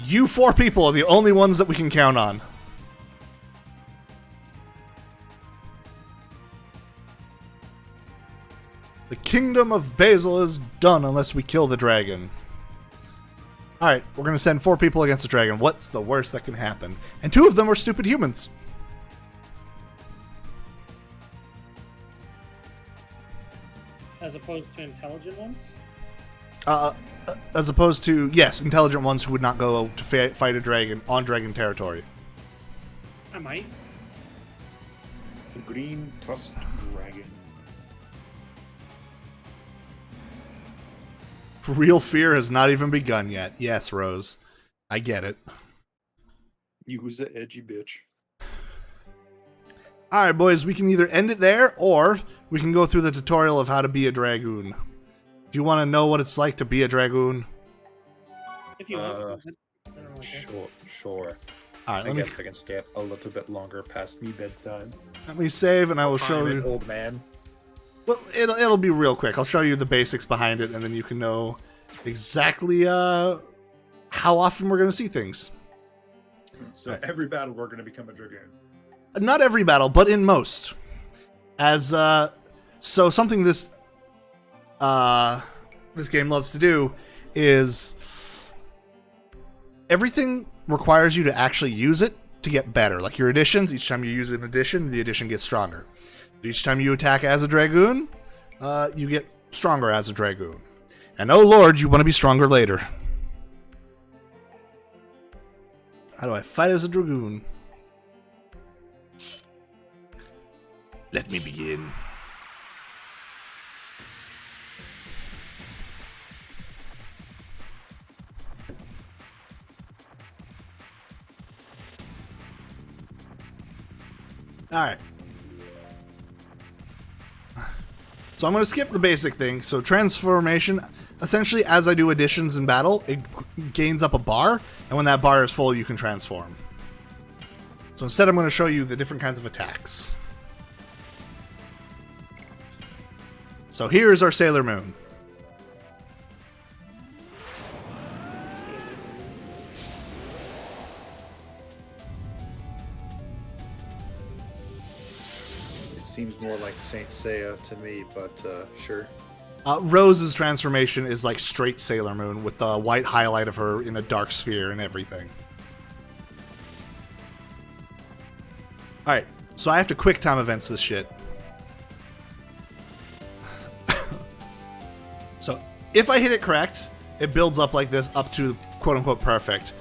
You 4 people are the only ones that we can count on. The kingdom of Basil is done unless we kill the dragon. Alright, we're going to send 4 people against the dragon. What's the worst that can happen? And 2 of them are stupid humans. As opposed to intelligent ones? As opposed to, yes, intelligent ones who would not go to fight a dragon on dragon territory. I might. the green tusked dragon. Real fear has not even begun yet. Yes, Rose. I get it. Use the edgy bitch. Alright, boys, we can either end it there, or we can go through the tutorial of how to be a Dragoon. Do you want to know what it's like to be a Dragoon? If you want. I don't really care. Sure. Alright, I guess I can stay up a little bit longer past me bedtime. let me save, and I will show I'm an you. old man. Well, it'll be real quick. I'll show you the basics behind it, and then you can know exactly how often we're going to see things. So Right. every battle we're going to become a dragoon. Not every battle, but in most. As so something this game loves to do is everything requires you to actually use it to get better. Like your additions, each time you use an addition, the addition gets stronger. Each time you attack as a Dragoon, you get stronger as a Dragoon. And oh lord, you want to be stronger later. How do I fight as a Dragoon? Let me begin. Alright. So I'm going to skip the basic thing. So transformation, essentially as I do additions in battle, it gains up a bar, and when that bar is full, you can transform. So instead I'm going to show you the different kinds of attacks. So here is our Sailor Moon. It seems more like Saint Seiya to me, but sure. Rose's transformation is like straight Sailor Moon with the white highlight of her in a dark sphere and everything. Alright, so I have to quick time events this shit. So if I hit it correct, it builds up like this up to quote-unquote perfect.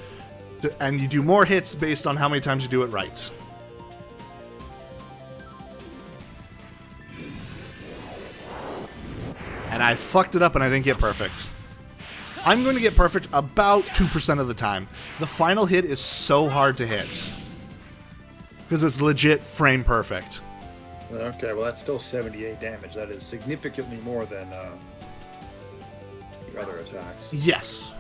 And you do more hits based on how many times you do it right. And I fucked it up and I didn't get perfect. I'm going to get perfect about 2% of the time. The final hit is so hard to hit. Because it's legit frame perfect. Okay, well that's still 78 damage. That is significantly more than your other attacks. Yes.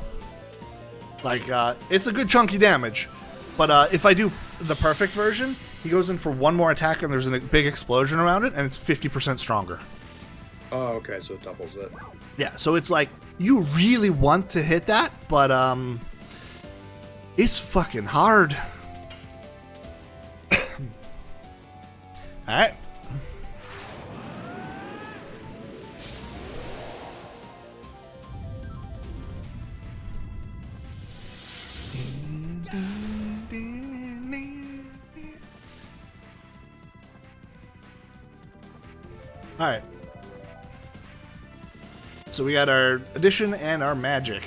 Like, it's a good chunky damage. But if I do the perfect version, he goes in for one more attack and there's a big explosion around it, and it's 50% stronger. Oh, okay, so it doubles it. Yeah, so it's like, you really want to hit that, but it's fucking hard. Alright. Alright. So we got our addition and our magic.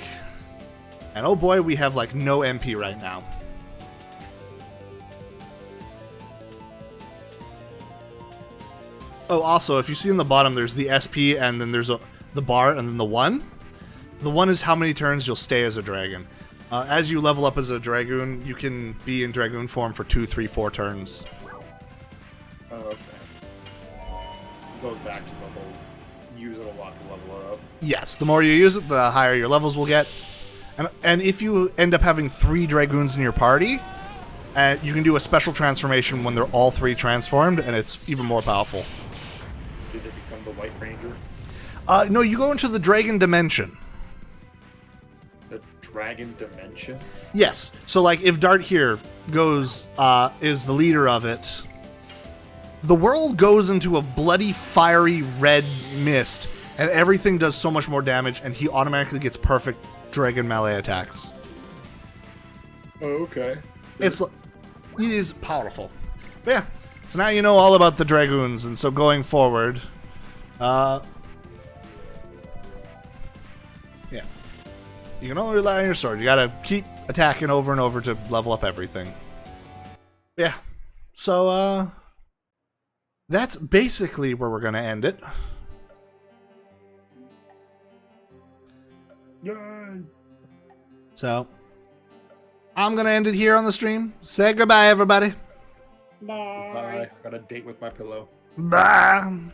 And oh boy, we have like no MP right now. Oh, also, if you see in the bottom, there's the SP, and then there's the bar, and then the 1. The 1 is how many turns you'll stay as a dragon. As you level up as a Dragoon, you can be in Dragoon form for 2, 3, 4 turns. Oh, okay. It goes back to the whole use it a lot to level it up. Yes, the more you use it, the higher your levels will get. And if you end up having 3 Dragoons in your party, you can do a special transformation when they're all 3 transformed, and it's even more powerful. Did it become the White Ranger? No, you go into the Dragon Dimension. The Dragon Dimension? Yes. So, like, if Dart here goes, is the leader of it, the world goes into a bloody, fiery red mist, and everything does so much more damage, and he automatically gets perfect Dragon melee attacks. Oh, okay. It is powerful. But yeah, so now you know all about the Dragoons, and so going forward, yeah, you can only rely on your sword. You gotta keep attacking over and over to level up everything. Yeah, so that's basically where we're gonna end it. Yay! So I'm gonna end it here on the stream. Say goodbye, everybody. Bye. Bye. Got a date with my pillow. Bye.